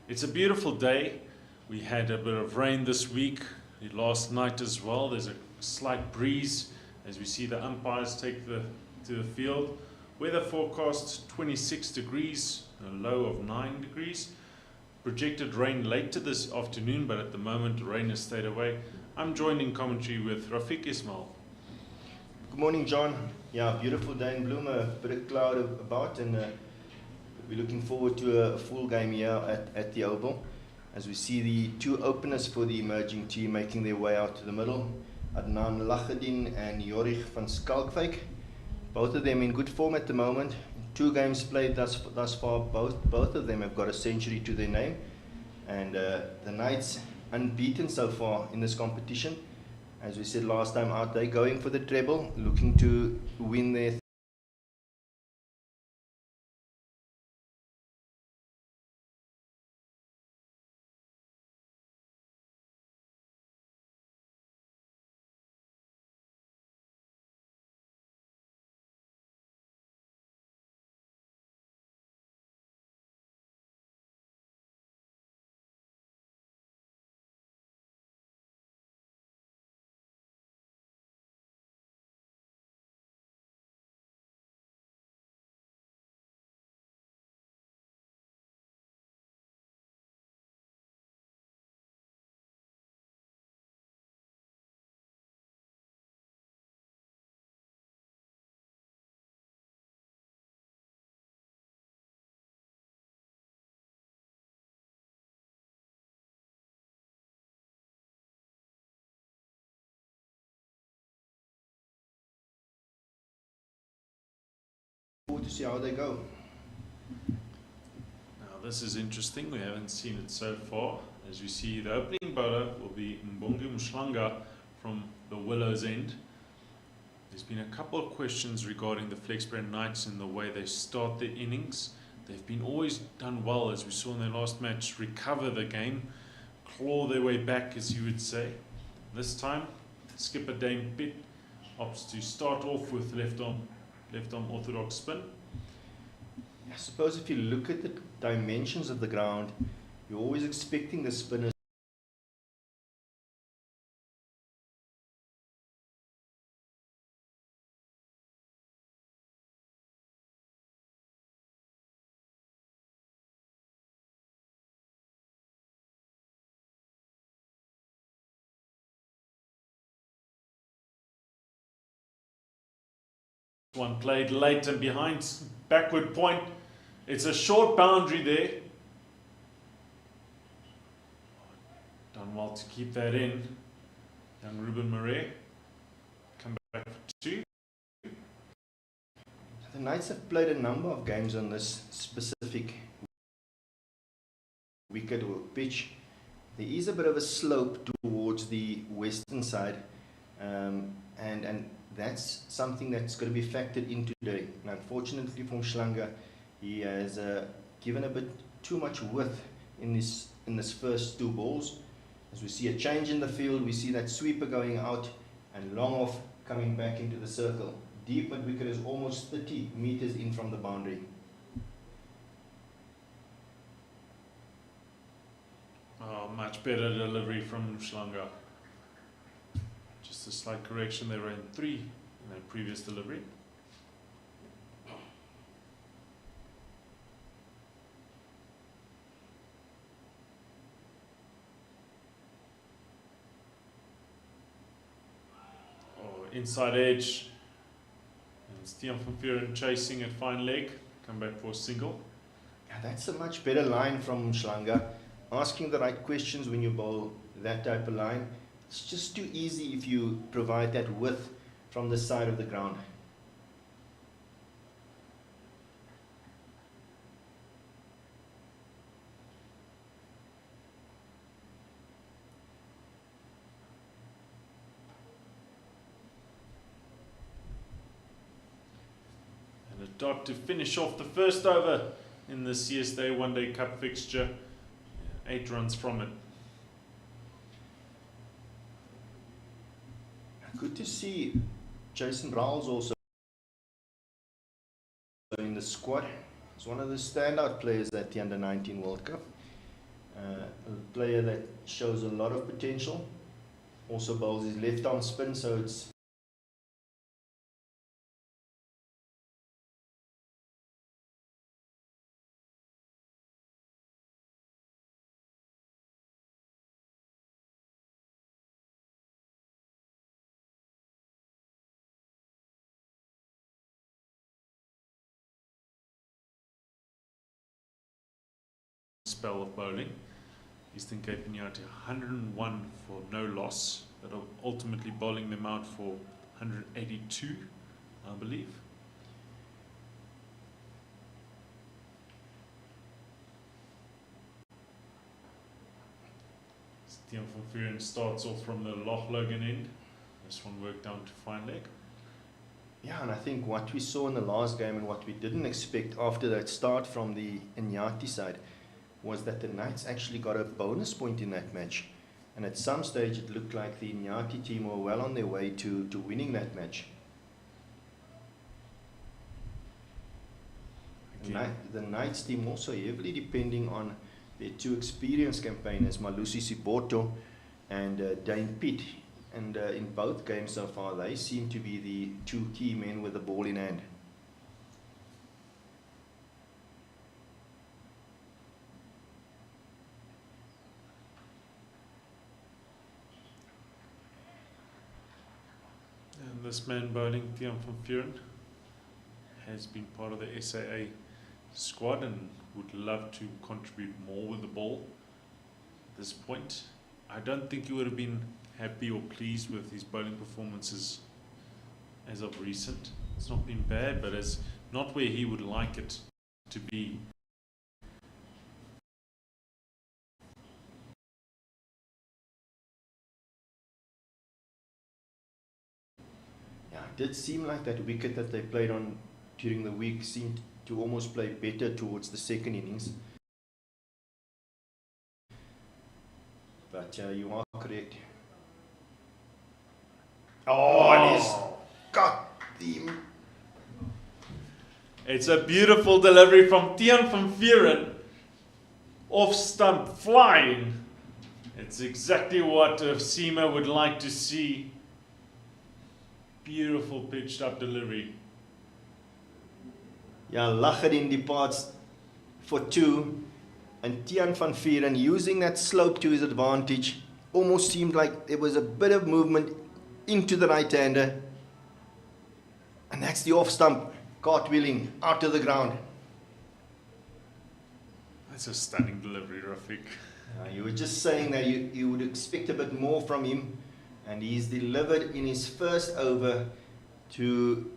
It's a beautiful day. We had a bit of rain this week, last night as well. There's a slight breeze as we see the umpires take to the field. Weather forecast 26 degrees, a low of 9 degrees. Projected rain later this afternoon, but at the moment rain has stayed away. I'm joined in commentary with Rafiq Ismail. Good morning, John. Yeah, beautiful day in Bloem, a bit of cloud about, and we're looking forward to a full game here at the Oval as we see the two openers for the emerging team making their way out to the middle, Adnan Lachedin and Jorich van Schalkwyk. Both of them in good form at the moment. 2 games played thus far, both of them have got a century to their name, and the Knights unbeaten so far in this competition. As we said last time out, they're going for the treble, looking to win their to see how they go. Now this is interesting, we haven't seen it so far. As you see, the opening bowler will be Mbongi Mshlanga from the Willows End. There's been a couple of questions regarding the Flexbrand Knights and the way they start their innings. They've been always done well, as we saw in their last match, recover the game, claw their way back, as you would say. This time, skipper Dame Pitt opts to start off with left arm orthodox spin. I suppose if you look at the dimensions of the ground, you're always expecting the spinners One played late and behind, backward point. It's a short boundary there. Done well to keep that in. Young Ruben Murray come back for 2. The Knights have played a number of games on this specific wicket or pitch. There is a bit of a slope towards the western side, and that's something that's going to be factored in today. And unfortunately for Mshlanga, he has given a bit too much width in this first 2 balls. As we see a change in the field, we see that sweeper going out and long off coming back into the circle. Deep at wicket is almost 30 meters in from the boundary. Oh, much better delivery from Mshlanga. Just a slight correction, they ran 3 in their previous delivery. Oh, inside edge. And Stian van Vuren chasing at fine leg. Come back for a single. Yeah, that's a much better line from Mshlanga. Asking the right questions when you bowl that type of line. It's just too easy if you provide that width from the side of the ground. And a dot to finish off the first over in the CSA One Day Cup fixture. 8 runs from it. Good to see Jason Rowles also in the squad. He's one of the standout players at the Under-19 World Cup. A player that shows a lot of potential. Also bowls his left arm spin, so it's spell of bowling. Eastern Cape Inyati 101 for no loss, but ultimately bowling them out for 182, I believe. Stian van Vuren starts off from the Loch Logan end. This one worked down to fine leg. yeah, and I think what we saw in the last game and what we didn't expect after that start from the Inyati side was that the Knights actually got a bonus point in that match. And at some stage it looked like the Inyati team were well on their way to winning that match. The Knights team also heavily depending on their two experienced campaigners, Malusi Siboto and Dane Pitt. And in both games so far, they seem to be the two key men with the ball in hand. And this man bowling, Tiaan van Vuren, has been part of the SAA squad and would love to contribute more with the ball at this point. I don't think he would have been happy or pleased with his bowling performances as of recent. It's not been bad, but it's not where he would like it to be. Yeah, it did seem like that wicket that they played on during the week seemed to almost play better towards the second innings. But you are correct. Oh, and he's got the... It's a beautiful delivery from Tiaan van Vuren. Off stump, flying. It's exactly what a seamer would like to see. Beautiful pitched up delivery. Yeah, Lachadin departs for two. And Tiaan van Vuren, using that slope to his advantage, almost seemed like there was a bit of movement into the right-hander. And that's the off stump, cartwheeling out of the ground. That's a stunning delivery, Rafiq. You were just saying that you would expect a bit more from him. And he's delivered in his first over to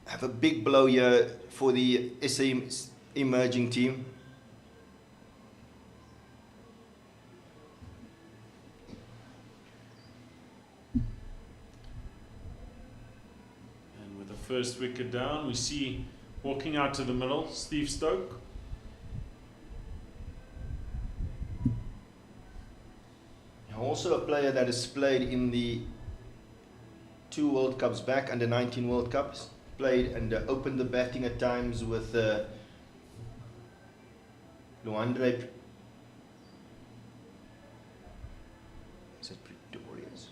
have a big blow here for the SA emerging team. And with the first wicket down, we see walking out to the middle, Steve Stoke. Also a player that has played in the 2 World Cups back, under 19 World Cups. Played and opened the batting at times with Luandre. Is it Pretorius?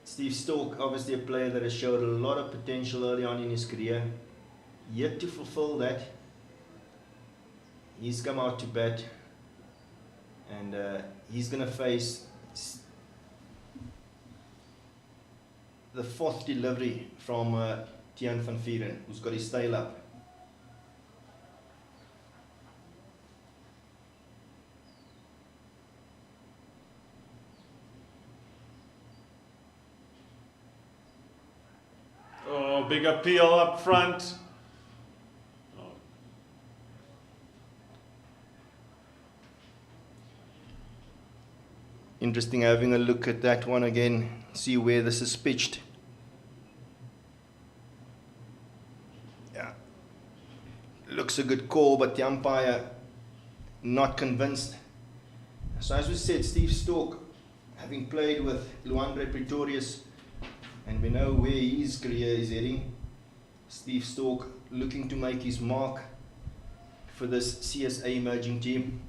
Steve Stoke, obviously a player that has showed a lot of potential early on in his career. Yet to fulfill that. He's come out to bat. And he's going to face the 4th delivery from Tiaan van Vuren, who's got his tail up. Oh, big appeal up front. Interesting having a look at that one again, see where this is pitched. Yeah, looks a good call, but the umpire not convinced. So as we said, Steve Stoke, having played with Luandre Pretorius, and we know where his career is heading, Steve Stork looking to make his mark for this CSA emerging team.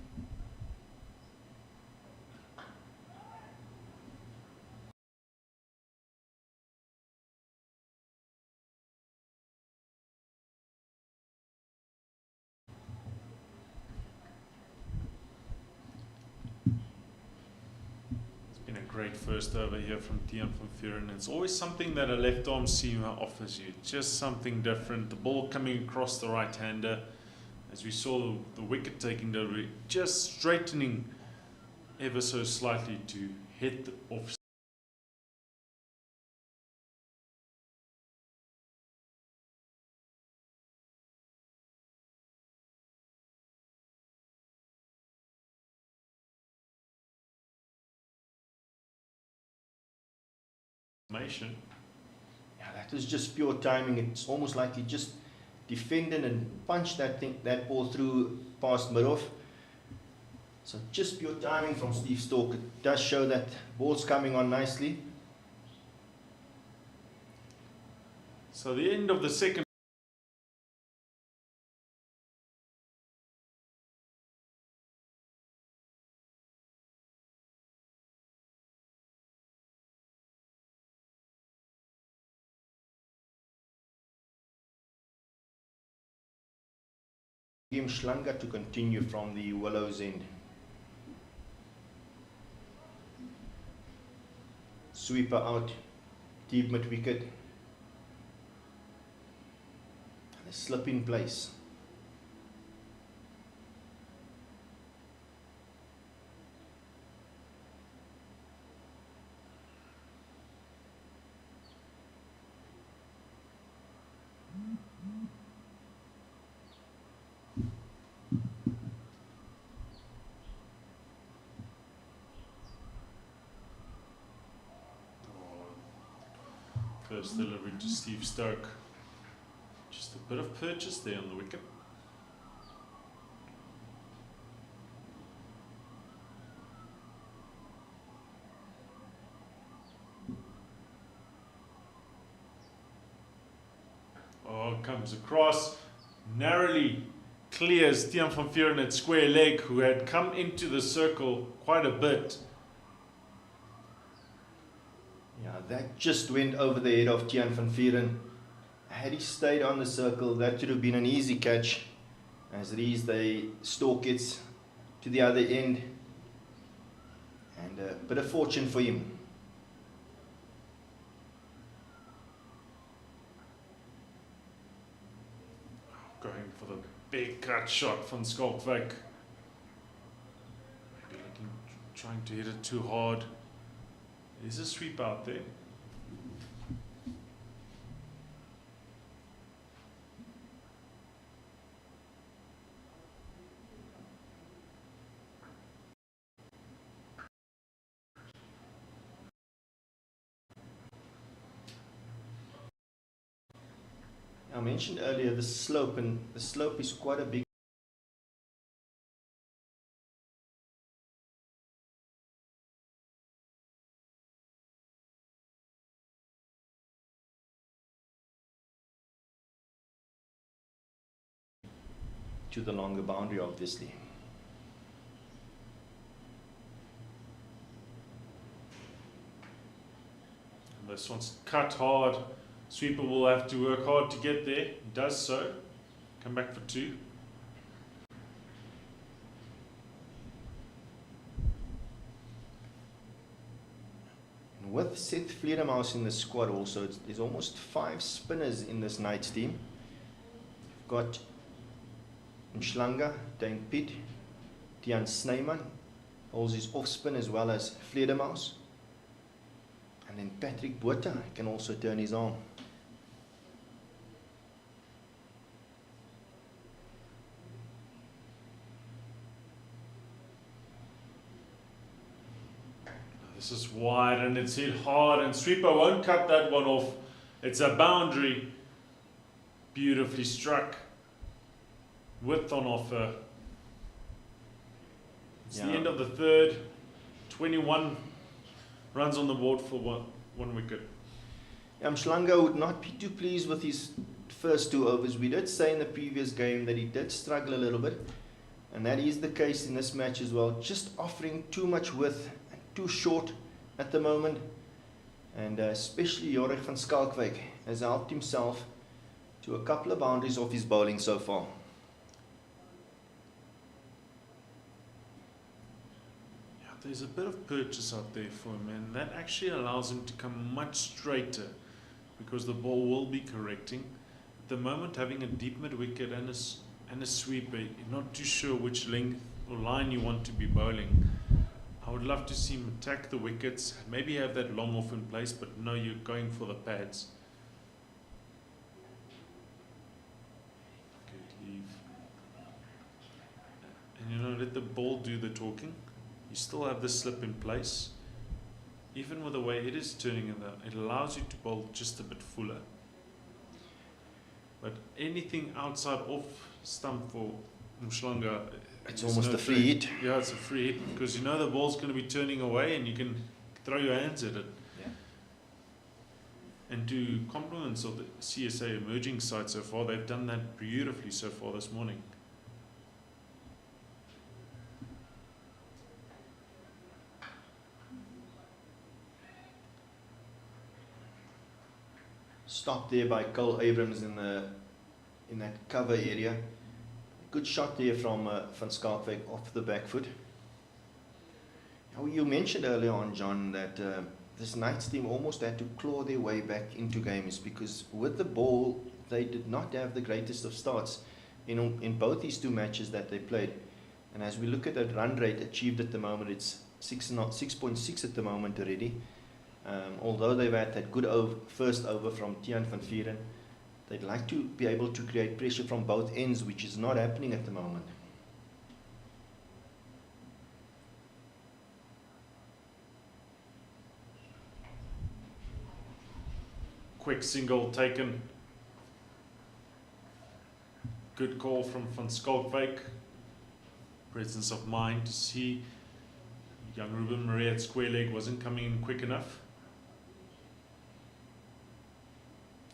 Been a great first over here from Tiaan van Vuuren. It's always something that a left arm seamer offers you, just something different. The ball coming across the right hander, as we saw the wicket taking delivery, just straightening ever so slightly to hit the off. Yeah, that was just pure timing. It's almost like he just defended and punched that ball through past mid-off. So just pure timing from Steve Stork. It does show that ball's coming on nicely. So the end of the second. Mhlanga to continue from the Willows end. Sweeper out, deep mid wicket. And a slip in place. First delivery to Steve Stoke. Just a bit of purchase there on the wicket. Oh, comes across, narrowly clears Tiaan van Vuuren at square leg, who had come into the circle quite a bit. Yeah, that just went over the head of Tiaan van Vuuren. Had he stayed on the circle, that would have been an easy catch. As it is, they Stork it to the other end. And a bit of fortune for him. Going for the big cut shot from Skalkwyk. Maybe looking, trying to hit it too hard. There's a sweep out there. I mentioned earlier the slope, and the slope is quite a big to the longer boundary, obviously. And this one's cut hard. Sweeper will have to work hard to get there. He does so. Come back for two. And with Seth Vleermaus in the squad also, there's almost 5 spinners in this Knights team. You've got Mhlanga, Dane Piet, Tiaan Snyman, holds his off spin as well as Vleermaus. And then Patrick Botha can also turn his arm. This is wide and it's hit hard, and Sweeper won't cut that one off. It's a boundary. Beautifully struck. Width on offer. It's the end of the third. 21 runs on the board for one wicket. Mhlanga would not be too pleased with his first 2 overs. We did say in the previous game that he did struggle a little bit, and that is the case in this match as well. Just offering too much width, and too short at the moment, and especially Jorik van Schalkwyk has helped himself to a couple of boundaries off his bowling so far. Yeah, there's a bit of purchase out there for him, and that actually allows him to come much straighter because the ball will be correcting. At the moment, having a deep mid-wicket and a sweeper, you're not too sure which length or line you want to be bowling. I would love to see him attack the wickets, maybe have that long off in place, but no, you're going for the pads. Good leave. And you know, let the ball do the talking. You still have the slip in place. Even with the way it is turning, it allows you to bowl just a bit fuller. But anything outside off stump for Mshlanga, it's almost a free hit. Yeah, it's a free hit because you know the ball's going to be turning away and you can throw your hands at it. Yeah. And to compliments of the CSA emerging side so far, they've done that beautifully so far this morning. Stop there by Cole Abrams in that cover area. Good shot there from Van Schalkwyk off the back foot. You mentioned earlier on, John, that this Knights team almost had to claw their way back into games because with the ball they did not have the greatest of starts in both these 2 matches that they played. And as we look at that run rate achieved at the moment, it's 6.6 at the moment already. Although they've had that good first over from Tiaan van Vuuren, they'd like to be able to create pressure from both ends, which is not happening at the moment. Quick single taken. Good call from Van Schalkwyk. Presence of mind to see young Ruben Marais at square leg wasn't coming in quick enough.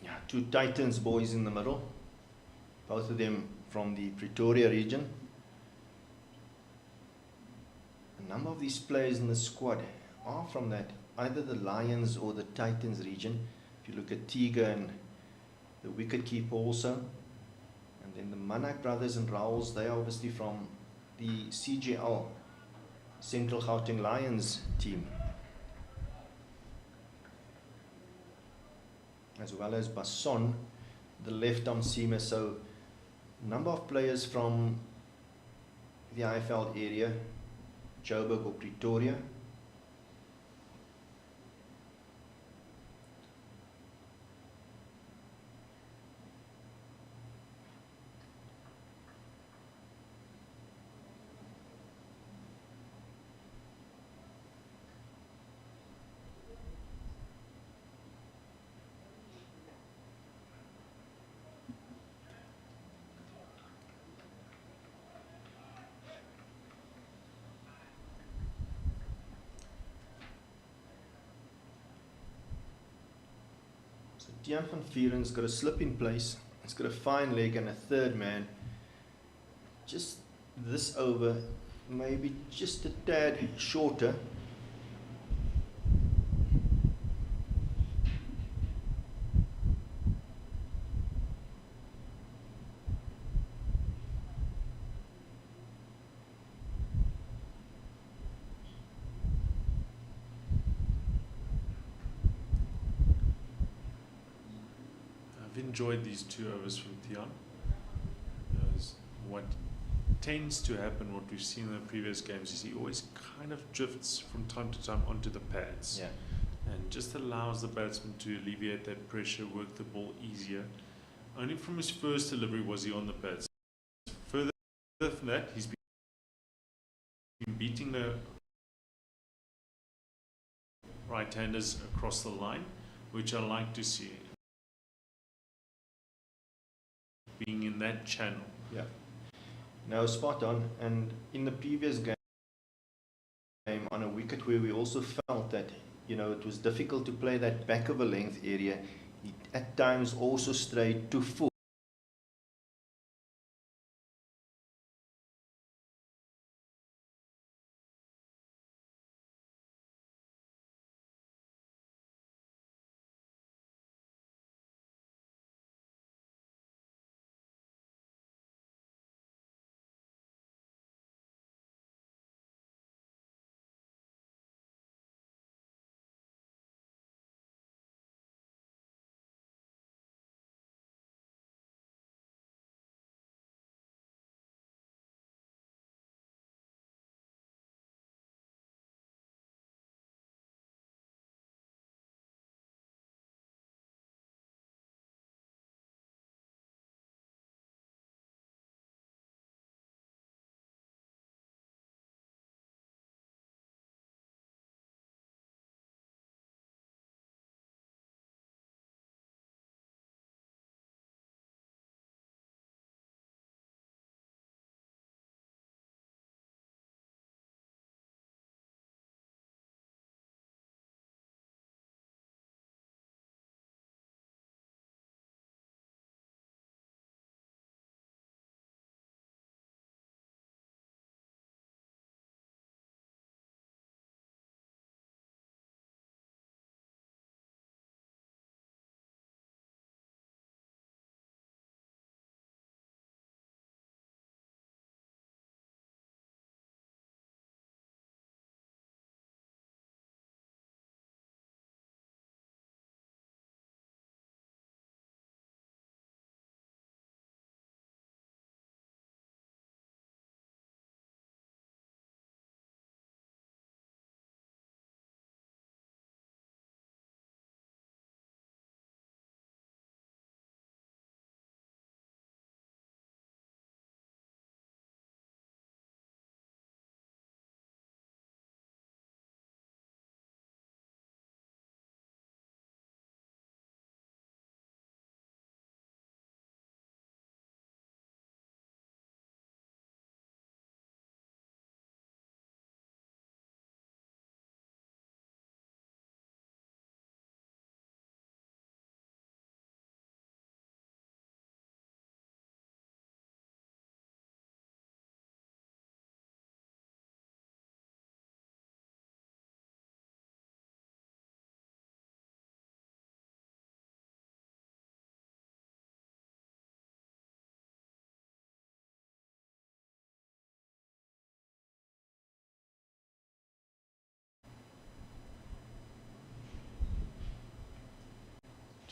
Yeah, 2 Titans boys in the middle, both of them from the Pretoria region. A number of these players in the squad are from that, either the Lions or the Titans region. If you look at Tiga and the wicket keeper also, and then the Manak brothers and Raoul's, they are obviously from the CGL, Central Gauteng Lions team, as well as Basson, the left arm seamer. So a number of players from the IFL area, Joburg or Pretoria. Tiaan van Vuuren's got a slip in place. He's got a fine leg and a third man. Just this over, maybe just a tad shorter. I've enjoyed these 2 overs from Tiaan. What tends to happen, what we've seen in the previous games, is he always kind of drifts from time to time onto the pads. Yeah. And just allows the batsman to alleviate that pressure, work the ball easier. Only from his first delivery was he on the pads. Further than that, he's been beating the right-handers across the line, which I like to see, being in that channel. Yeah. No, spot on. And in the previous game, on a wicket where we also felt that, you know, it was difficult to play that back of a length area, he at times also strayed too full.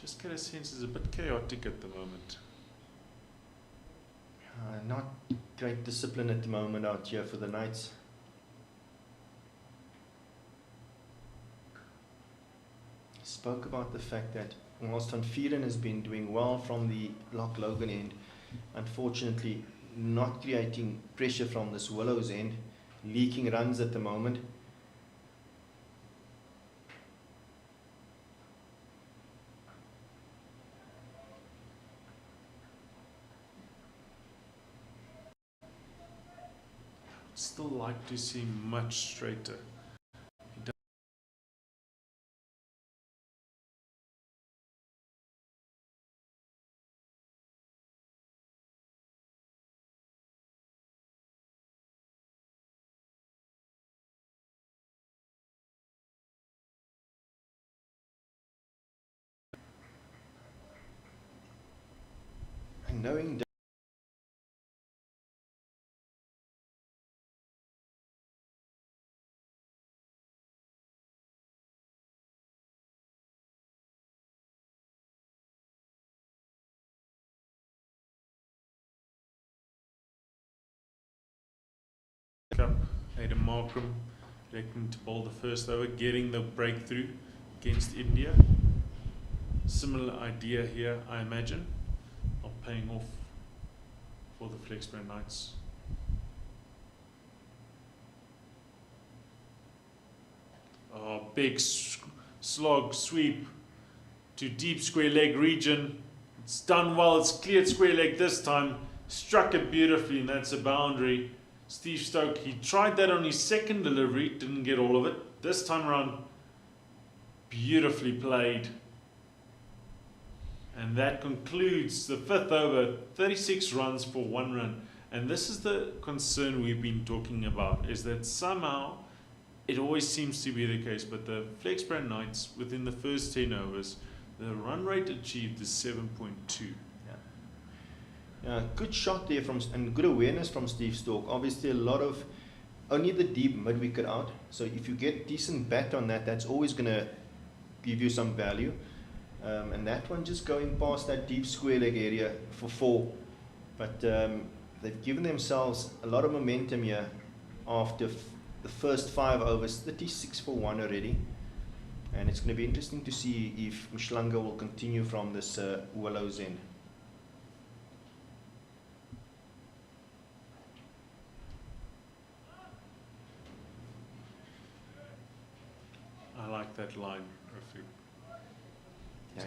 Just get a sense it's a bit chaotic at the moment. Not great discipline at the moment out here for the Knights. Spoke about the fact that whilst Van Vieren has been doing well from the Loch Logan end, unfortunately not creating pressure from this Willows end, leaking runs at the moment. Still like to see much straighter. And knowing that Aidan Markram electing to bowl the first over, getting the breakthrough against India. Similar idea here, I imagine, of paying off for the Flexborough Knights. Oh, big slog sweep to deep square leg region. It's done well, it's cleared square leg this time, struck it beautifully, and that's a boundary. Steve Stoke, he tried that on his second delivery, didn't get all of it. This time around, beautifully played. And that concludes the fifth over, 36 runs for 1 run. And this is the concern we've been talking about, is that somehow, it always seems to be the case, but the Flexborough Knights, within the first 10 overs, the run rate achieved is 7.2. good shot there and good awareness from Steve Stork. Obviously only the deep mid wicket out. So if you get decent bat on that, that's always going to give you some value. And that one just going past that deep square leg area for 4. But they've given themselves a lot of momentum here after the first 5 overs, 36 for 1 already. And it's going to be interesting to see if Mshlanga will continue from this Willows end. I like that line, Rafiq. Yeah,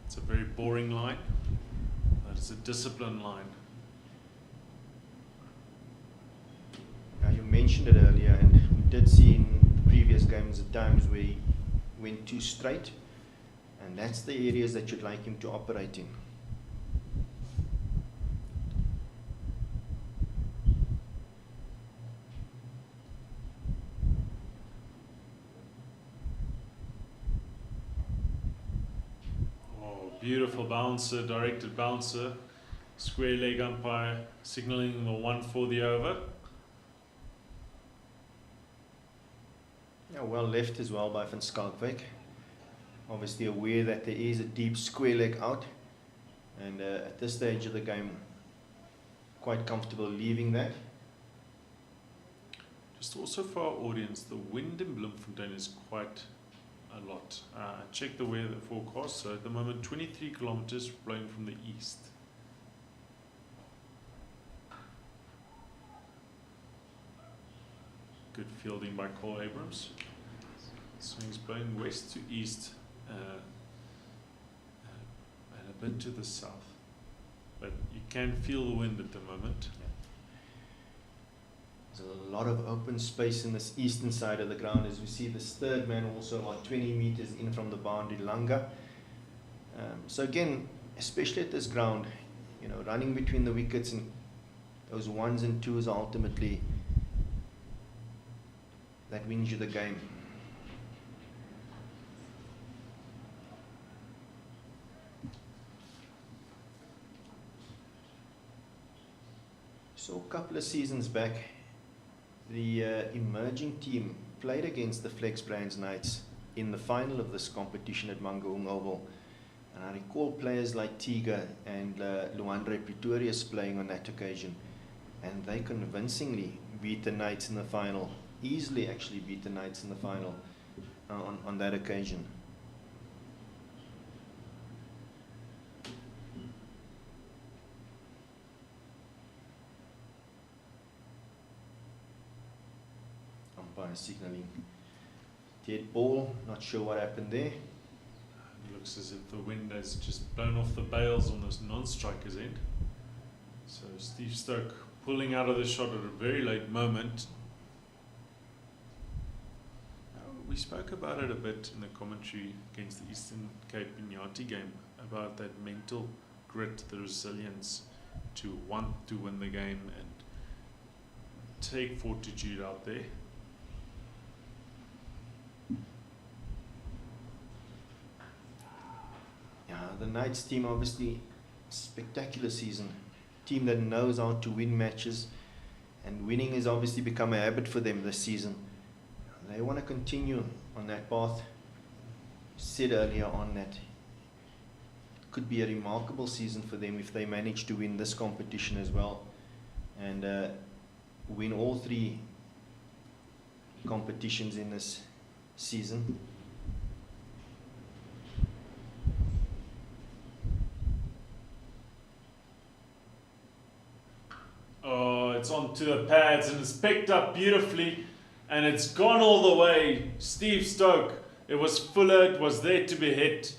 it's a very boring line, but it's a disciplined line. Now you mentioned it earlier, and we did see in previous games at times where he went too straight, and that's the areas that you'd like him to operate in. Beautiful bouncer, directed bouncer, square leg umpire signalling the 1 for the over. Yeah, well left as well by Van Schalkwyk. Obviously aware that there is a deep square leg out, and at this stage of the game, quite comfortable leaving that. Just also for our audience, the wind in Bloemfontein is quite a lot. Check the weather forecast. So at the moment, 23 kilometers blowing from the east. Good fielding by Cole Abrams. So he's blowing west to east and a bit to the south. But you can feel the wind at the moment. There's a lot of open space in this eastern side of the ground, as we see this third man also about 20 meters in from the boundary, Langa. So again, especially at this ground, you know, running between the wickets and those 1s and 2s ultimately that wins you the game. So a couple of seasons back, the emerging team played against the Flexborough Knights in the final of this competition at Mangaung Oval. And I recall players like Tiga and Luandre Pretorius playing on that occasion, and they convincingly beat the Knights in the final, easily actually beat the Knights in the final on that occasion. Umpire signaling dead ball, not sure what happened there. It looks as if the wind has just blown off the bails on this non-striker's end. So Steve Stoke pulling out of the shot at a very late moment. We spoke about it a bit in the commentary against the Eastern Cape Inyati game, about that mental grit, the resilience to want to win the game and take fortitude out there. Yeah, the Knights team obviously spectacular season. Team that knows how to win matches, and winning has obviously become a habit for them this season. They want to continue on that path. Said earlier on that it could be a remarkable season for them if they manage to win this competition as well, and win all three competitions in this season. Oh, it's onto the pads and it's picked up beautifully and it's gone all the way. Steve Stoke, it was Fuller, it was there to be hit,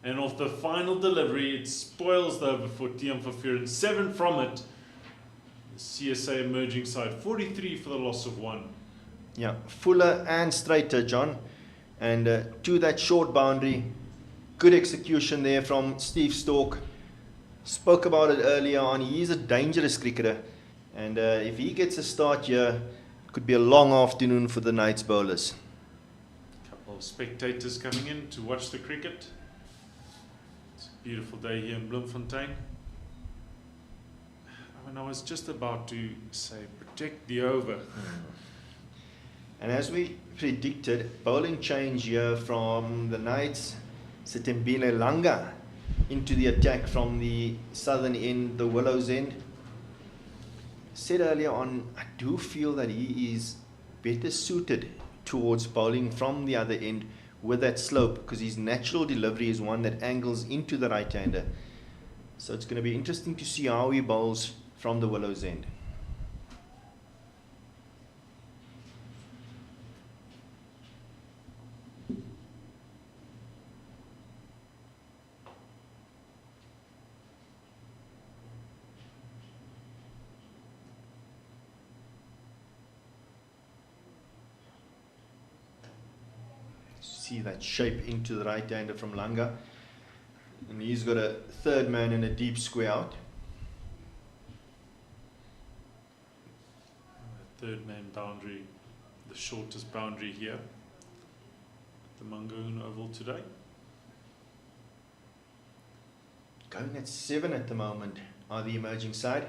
and off the final delivery it spoils the over for Tiam Verfuren. 7 from it. The CSA emerging side, 43 for the loss of 1. Yeah, Fuller and straighter, John, and to that short boundary, good execution there from Steve Stoke. Spoke about it earlier on. He is a dangerous cricketer, and if he gets a start here, it could be a long afternoon for the Knights bowlers. A couple of spectators coming in to watch the cricket. It's a beautiful day here in Bloemfontein. And I was just about to say, protect the over. And as we predicted, bowling change here from the Knights, Sitembile Langa, into the attack from the southern end, the Willows end. Said earlier on, I do feel that he is better suited towards bowling from the other end with that slope, because his natural delivery is one that angles into the right-hander. So it's going to be interesting to see how he bowls from the Willows end. See that shape into the right-hander from Langa, and he's got a third man in a deep square out. Third man boundary, the shortest boundary here at the Mangaung Oval today. Going at 7 at the moment are the emerging side.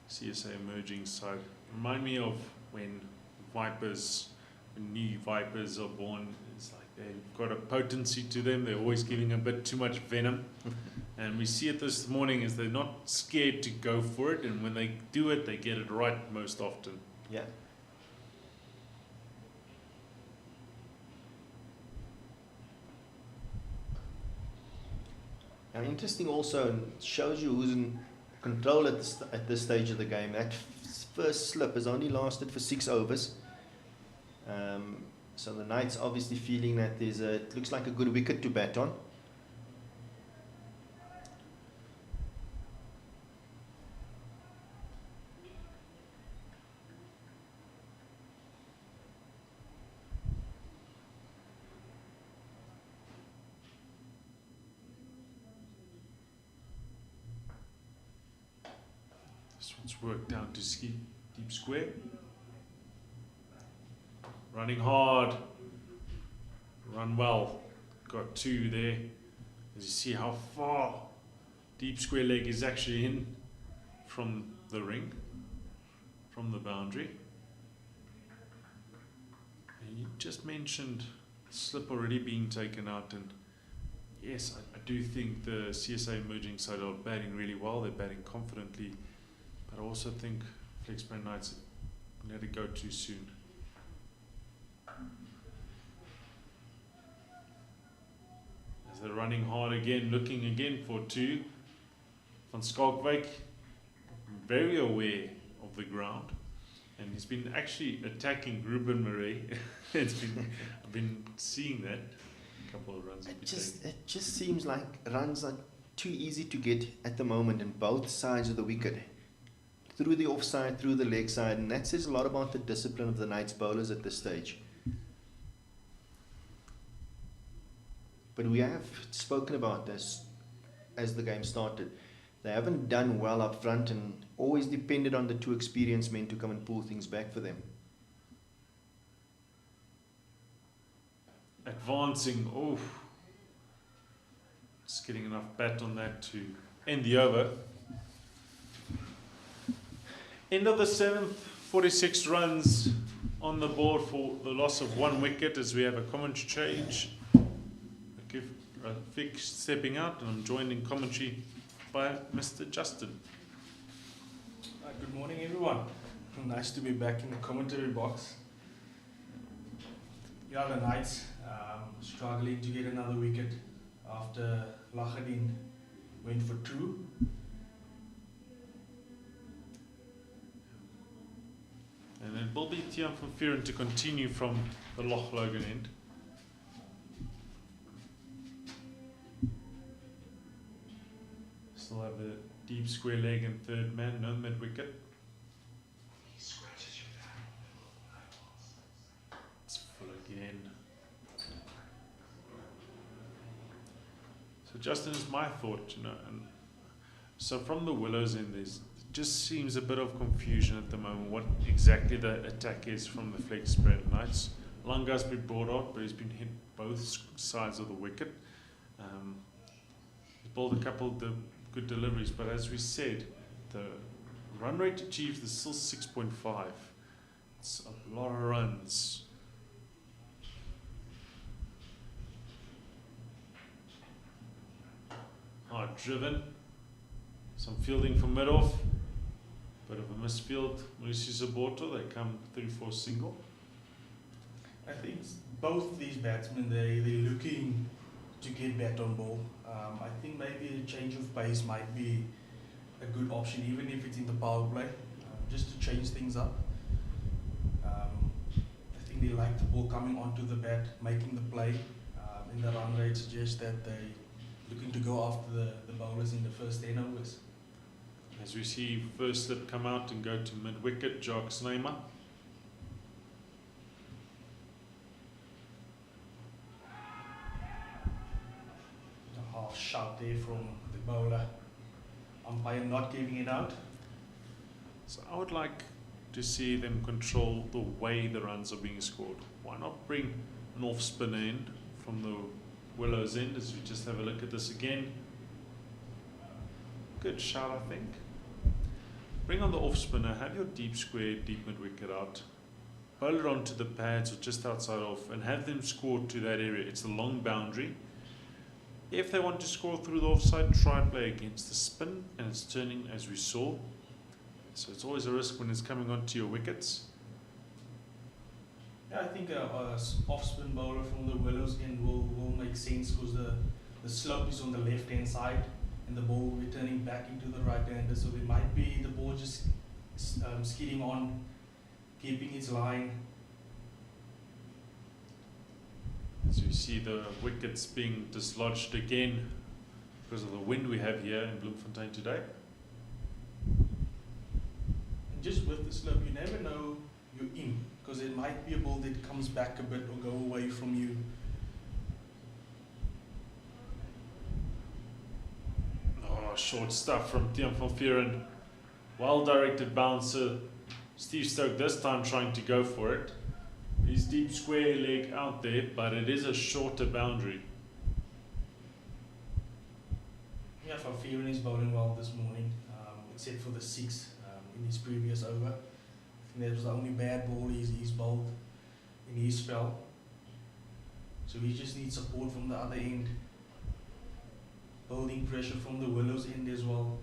CSA emerging side. Remind me of when new vipers are born. It's like they've got a potency to them. They're always giving a bit too much venom. And we see it this morning is they're not scared to go for it. And when they do it, they get it right most often. Yeah. Now, interesting also, and shows you who's in control at this stage of the game. That first slip has only lasted for 6 overs. So the Knights obviously feeling that it looks like a good wicket to bat on. This one's worked down to deep square. Running hard. run well. Got 2 there. As you see how far deep square leg is actually in from the ring, from the boundary. And you just mentioned slip already being taken out, and yes, I do think the CSA emerging side are batting really well. They're batting confidently, but I also think Flexbrain Knights let it go too soon. As they're running hard again, looking again for 2. Van Skalkwyk, very aware of the ground, and he's been actually attacking Ruben Murray. I've been seeing that. A couple of runs. It just seems like runs are too easy to get at the moment in both sides of the wicket. Through the offside, through the leg side, and that says a lot about the discipline of the Knights bowlers at this stage. But we have spoken about this as the game started. They haven't done well up front and always depended on the 2 experienced men to come and pull things back for them. Advancing, just getting enough bat on that to end the over. End of the 7th, 46 runs on the board for the loss of 1 wicket as we have a commentary change. Vic stepping out, and I'm joined in commentary by Mr. Justin. Good morning, everyone. Nice to be back in the commentary box. Yeah, the Knights struggling to get another wicket after Lachadin went for 2. And it will be Tian van Vuuren to continue from the Loch Logan end. Still have a deep square leg and 3rd man, no mid wicket. It's full again. So Justin, is my thought, and so from the Willows end, there just seems a bit of confusion at the moment what exactly the attack is from the Flexbrain Knights. Langa's been brought out, but he's been hit both sides of the wicket. He's bowled a couple of good deliveries, but as we said, the run rate achieved is still 6.5. It's a lot of runs. Hard driven, some fielding from mid-off, bit of a misfield. Mauricio Zaborto, they come through for a single. I think both these batsmen, they're looking to get bat on ball. I think maybe a change of pace might be a good option, even if it's in the power play, just to change things up. I think they like the ball coming onto the bat, making the play, and the run rate suggests that they're looking to go after the bowlers in the first 10 overs. As we see first slip come out and go to mid-wicket, Jock Snyma. A half shot there from the bowler. Umpire not giving it out. So I would like to see them control the way the runs are being scored. Why not bring an off spinner in from the Willows end as we just have a look at this again. Good shot, I think. Bring on the off spinner, have your deep square, deep mid wicket out, bowl it onto the pads or just outside off and have them score to that area. It's a long boundary. If they want to score through the offside, try and play against the spin, and it's turning as we saw. So it's always a risk when it's coming onto your wickets. Yeah, I think a off-spin bowler from the Willows end will make sense because the slope is on the left-hand side and the ball will be turning back into the right-hander. So there might be the ball just skidding on, keeping its line. As you see the wickets being dislodged again because of the wind we have here in Bloemfontein today. And just with the slope, you never know you're in, because it might be a ball that comes back a bit or go away from you. Oh, short stuff from Tian van Vuuren. Well directed bouncer. Steve Stoke this time trying to go for it. his deep square leg out there, but it is a shorter boundary. Yeah, Fafierin is bowling well this morning, except for the 6 in his previous over. I think that was the only bad ball he's bowled in his spell. So he just needs support from the other end. Building pressure from the Willows end as well.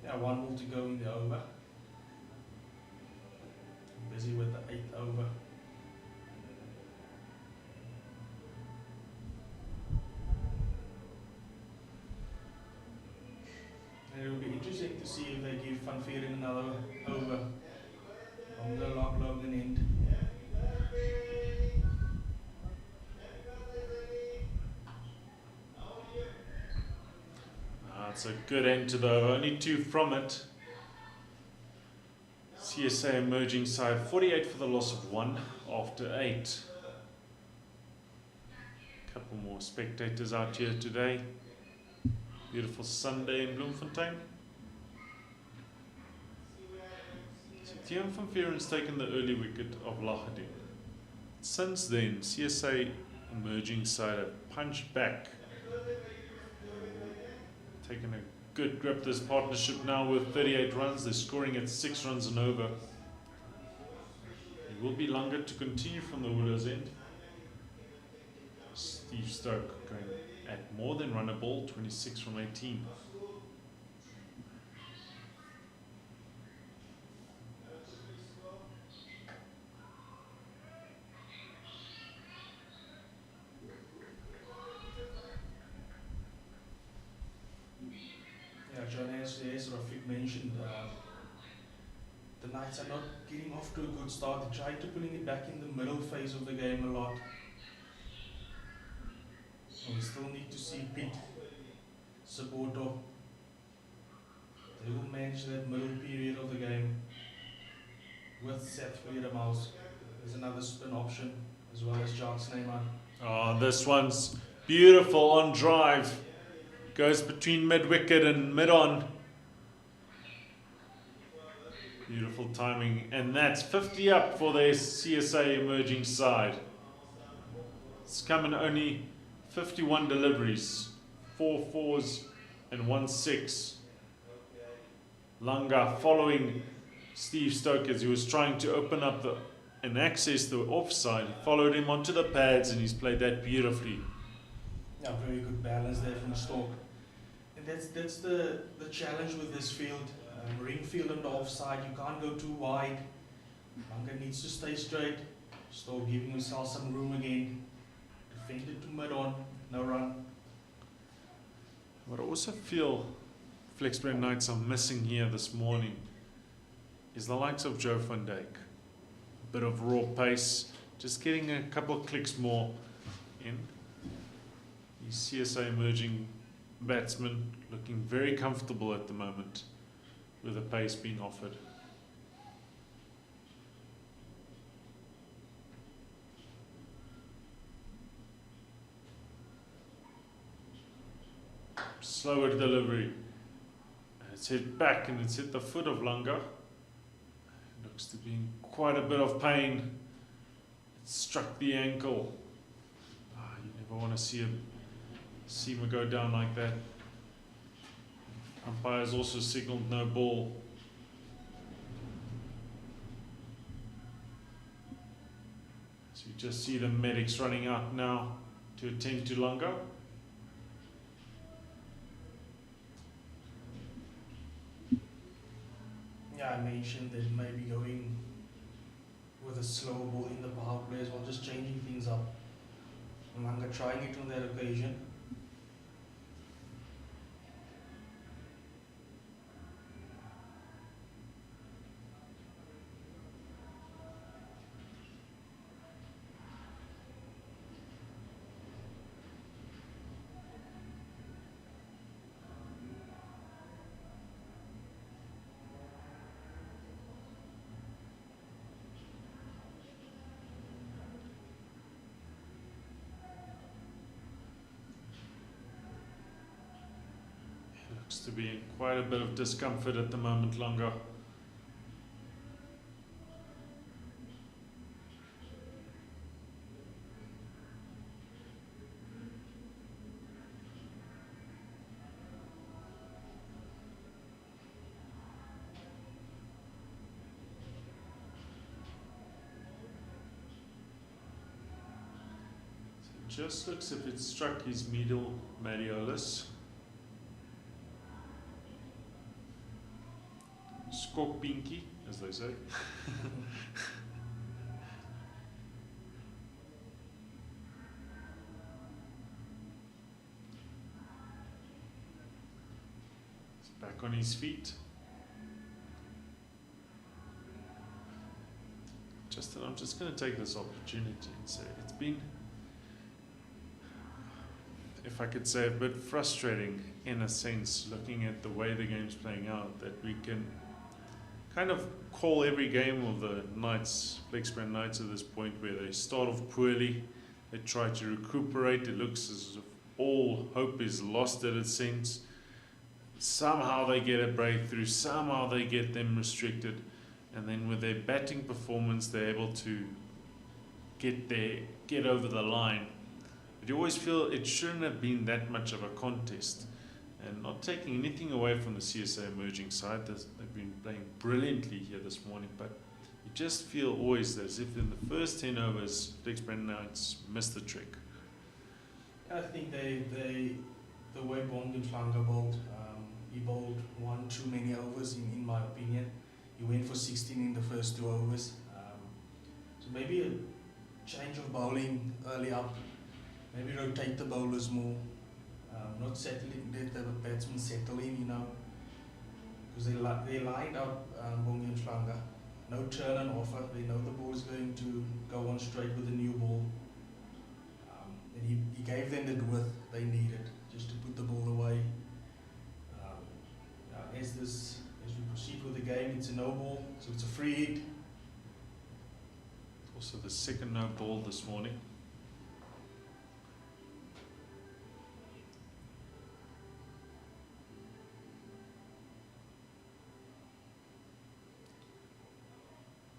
Yeah, 1 ball to go in the over. Busy with the 8th over. And it will be interesting to see if they give Fafierin another over on the Logan end. It's a good end to the over, only 2 from it. CSA emerging side, 48 for the loss of 1 after 8. Couple more spectators out here today. Beautiful Sunday in Bloemfontein. So Tiaan van Vieren's taken the early wicket of Lachadin. Since then, CSA emerging side have punched back. Taken a good grip this partnership now with 38 runs. They're scoring at 6 runs and over. It will be longer to continue from the Willows end. Steve Stoke going at more than run a ball, 26 from 18. Yeah, John, as Rafiq mentioned, the Knights are not getting off to a good start. They tried to putting it back in the middle phase of the game a lot. And we still need to see Pete Saboto. They will manage that middle period of the game with Seth Vredemaus. There's another spin option as well as John Snyman. Oh, this one's beautiful on drive. Goes between mid-wicket and mid-on. Beautiful timing. And that's 50 up for their CSA emerging side. It's come in only 51 deliveries. 4 fours and 1 6. Langa following Steve Stoke as he was trying to open up and access the offside. He followed him onto the pads and he's played that beautifully. Yeah, very good balance there from Stoke. And that's the challenge with this field. Ring field on the offside, you can't go too wide. Langa needs to stay straight. Stoke giving himself some room again. Defended to mid-on, no run. What I also feel Flexbred Knights are missing here this morning is the likes of Joe van Dijk. A bit of raw pace, just getting a couple of clicks more in. The CSA emerging batsman looking very comfortable at the moment with the pace being offered. Slower delivery. It's hit back and it's hit the foot of Langa. Looks to be in quite a bit of pain. It struck the ankle. You never want to see him go down like that. Umpires also signalled no ball. So you just see the medics running out now to attend to Langa. Yeah, I mentioned that maybe going with a slow ball in the power play as well, just changing things up. Langa trying it on that occasion. Looks to be in quite a bit of discomfort at the moment, Langa. Just looks if it struck his medial malleolus. Skok pinky, as they say. He's back on his feet. Justin, I'm just going to take this opportunity and say it's been, if I could say, a bit frustrating in a sense, looking at the way the game's playing out, that we can kind of call every game of the Knights, Flexbrand Knights at this point, where they start off poorly, they try to recuperate, it looks as if all hope is lost at its sense. Somehow they get a breakthrough, somehow they get them restricted, and then with their batting performance they're able to get over the line. But you always feel it shouldn't have been that much of a contest. And not taking anything away from the CSA emerging side, they've been playing brilliantly here this morning, but you just feel always as if in the first 10 overs, Flexbrand Knights missed the trick. I think the way Bloemfontein bowled, he bowled one too many overs in my opinion. He went for 16 in the first 2 overs. So maybe a change of bowling early up, maybe rotate the bowlers more. Not settling, let the batsmen settle in, you know, because they lined up Bloemfontein. No turn and offer. They know the ball is going to go on straight with a new ball. And he gave them the width they needed just to put the ball away. As we proceed with the game, it's a no ball, so it's a free hit. Also the second no ball this morning.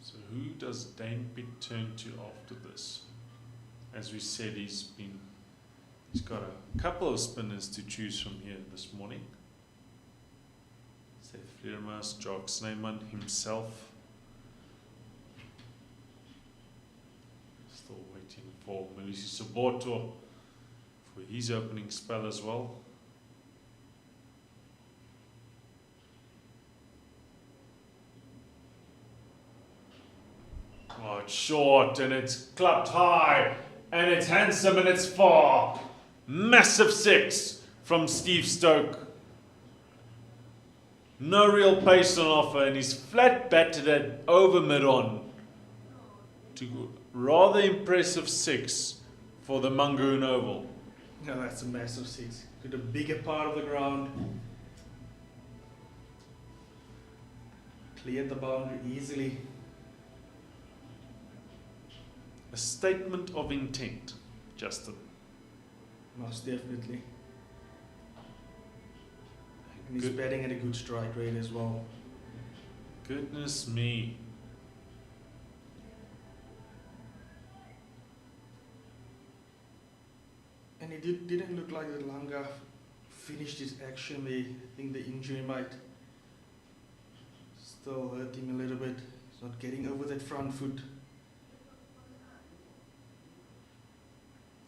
So who does Dane Pitt turn to after this? As we said, he's got a couple of spinners to choose from here this morning. Seth Vleermuis, Jock Snyman himself. Still waiting for Malusi Soboto for his opening spell as well. Oh, it's short and it's clubbed high and it's handsome and it's far. Massive 6 from Steve Stoke. No real pace on offer, and he's flat batted at over mid-on to rather impressive 6 for the Mangaung Oval. No, that's a massive 6. Got a bigger part of the ground. Cleared the boundary easily. A statement of intent, Justin. Most definitely. And he's batting at a good strike rate as well. Goodness me. And it didn't look like that Langa finished his action there. I think the injury might still hurt him a little bit. He's not getting over that front foot.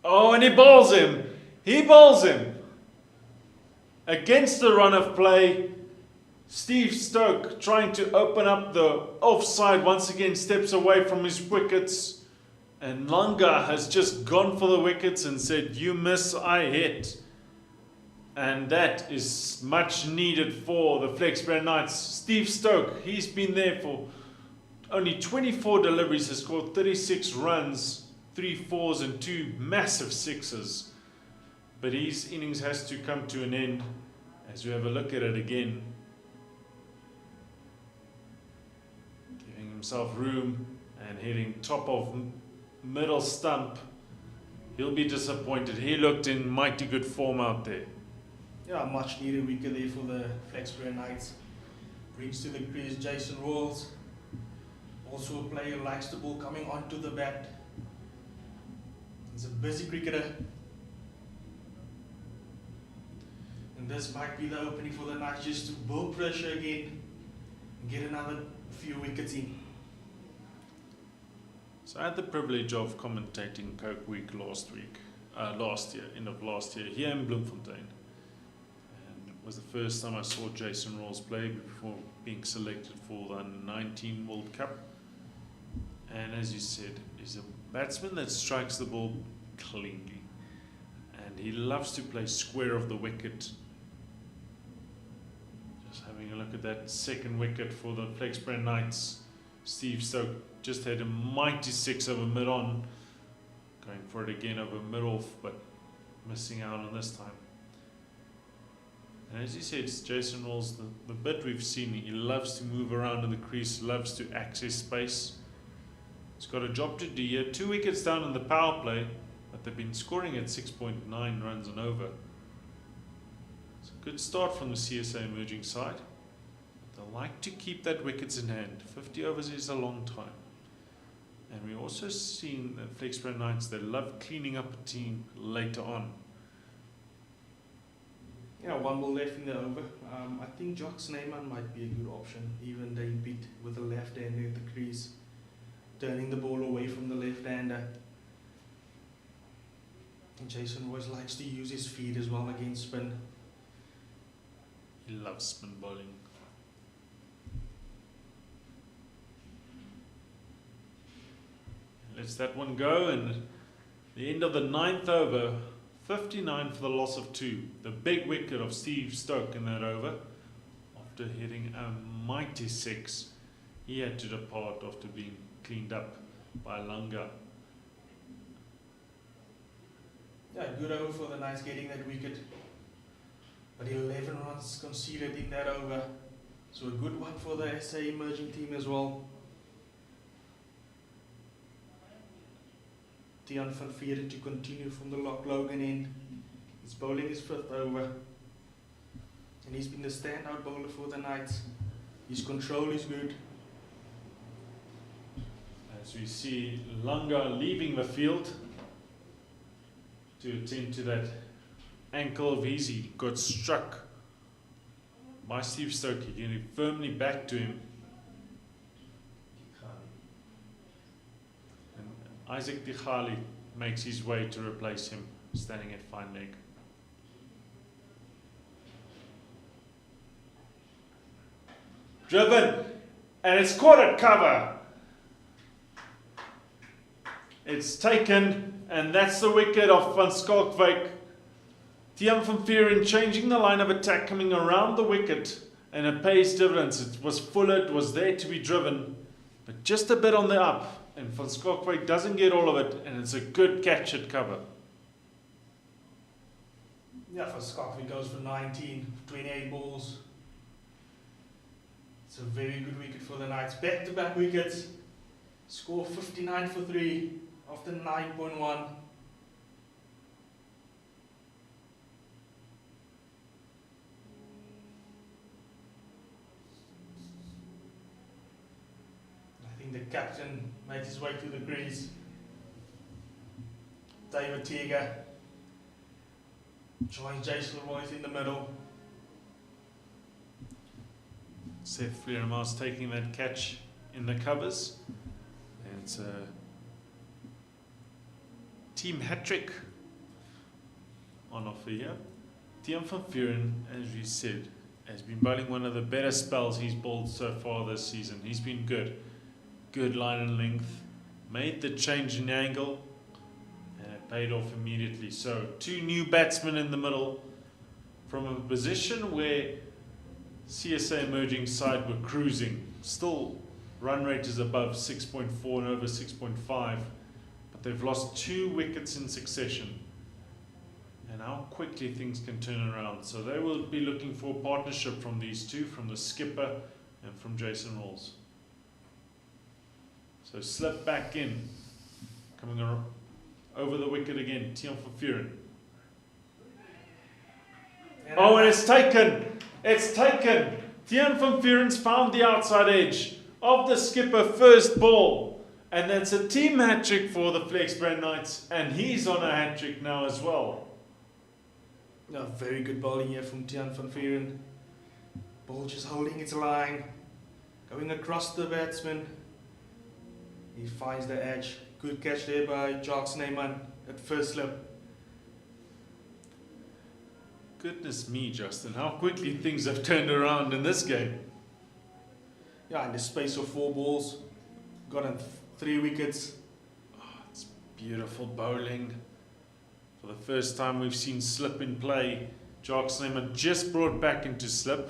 Oh, and he bowls him. He bowls him. Against the run of play, Steve Stoke trying to open up the offside once again, steps away from his wickets. And Langa has just gone for the wickets and said, you miss, I hit. And that is much needed for the Flexbrand Knights. Steve Stoke, he's been there for only 24 deliveries, has scored 36 runs, 3 fours and 2 massive 6s. But his innings has to come to an end as we have a look at it again. Giving himself room and hitting top of middle stump. He'll be disappointed. He looked in mighty good form out there. Yeah, much needed wicket there for the Flexbury Knights. Brings to the crease Jason Rawls. Also a player who likes the ball coming onto the bat. He's a busy cricketer. And this might be the opening for the Knights just to build pressure again and get another few wickets in. So I had the privilege of commentating Coke Week last year, end of last year, here in Bloemfontein. And it was the first time I saw Jason Rawls play before being selected for the Under-19 World Cup. And as you said, he's a batsman that strikes the ball cleanly. And he loves to play square of the wicket. Just having a look at that second wicket for the Flexbury Knights. Steve Stokes just had a mighty 6 over mid-on. Going for it again over mid-off, but missing out on this time. And as you said, it's Jason Rawls, the bit we've seen, he loves to move around in the crease, loves to access space. He's got a job to do here. 2 wickets down in the power play, but they've been scoring at 6.9 runs and over. It's a good start from the CSA emerging side. They like to keep that wickets in hand. 50 overs is a long time. And we've also seen the Flexbury Knights, they love cleaning up a team later on. Yeah, 1 ball left in the over. I think Jock Snyman might be a good option. Even they beat with the left hander at the crease, turning the ball away from the left hander. And Jason always likes to use his feet as well against spin. He loves spin bowling. Lets that one go, and the end of the 9th over, 59 for the loss of 2. The big wicket of Steve Stokes in that over. After hitting a mighty 6, he had to depart after being cleaned up by Langa. Yeah, good over for the Knights getting that wicket. But 11 runs conceded in that over. So a good one for the SA emerging team as well. Tian van Vieren to continue from the Logan end. He's bowling his 5th over. And he's been the standout bowler for the Knights. His control is good. As we see Langa leaving the field to attend to that ankle of his, he got struck by Steve Stokes. He getting firmly back to him. And Isaac Digali makes his way to replace him, standing at fine leg. Driven, and it's caught at cover. It's taken, and that's the wicket of Van Skalkwyk. Tian van Vieren changing the line of attack, coming around the wicket, and it pays dividends. It was fuller, it was there to be driven, but just a bit on the up, and Van Skalkwyk doesn't get all of it, and it's a good catch at cover. Yeah, Van Skalkwyk goes for 19, 28 balls. It's a very good wicket for the Knights. Back-to-back wickets. Score 59 for 3 after 9.1. I think the captain makes his way to the crease. David Teager joins Jason Royce in the middle. Seth Vleerema's taking that catch in the covers. And it's a team hat-trick on offer here. Tian van Vieren, as we said, has been bowling one of the better spells he's bowled so far this season. He's been good. Good line and length. Made the change in angle. And it paid off immediately. So, 2 new batsmen in the middle. From a position where CSA emerging side were cruising. Still, run rate is above 6.4 and over 6.5. But they've lost 2 wickets in succession. And how quickly things can turn around. So they will be looking for a partnership from these two, from the skipper and from Jason Rawls. So slip back in. Coming over the wicket again, Tian van Vieren. Oh, and it's taken. It's taken. Tiaan van Vuren's found the outside edge of the skipper first ball. And that's a team hat-trick for the Flexbrand Knights. And he's on a hat-trick now as well. Yeah, very good bowling here from Tiaan van Vuren. Ball just holding its line. Going across the batsman. He finds the edge. Good catch there by Jacques Neyman at first slip. Goodness me, Justin, how quickly things have turned around in this game. Yeah, in the space of 4 balls, got him 3 wickets. Oh, it's beautiful bowling. For the first time we've seen slip in play. Jacques Neyman just brought back into slip.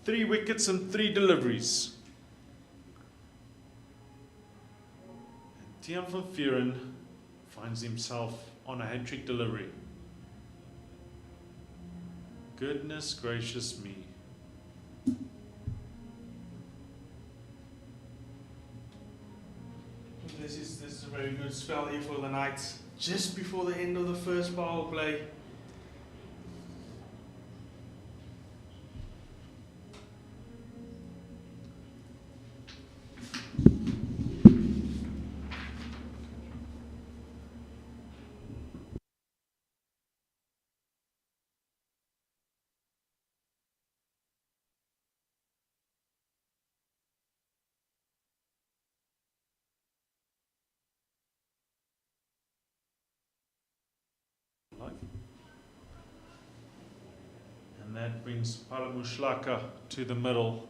3 wickets and 3 deliveries. And Tiaan van Vuren finds himself on a hat-trick delivery. Goodness gracious me. This is a very good spell here for the Knights. Just before the end of the first power play. And that brings Palamushlaka to the middle.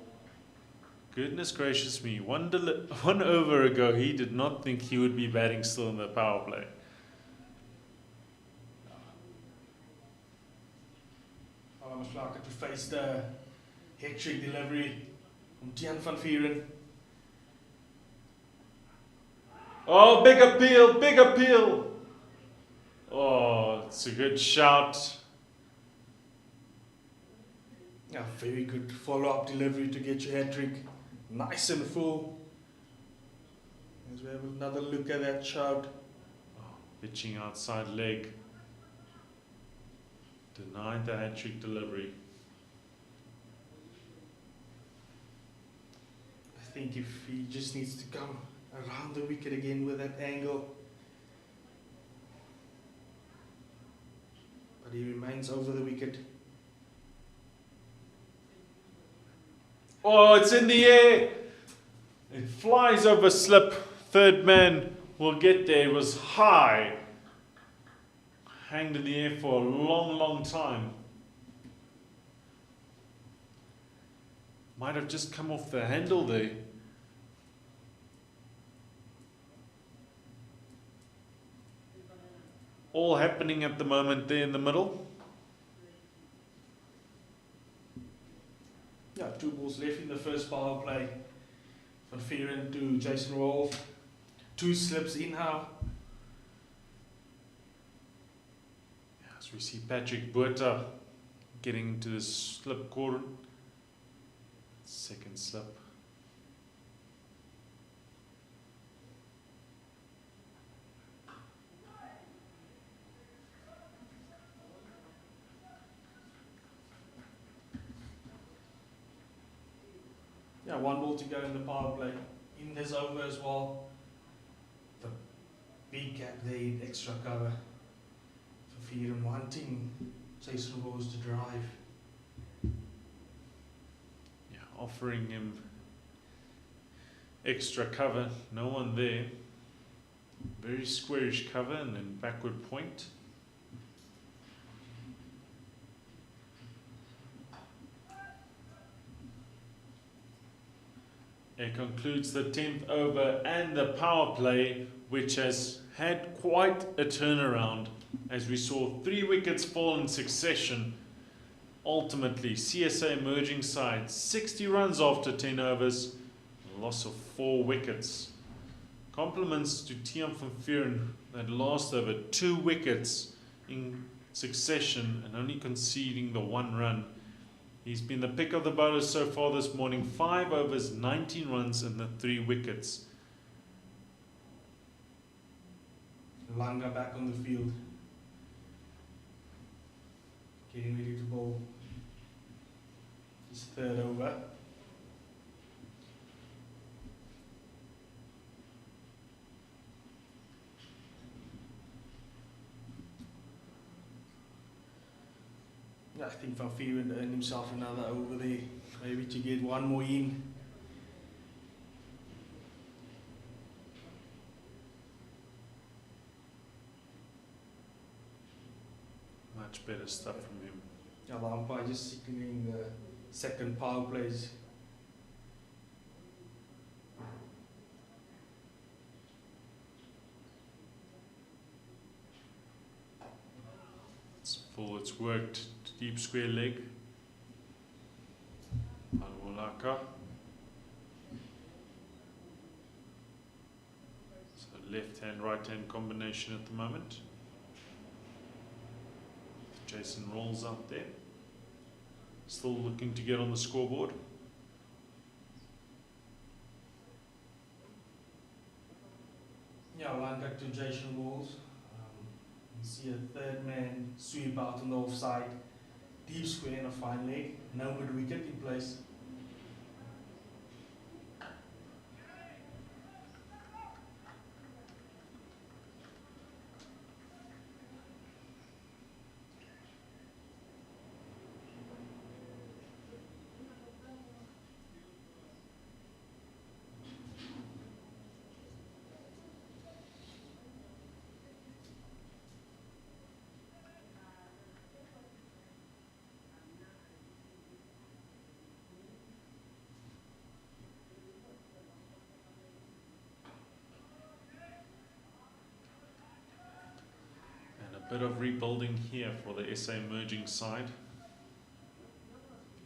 Goodness gracious me, one over ago he did not think he would be batting still in the power play. Palamushlaka to face the hat-trick delivery from Tiaan van Vuren. Oh, big appeal, big appeal. Oh, it's a good shout. Yeah, very good follow-up delivery to get your hat-trick nice and full. As we have another look at that shout. Oh, pitching outside leg. Denied the hat-trick delivery. I think if he just needs to come around the wicket again with that angle. But he remains over the wicket. Oh, it's in the air. It flies over slip. Third man will get there. It was high. Hanged in the air for a long, long time. Might have just come off the handle there. All happening at the moment there in the middle. Yeah, 2 balls left in the first power play. Van Vuren to Jason Wolf. 2 slips in now. As we see Patrick Botha getting into the slip corner. Second slip. Yeah, 1 ball to go in the power play. In this over as well. The big gap there in extra cover. For Vuren wanting Jason Rose to drive. Yeah, offering him extra cover. No one there. Very squarish cover and then backward point. It concludes the 10th over and the power play, which has had quite a turnaround as we saw 3 wickets fall in succession. Ultimately, CSA emerging side, 60 runs after 10 overs, a loss of 4 wickets. Compliments to Tiaan van Vuren that lost over 2 wickets in succession and only conceding the 1 run. He's been the pick of the bowlers so far this morning. 5 overs, 19 runs and the 3 wickets. Langa back on the field. getting ready to bowl his third over. Yeah, I think Van Vuuren earned himself another over there, maybe to get one more in. Much better stuff from him. Yeah, the umpire just signaling the second power plays. It's full, it's worked. Deep square leg. Alwalaka. So left hand, right hand combination at the moment. Jason rolls out there. Still looking to get on the scoreboard. Yeah, line back to Jason Walls. You see a third man sweep out on the offside. Deep square and a fine leg. No good wicket in place. Bit of rebuilding here for the SA emerging side.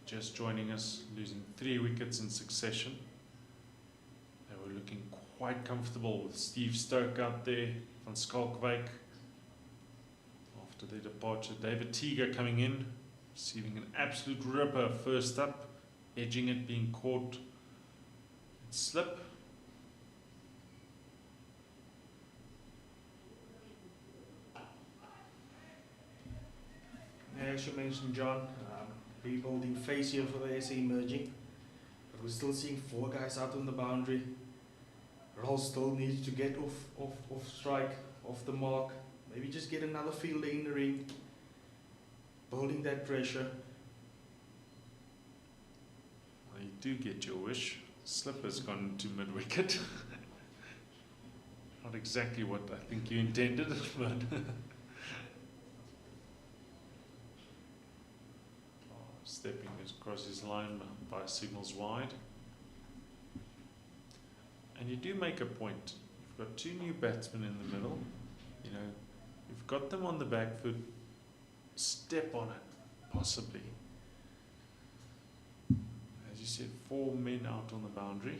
Just joining us, losing 3 wickets in succession. They were looking quite comfortable with Steve Stoke out there, Van Skalkwyk. After their departure, David Teager coming in, receiving an absolute ripper first up, edging it, being caught. Slip. As you mentioned, John, rebuilding phase here for the SA emerging, but we're still seeing 4 guys out on the boundary. Roll still needs to get off strike, off the mark, maybe just get another fielder in the ring, building that pressure. Well, you do get your wish. Slip has gone to mid-wicket. Not exactly what I think you intended, but stepping across his line by signals wide. And you do make a point. You've got 2 new batsmen in the middle. You know, you've got them on the back foot. Step on it, possibly. As you said, 4 men out on the boundary.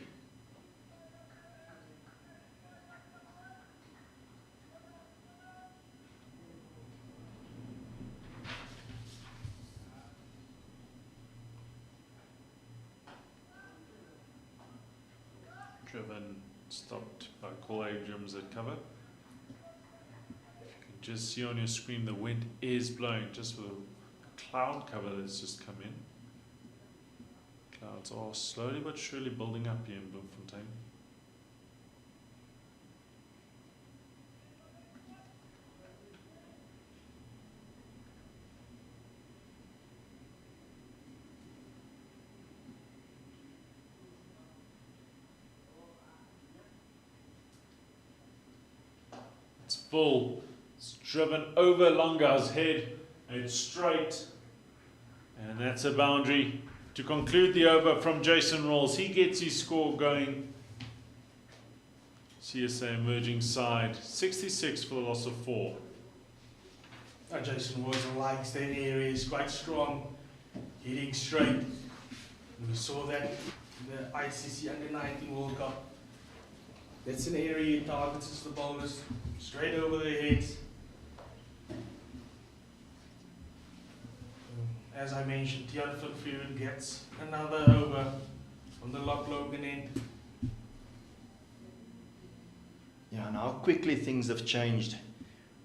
Driven, stopped by Cole Abrams at cover. You can just see on your screen the wind is blowing just with a cloud cover that's just come in. Clouds are slowly but surely building up here in Bloemfontein. It's full. It's driven over Langa's head. It's straight. And that's a boundary to conclude the over from Jason Rolls. He gets his score going. CSA emerging side. 66 for the loss of 4. Jason Walls likes that area, is quite strong, hitting straight. And we saw that in the ICC Under-19 World Cup. That's an area he targets the bowlers straight over their heads. As I mentioned, Tian van Vuuren gets another over on the Loch Logan end. Yeah, and how quickly things have changed.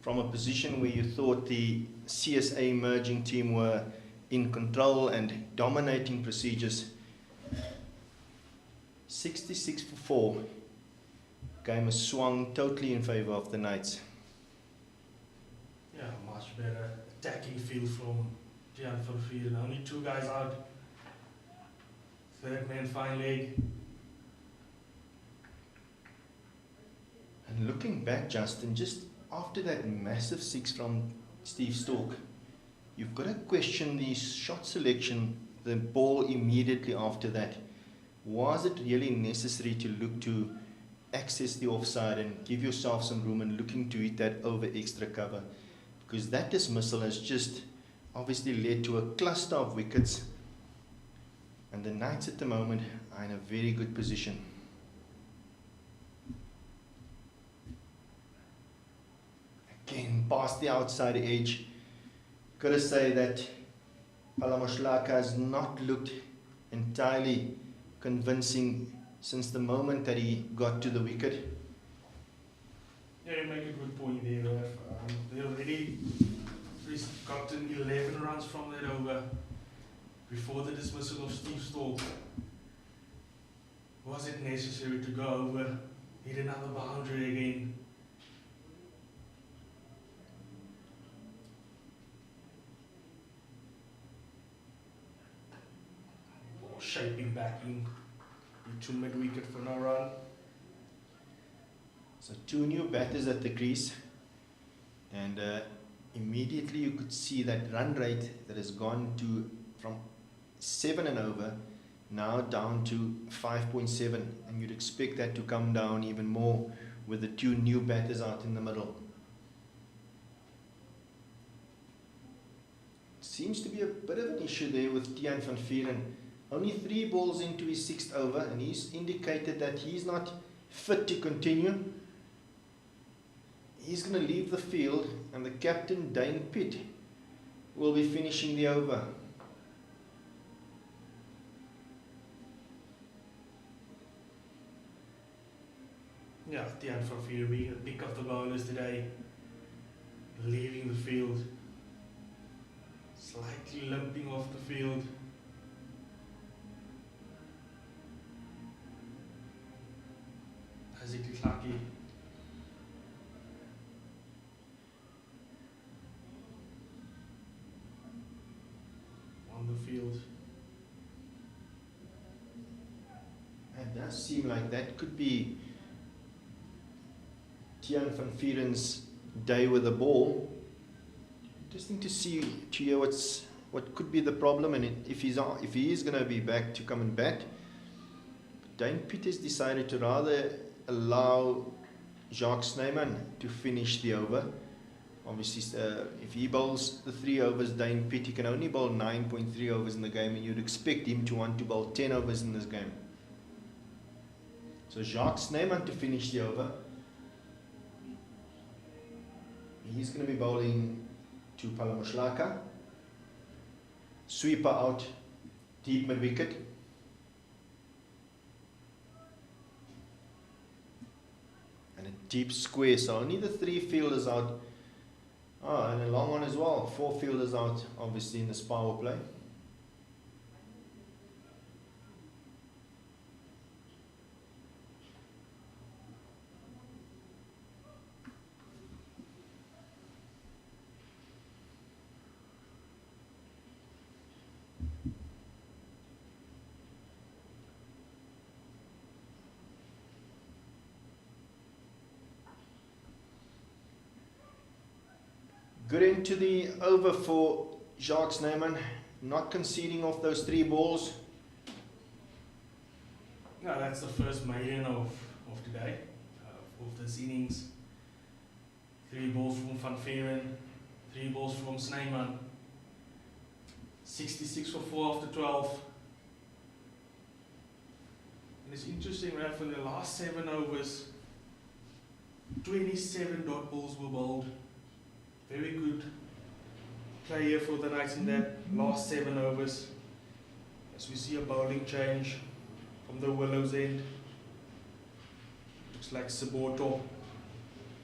from a position where you thought the CSA merging team were in control and dominating procedures. 66 for 4. Game has swung totally in favour of the Knights. Yeah, much better attacking field from Tian van Vieren. Only 2 guys out. Third man fine leg. And looking back, Justin, just after that massive 6 from Steve Stork, you've got to question the shot selection, the ball immediately after that. Was it really necessary to look to access the offside and give yourself some room and looking to hit that over extra cover? Because that dismissal has just obviously led to a cluster of wickets, and the Knights at the moment are in a very good position. Again, past the outside edge. Gotta say that Palamoslaka has not looked entirely convincing since the moment that he got to the wicket. Yeah, you make a good point there. They already gotten 11 runs from that over before the dismissal of Steve Stork. Was it necessary to go over, hit another boundary again? Shaping back into mid-wicket for no run. So 2 new batters at the crease, and immediately you could see that run rate that has gone to from 7 and over now down to 5.7, and you'd expect that to come down even more with the 2 new batters out in the middle. Seems to be a bit of an issue there with Tian van Vieren. Only 3 balls into his 6th over, and he's indicated that he's not fit to continue. He's going to leave the field, and the captain, Dane Pitt, will be finishing the over. Yeah, Tian van Vieren being the pick of the bowlers today, leaving the field, slightly limping off the field. Isaac Lucky. On the field. It does seem like that could be Tian van Vieren's day with the ball. Interesting to hear what could be the problem, and if he is going to be back to come and bat. Dane Pitt has decided to rather allow Jacques Snyman to finish the over. Obviously, if he bowls the 3 overs, Dane Pitt, he can only bowl 9.3 overs in the game, and you'd expect him to want to bowl 10 overs in this game. So Jacques Snyman to finish the over. He's going to be bowling to Palamoslaka. Sweeper out, deep mid-wicket. And a deep square, so only the 3 fielders out. And a long one as well. 4 fielders out, obviously, in this power play. Good end to the over for Jacques Snyman, not conceding off those 3 balls. No, that's the first maiden of today, of this innings. 3 balls from Van Vieren, 3 balls from Snyman. 66 for 4 after 12. And it's interesting, right, for the last 7 overs, 27 dot balls were bowled. Very good play here for the Knights in that last 7 overs. As we see a bowling change from the Willows end. Looks like Saboto.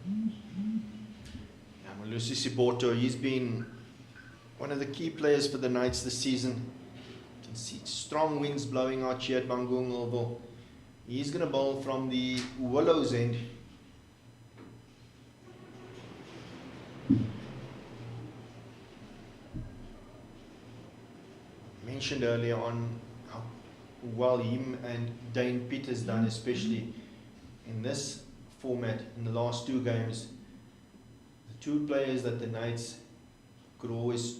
Yeah, Malusi Siboto, he's been one of the key players for the Knights this season. You can see strong winds blowing out here at Mangaung Oval. He's going to bowl from the Willows end. Mentioned earlier on how well him and Dane Peters done, especially in this format in the last two games. The two players that the Knights could always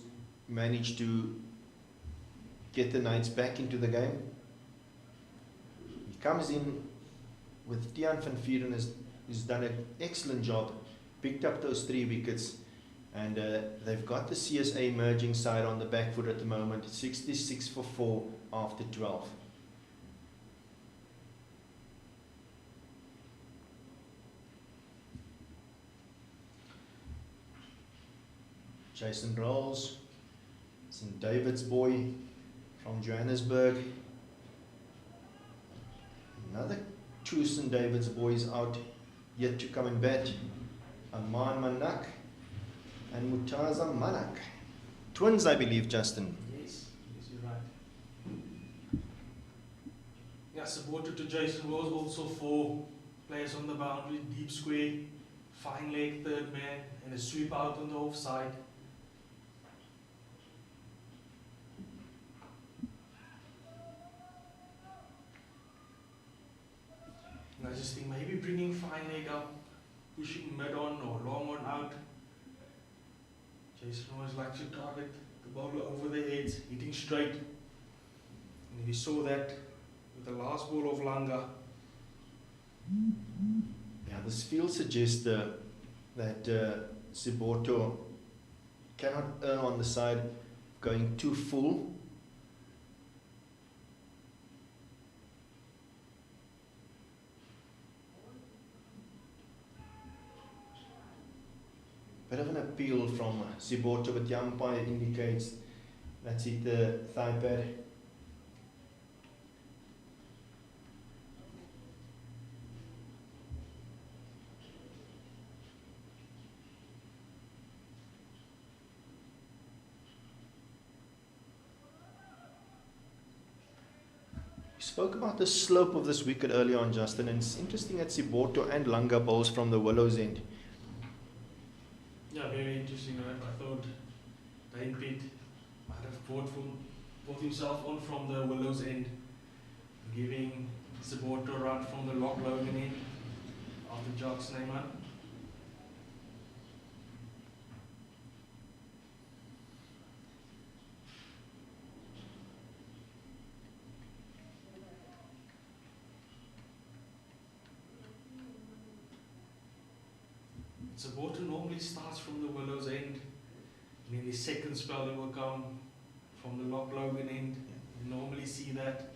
manage to get the Knights back into the game. He comes in with Tiaan van Vuuren, who's done an excellent job, picked up those 3 wickets, and they've got the CSA merging side on the back foot at the moment, 66 for 4 after 12. Jason Rolls, St. David's boy from Johannesburg. Another true St. David's boys out yet to come and bat. Aman Manak and Murtaza Manak. Twins, I believe, Justin. Yes, you're right. Yeah, supported to Jason Rose, also 4 players on the boundary, deep square, fine leg, third man, and a sweep out on the offside. And I just think maybe bringing fine leg up, pushing mid on or long on out. Jason always likes to target the bowler over the heads, hitting straight. And we saw that with the last ball of Langa. Yeah, this field suggests that Siboto cannot err on the side going too full. Bit of an appeal from Siboto, but the umpire indicates that's it, the thigh pad. We spoke about the slope of this wicket earlier on, Justin, and it's interesting that Siboto and Langa bowls from the Willows end. Yeah, very interesting. I thought Dane Pitt might have brought himself on from the Willows end, giving Siboto a run from the Lock Logan end after Jock's name on. Siboto normally starts from the Willows end, and in his second spell he will come from the Lock Logan end. You normally see that.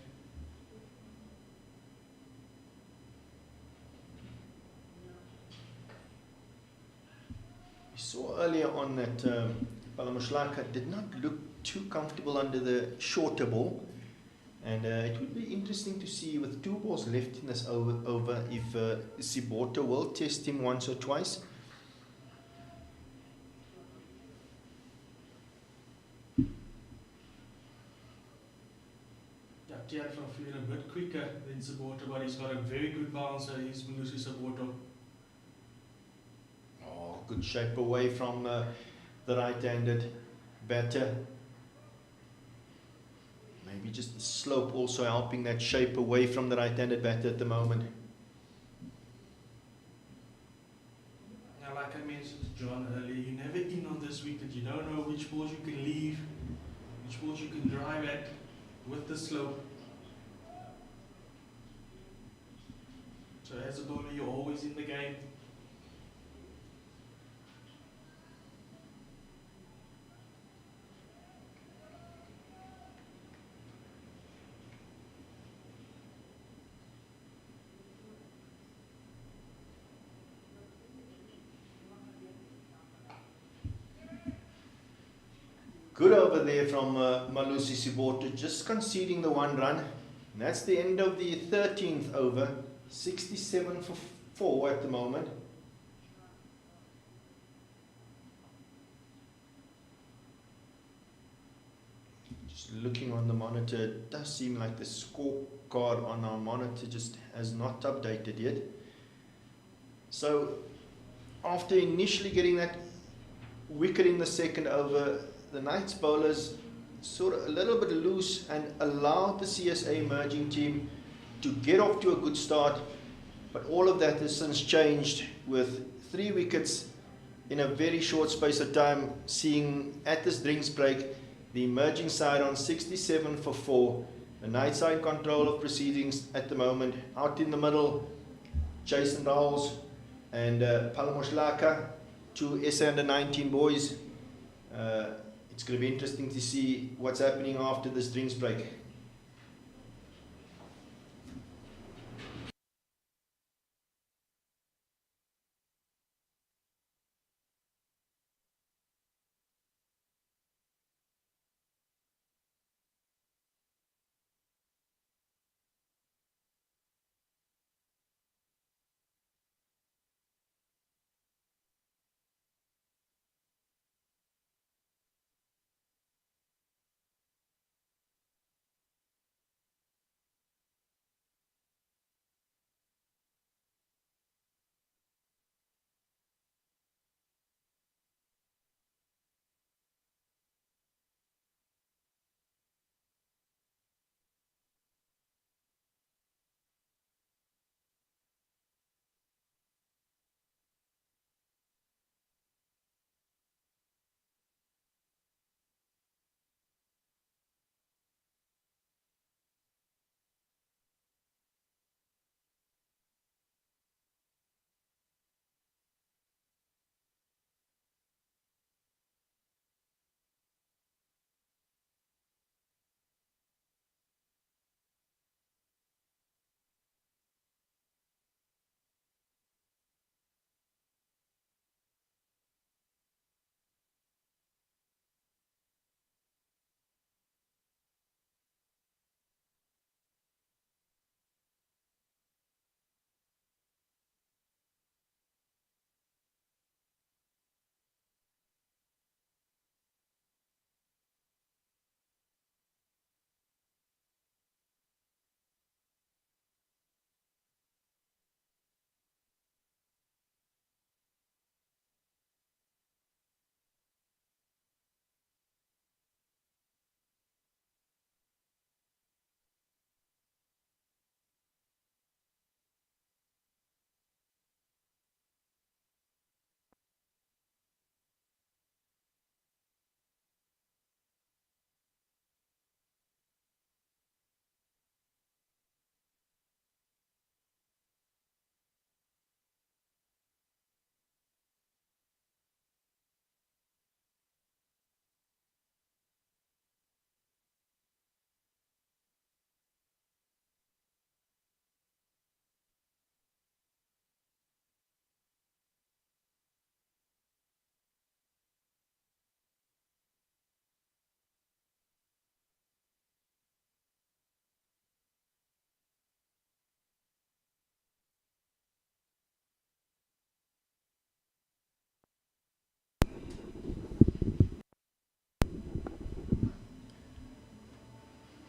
We saw earlier on that Palamushlaka did not look too comfortable under the shorter ball, and it would be interesting to see with 2 balls left in this over if Siboto will test him once or twice. Tiaan van Vuuren a bit quicker than Siboto, but he's got a very good bouncer. He's Malusi Siboto. Oh, good shape away from the right-handed batter. Maybe just the slope also helping that shape away from the right-handed batter at the moment. Now, like I mentioned to John earlier, you're never in on this wicket. You don't know which balls you can leave, which balls you can drive at with the slope. So as a bowler, you're always in the game. Good over there from Malusi Siboto, just conceding the 1 run. And that's the end of the 13th over, 67 for 4 at the moment. looking on the monitor, it does seem like the scorecard on our monitor just has not updated yet. So after initially getting that wicket in the second over, the Knights bowlers sort of a little bit loose and allowed the CSA emerging team to get off to a good start, but all of that has since changed with 3 wickets in a very short space of time, seeing at this drinks break the emerging side on 67 for 4, the Knights side in control of proceedings at the moment. Out in the middle, Jason Dawes and Palamoshlaka, 2 SA under 19 boys. It's going to be interesting to see what's happening after this drinks break.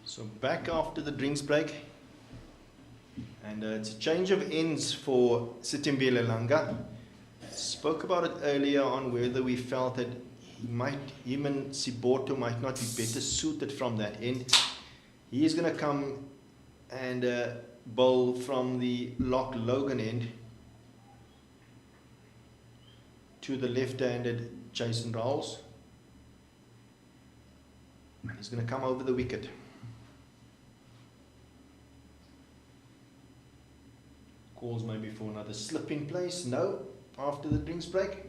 So back after the drinks break, and it's a change of ends for Sitimbile Langa. Spoke about it earlier on whether we felt that him and Siboto might not be better suited from that end. He is going to come and bowl from the Loch Logan end to the left-handed Jason Rawls. And he's going to come over the wicket. Calls maybe for another slip in place. No, after the drinks break.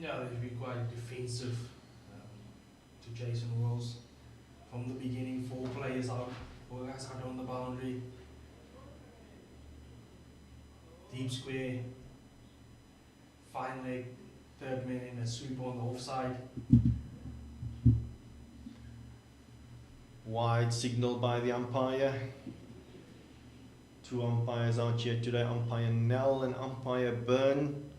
Yeah, they've been quite defensive to Jason Rawls from the beginning. 4 players out, 4 guys out on the boundary. Deep square, fine leg, third man in a sweep on the offside. Wide signal by the umpire Two umpires out here today, umpire Nell and umpire Byrne.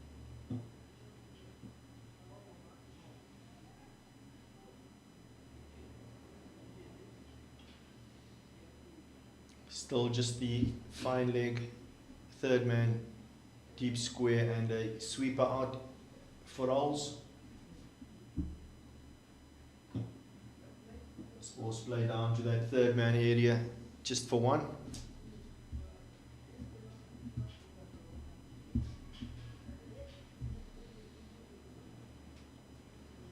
Still just the fine leg, third man, deep square and a sweeper out for Rolls. Sports play down to that third man area just for one.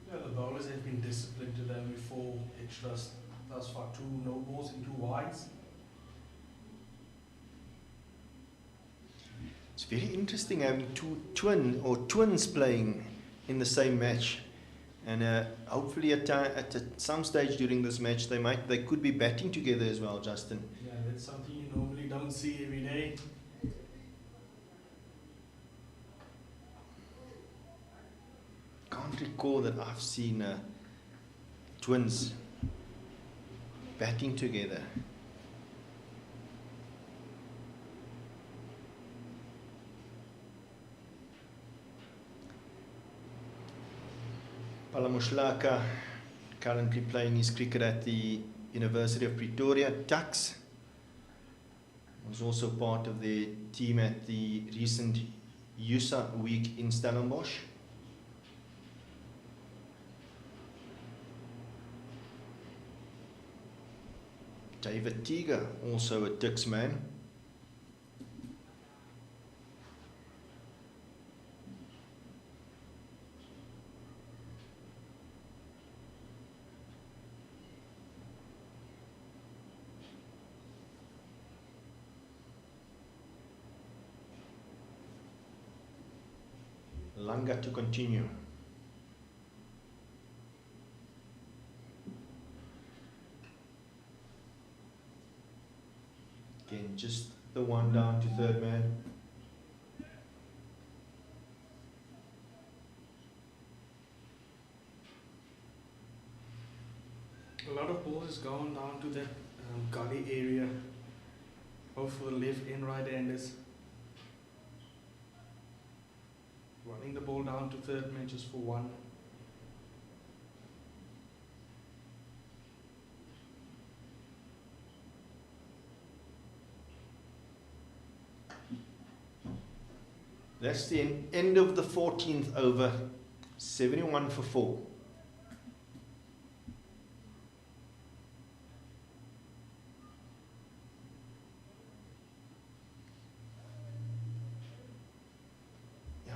Yeah, the bowlers have been disciplined today with 4 extras thus far, 2 no balls and 2 wides. It's very interesting having two twins playing in the same match, and hopefully at some stage during this match they could be batting together as well, Justin. Yeah, that's something you normally don't see every day. Can't recall that I've seen twins batting together. Palamoslaka currently playing his cricket at the University of Pretoria, Tuks. Was also part of the team at the recent USA week in Stellenbosch. David Tiger, also a Tuks man. Langa to continue. Again, just the one down to third man. A lot of balls is going down to that gully area, both for the left and right handers. Running the ball down to third man just for 1. That's the end of the 14th over, 71 for 4.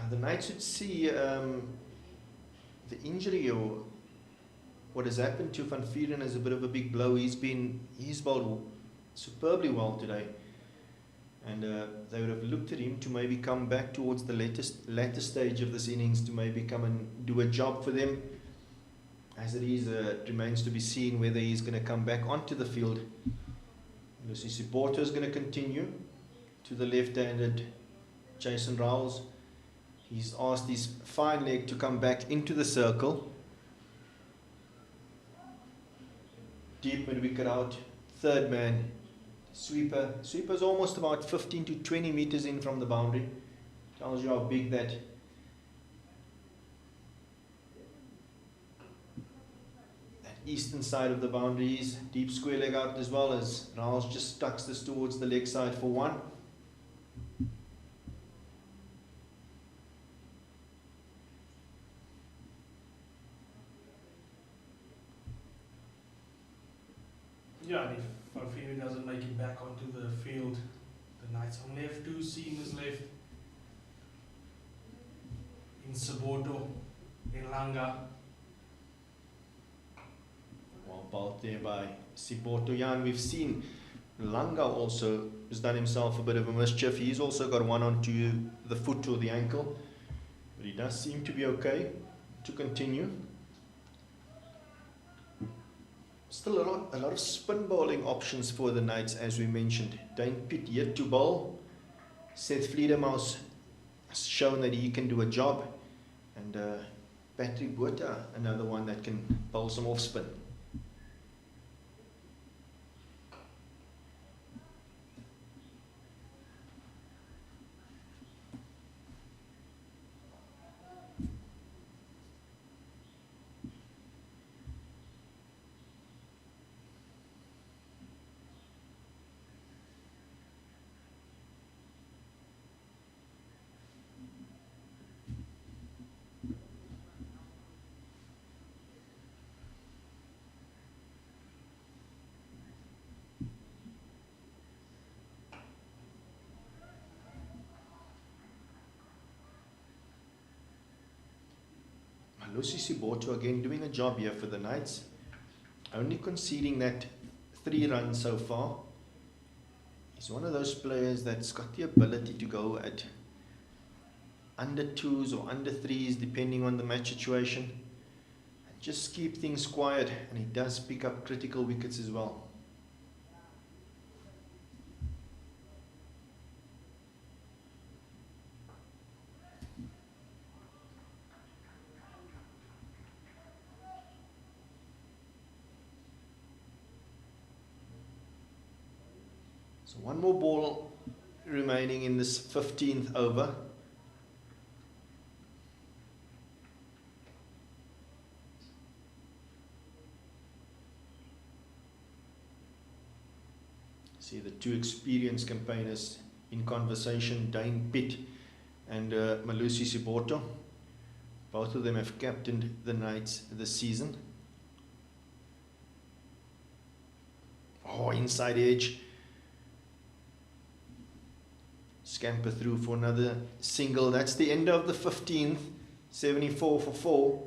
The Knights would see the injury or what has happened to Van Vuuren as a bit of a big blow. He's bowled superbly well today, and they would have looked at him to maybe come back towards the latter stage of this innings to maybe come and do a job for them. As it is, it remains to be seen whether he's going to come back onto the field. Lucy Siporto is going to continue to the left-handed Jason Rowles. He's asked his fine leg to come back into the circle. Deep mid-wicket out, third man, sweeper. Sweeper's almost about 15 to 20 meters in from the boundary. Tells you how big that eastern side of the boundary is. Deep square leg out as well, as Rowles just tucks this towards the leg side for 1. Yeah, and if Van Vuuren doesn't make it back onto the field, the Knights only have 2 seamers left. In Siporto, in Langa. Well bowled there by Siporto. Yeah, and we've seen Langa also has done himself a bit of a mischief. He's also got one onto the foot or the ankle, but he does seem to be okay to continue. Still a lot of spin bowling options for the Knights, as we mentioned. Dane Pitt yet to bowl. Seth Vleedemouse has shown that he can do a job. And Patrick Botha, another one that can bowl some off spin. Malusi Siboto again doing a job here for the Knights. Only conceding that 3 runs so far. He's one of those players that's got the ability to go at under 2s or under 3s depending on the match situation. And just keep things quiet, and he does pick up critical wickets as well. So one more ball remaining in this 15th over. See the 2 experienced campaigners in conversation, Dane Pitt and Malusi Siboto. Both of them have captained the Knights this season. Oh, inside edge. Scamper through for another single. That's the end of the 15th. 74 for 4.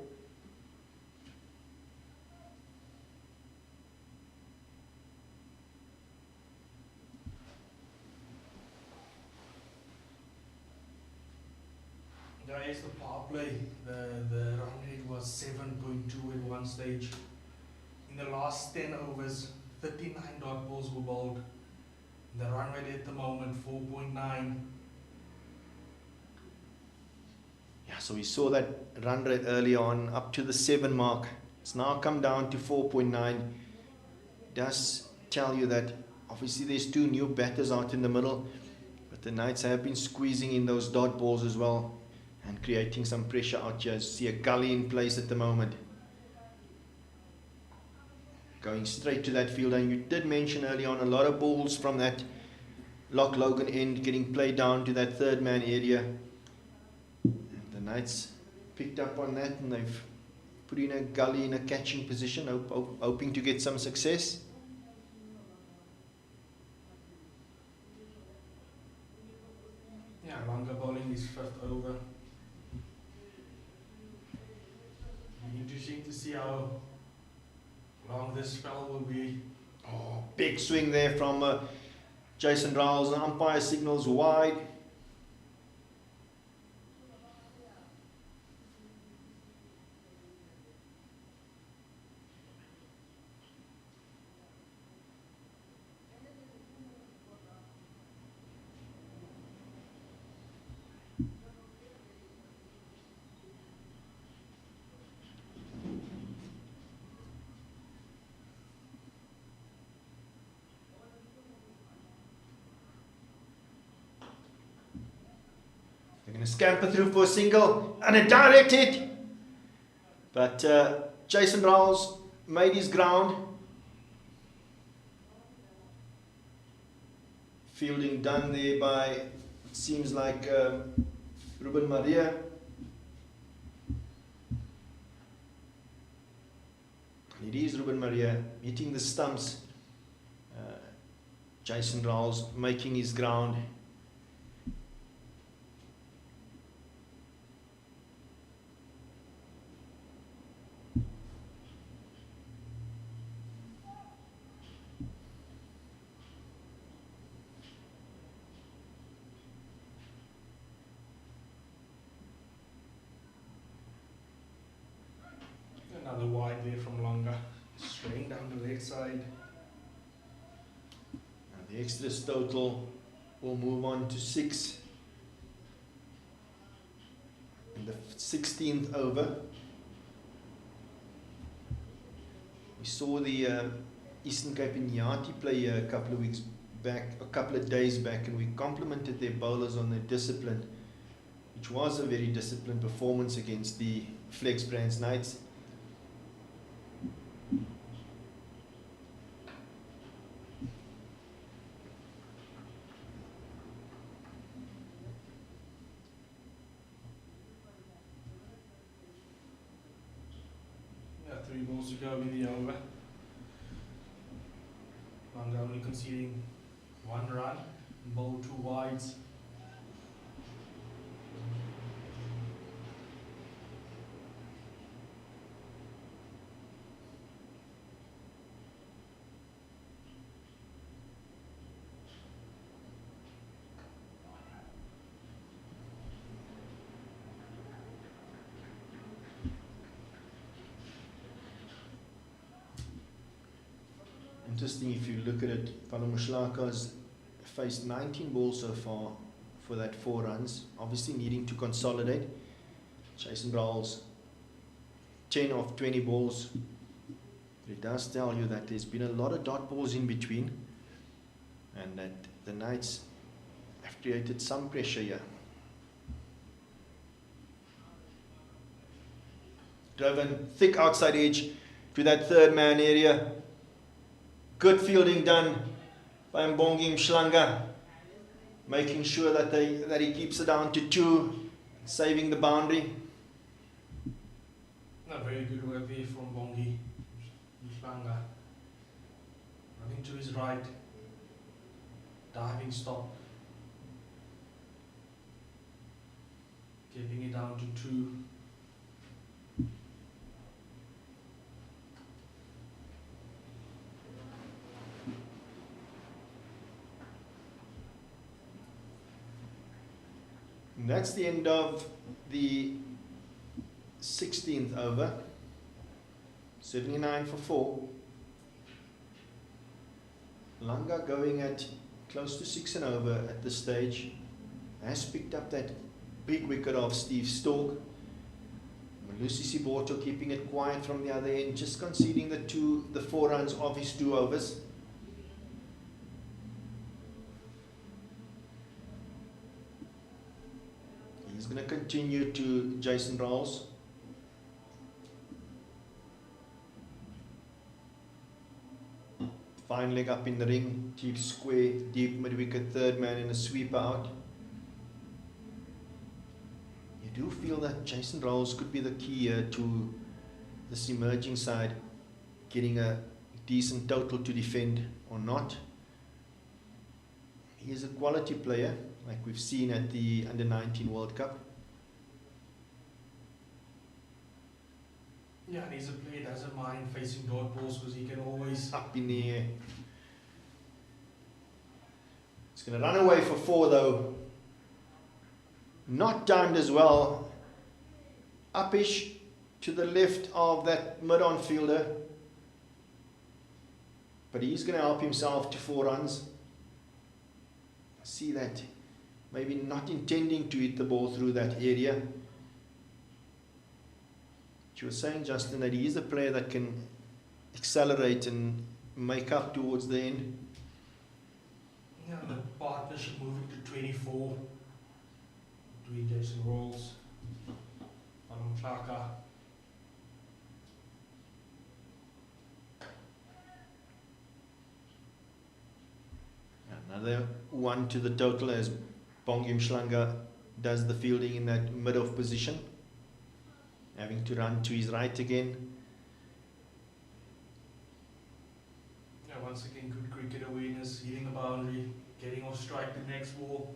Guys, the power play, the run rate was 7.2 at one stage. In the last 10 overs, 39 dot balls were bowled. The run rate at the moment, 4.9. Yeah, so we saw that run rate early on up to the 7 mark. It's now come down to 4.9. Does tell you that obviously there's 2 new batters out in the middle, but the Knights have been squeezing in those dot balls as well and creating some pressure out here. See a gully in place at the moment. Going straight to that field, and you did mention early on a lot of balls from that Loch Logan end getting played down to that 3rd man area. And the Knights picked up on that, and they've put in a gully in a catching position, hoping to get some success. Yeah, Langa bowling is 5th over. Interesting to see how long this spell will be. Oh, big swing there from Jason Riles. The umpire signals wide. They're going to scamper through for a single and a direct hit. But Jason Riles made his ground. Fielding done there by, seems like Ruben Maria. It is Ruben Maria hitting the stumps. Jason Riles making his ground. Another wide there from Langa, straight down the leg side. Now the extras total will move on to 6 in the 16th over. We saw the Eastern Cape Inyati play a couple of weeks back, a couple of days back, and we complimented their bowlers on their discipline, which was a very disciplined performance against the Flex Brands Knights. Yeah, 3 balls to go in the over. Langa only conceding 1 run, bowled 2 wides. interesting if you look at it. Valumuslaka has faced 19 balls so far for that 4 runs. Obviously needing to consolidate. Jason Brawls 10 of 20 balls. It does tell you that there's been a lot of dot balls in between and that the Knights have created some pressure here. Driven thick outside edge to that third man area. Good fielding done by Mbongi Mshlanga, making sure that he keeps it down to 2, saving the boundary. Very good work there from Bongi Mshlanga. Running to his right, diving stop, keeping it down to 2. And that's the end of the 16th over. 79 for 4. Langa going at close to 6 and over at this stage. Has picked up that big wicket of Steve Stork. Malusi Siboto keeping it quiet from the other end, just conceding the 4 runs of his 2 overs. He's going to continue to Jason Brawls. Fine leg up in the ring, deep square, deep mid-wicket, third man in a sweeper out. You do feel that Jason Brawls could be the key here to this emerging side getting a decent total to defend or not. He is a quality player, like we've seen at the Under-19 World Cup. Yeah, and he's a player that doesn't mind facing dot balls because he can always Up in the air. He's going to run away for 4 though. Not timed as well. Upish to the left of that mid-on fielder. But he's going to help himself to 4 runs. See that, maybe not intending to hit the ball through that area. You were saying, Justin, that he is a player that can accelerate and make up towards the end. Yeah, the partnership moving to 24 between Jason Brawls, Valumuslaka. Another 1 to the total as Bongi Mshlanga does the fielding in that mid-off position. Having to run to his right again. Yeah, once again, good cricket awareness, hitting the boundary, getting off strike the next ball.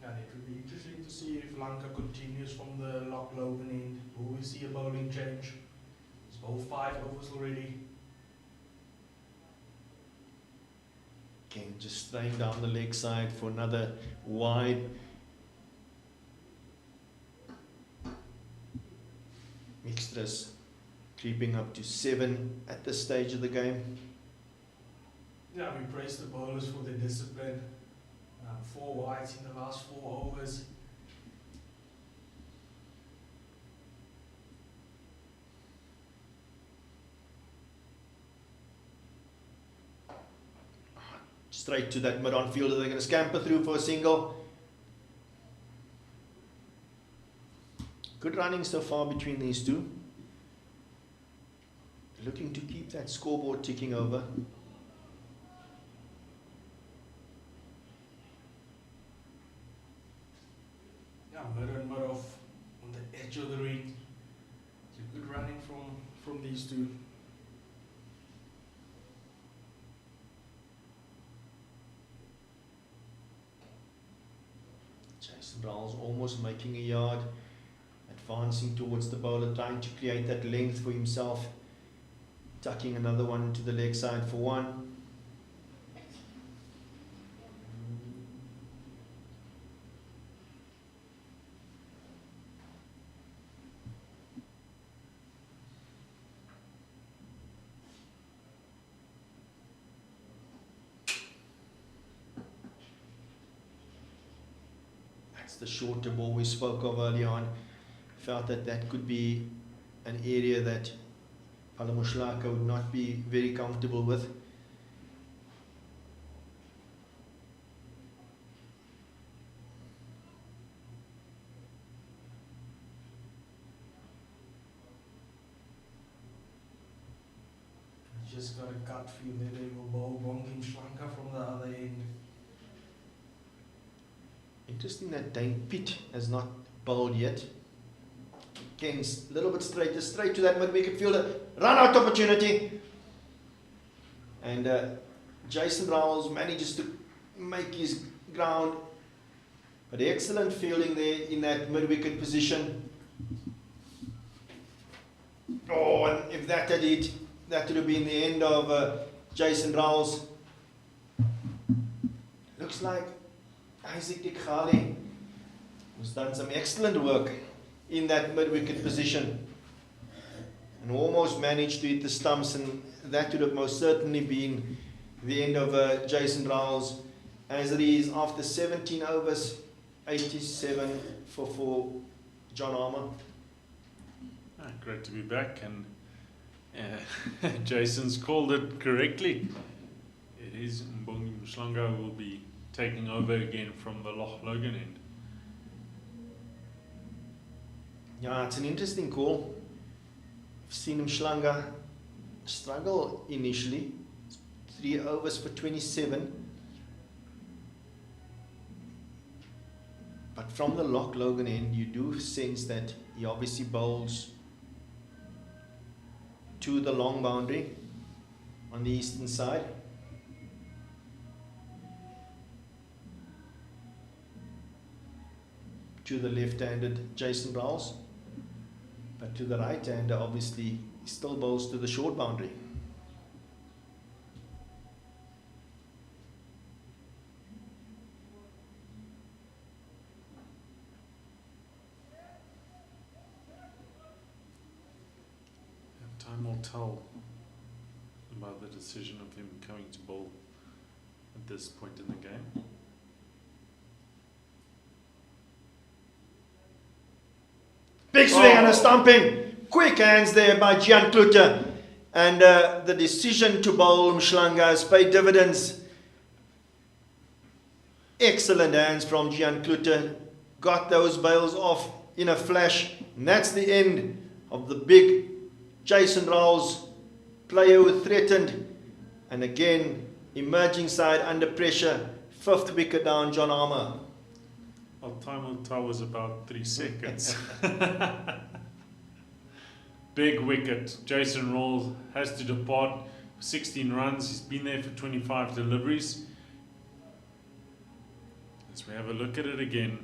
Yeah, it will be interesting to see if Lanka continues from the Loch Logan end. Will we see a bowling change? It's bowled 5 overs already. Again, just staying down the leg side for another wide. Extras creeping up to 7 at this stage of the game. Yeah, we praise the bowlers for their discipline. 4 wides in the last 4 overs. Straight to that mid-on fielder. They're going to scamper through for a single. Good running so far between these two. Looking to keep that scoreboard ticking over. Yeah, mid and mid off on the edge of the ring. It's a good running from these two. Jason Brawls almost making a yard. Advancing towards the bowler, trying to create that length for himself. Tucking another one to the leg side for 1. It's the shorter ball we spoke of early on. Felt that that could be an area that Palamoslaka would not be very comfortable with. Just got a gut feel that they will bowl Bongi Mshlanka from the other end. Interesting that Dane Pitt has not bowled yet. Again, a little bit straight to that mid-wicket fielder. Run out opportunity. And Jason Rowles manages to make his ground. But excellent fielding there in that mid-wicket position. Oh, and if that had hit, that would have been the end of Jason Rowles. Looks like Isaac Dikhali has done some excellent work in that mid-wicket position and almost managed to hit the stumps, and that would have most certainly been the end of Jason Rowles, as it is after 17 overs, 87 for John Armour. Great to be back, and Jason's called it correctly. It is Mbongi Mshlanga who will be taking over again from the Loch Logan end. Yeah, it's an interesting call. I've seen Mshlanga struggle initially. 3 overs for 27. But from the Loch Logan end, you do sense that he obviously bowls to the long boundary on the eastern side. To the left-handed Jason Rowles, but to the right-hander obviously he still bowls to the short boundary. Time will tell about the decision of him coming to bowl at this point in the game. Big swing and a stumping. Quick hands there by Gian Klute. And the decision to bowl Mshlanga has paid dividends. Excellent hands from Gian Klute. Got those bails off in a flash. And that's the end of the big Jason Rowles, player who threatened. And again, emerging side under pressure. 5th wicket down, John Armour. Well, time will tell was about 3 seconds. Big wicket. Jason Rowles has to depart. 16 runs. He's been there for 25 deliveries. As we have a look at it again.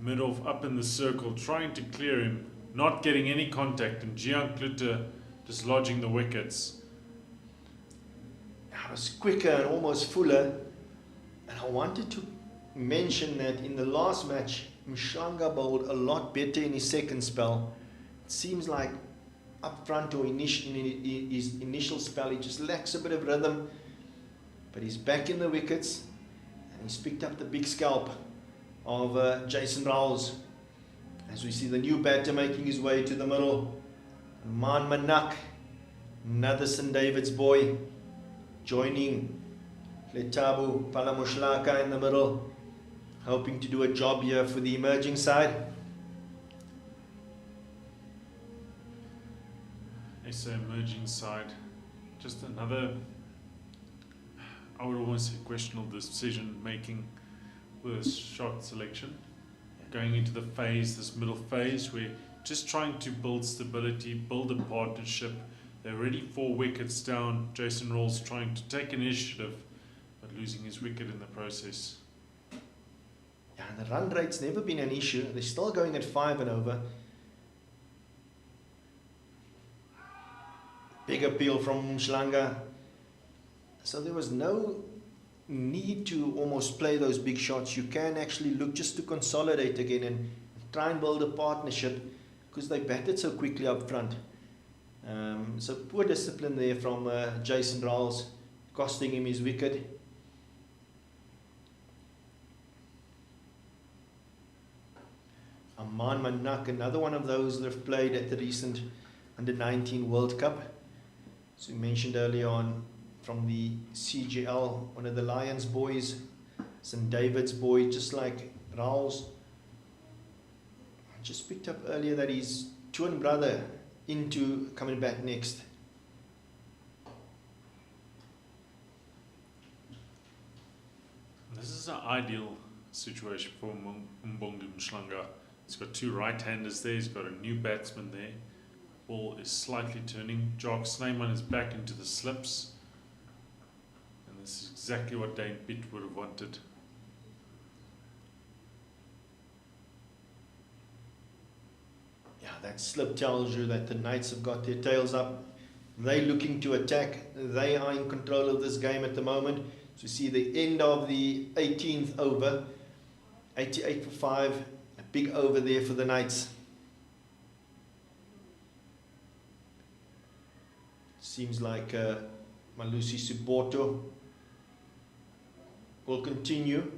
Mid-off up in the circle, trying to clear him, not getting any contact, and Gian Klute dislodging the wickets. It was quicker and almost fuller. And I wanted to mention that in the last match, Mshlanga bowled a lot better in his second spell. It seems like up front or in his initial spell, he just lacks a bit of rhythm. But he's back in the wickets, and he's picked up the big scalp of Jason Rowles. As we see the new batter making his way to the middle. Man Manak, another St. David's boy, joining Letabu Palamoslaka in the middle, hoping to do a job here for the emerging side. SA emerging side, just another, I would almost say, questionable decision making with shot selection. Going into the phase, this middle phase, where just trying to build stability, build a partnership. They're already 4 wickets down. Jason Rowles trying to take initiative, but losing his wicket in the process. Yeah, and the run rate's never been an issue. They're still going at 5 and over. Big appeal from Mshlanga. So there was no need to almost play those big shots. You can actually look just to consolidate again and try and build a partnership, because they batted so quickly up front. So poor discipline there from Jason Rowles, costing him his wicket. Aman Manak, another one of those that have played at the recent Under-19 World Cup. So we mentioned earlier on from the CGL, one of the Lions boys, St. David's boy, just like Raul's. I just picked up earlier that his twin brother into coming back next. This is an ideal situation for Mbongi Mshlanga. He's got two right-handers there, he's got a new batsman there. Ball is slightly turning. Jock Snyman is back into the slips. And this is exactly what Dane Pitt would have wanted. Yeah, that slip tells you that the Knights have got their tails up. They're looking to attack. They are in control of this game at the moment. So you see the end of the 18th over. 88 for 5. A big over there for the Knights. Seems like Malusi Siboto will continue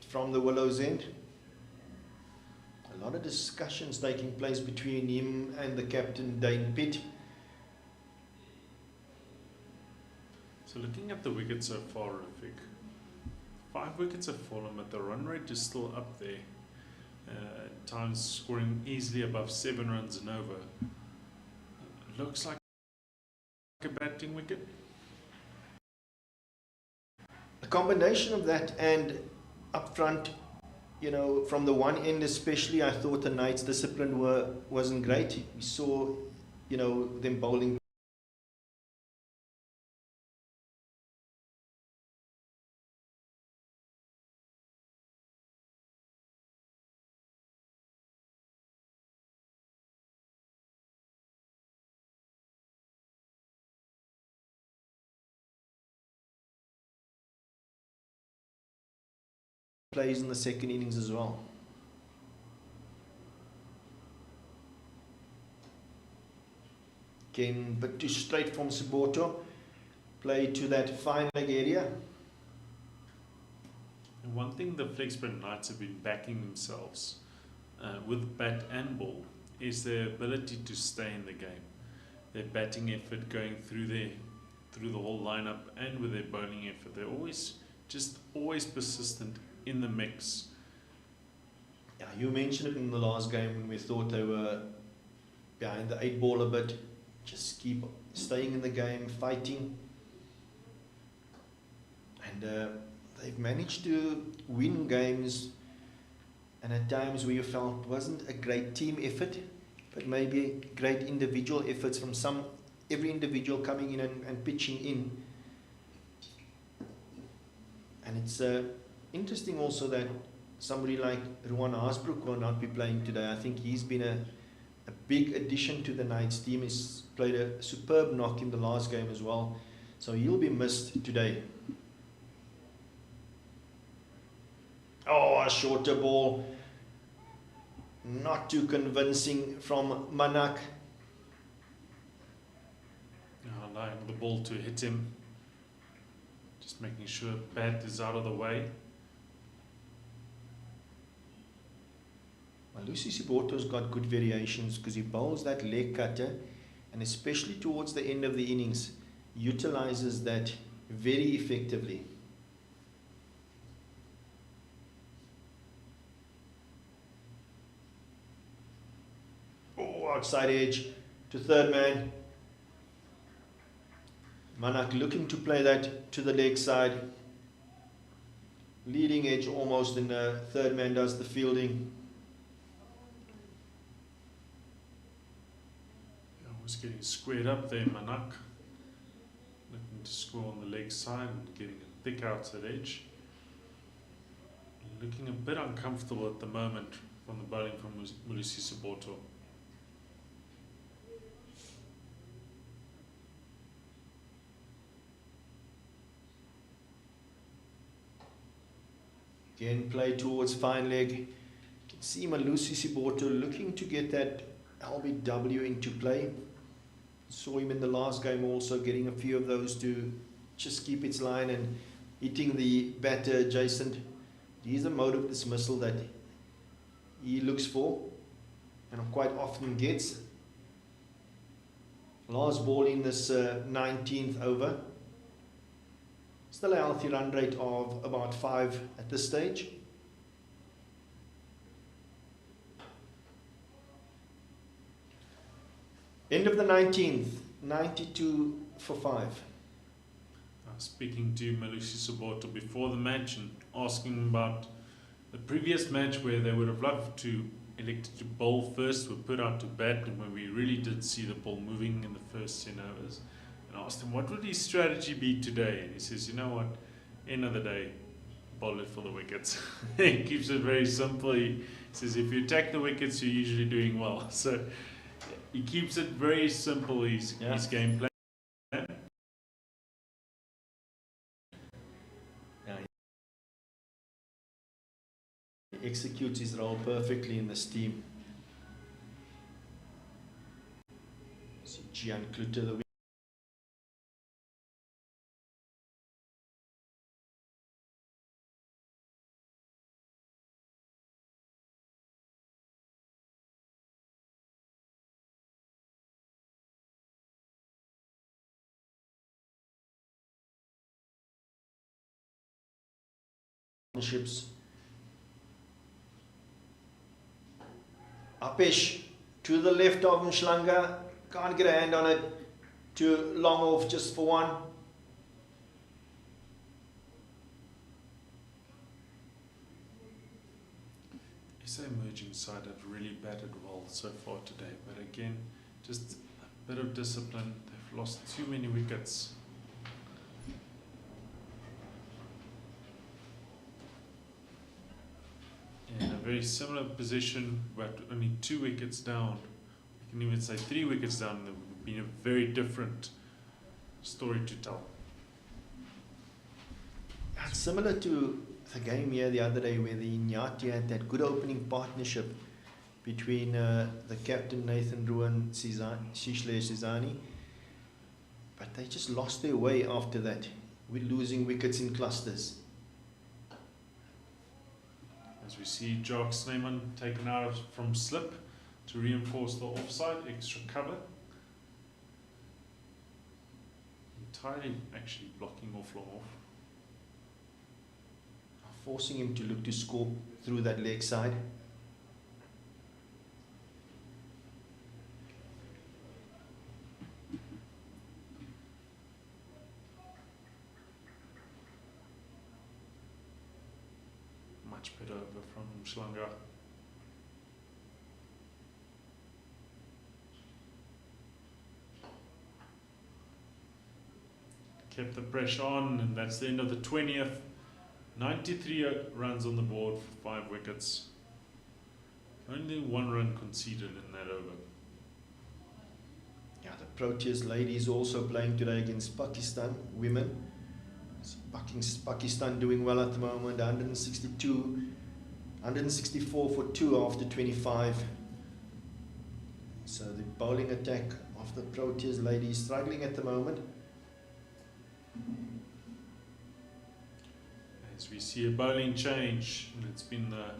from the Willows End. A lot of discussions taking place between him and the captain, Dane Pitt. So looking at the wickets so far, Rafik, 5 wickets have fallen, but the run rate is still up there. At times scoring easily above 7 runs and over. Looks like a batting wicket. A combination of that and up front, you know, from the one end especially, I thought the Knights' discipline wasn't great. We saw, you know, them bowling plays in the second innings as well. Again, but too straight from Siboto. Play to that fine leg area. And one thing the Flexburn Knights have been backing themselves with bat and ball is their ability to stay in the game. Their batting effort going through the whole lineup and with their bowling effort. They're always persistent in the mix. Yeah, you mentioned it in the last game when we thought they were behind the 8 ball a bit. Just keep staying in the game, fighting. And they've managed to win games, and at times where you felt it wasn't a great team effort, but maybe great individual efforts from every individual coming in and pitching in. And it's interesting also that somebody like Ruan Haasbroek will not be playing today. I think he's been a big addition to the Knights team. He's played a superb knock in the last game as well. So he'll be missed today. Oh, a shorter ball. Not too convincing from Manak. Allowing the ball to hit him. Just making sure bat is out of the way. Malusi Siboto's got good variations because he bowls that leg cutter, and especially towards the end of the innings, utilizes that very effectively. Oh, outside edge to third man. Manak looking to play that to the leg side. Leading edge almost, and the third man does the fielding. Was getting squared up there, Manak. Looking to score on the leg side and getting a thick outside edge. Looking a bit uncomfortable at the moment from the bowling from Malusi Siboto. Again, play towards fine leg. You can see Malusi Siboto looking to get that LBW into play. Saw him in the last game also getting a few of those to just keep its line and hitting the batter adjacent. He's a mode of dismissal that he looks for and quite often gets. Last ball in this 19th over. Still a healthy run rate of about 5 at this stage. End of the 19th, 92 for 5. Speaking to Malusi Soboto before the match and asking him about the previous match where they would have loved to elect to bowl first, were put out to bat, and when we really did see the ball moving in the first 10 overs. And I asked him, what would his strategy be today? And he says, you know what, end of the day, bowl it for the wickets. He keeps it very simple. He says, if you attack the wickets, you're usually doing well. So he keeps it very simple, his game plan. He executes his role perfectly in this team. See Gian Klute, the partnerships. Apesh to the left of Mshlanga, can't get a hand on it, to long off just for one. SA emerging side have really batted well so far today, but again, just a bit of discipline. They've lost too many wickets. In a very similar position, but only 2 wickets down. You can even say 3 wickets down. There would have been a very different story to tell. It's similar to the game here the other day where the Inyati had that good opening partnership between the captain Nathan Rua and Shishle Sizani, but they just lost their way after that, with losing wickets in clusters. As we see Jock Snyman taken out from slip to reinforce the offside, extra cover. Entirely actually blocking off long off. Forcing him to look to score through that leg side. Much better over from Mshlanga. Kept the pressure on, and that's the end of the 20th. 93 runs on the board for 5 wickets. Only 1 run conceded in that over. Yeah, the Proteas ladies also playing today against Pakistan women. Pakistan doing well at the moment, 164 for 2 after 25. So the bowling attack of the Proteas ladies struggling at the moment. As we see a bowling change, and it's been the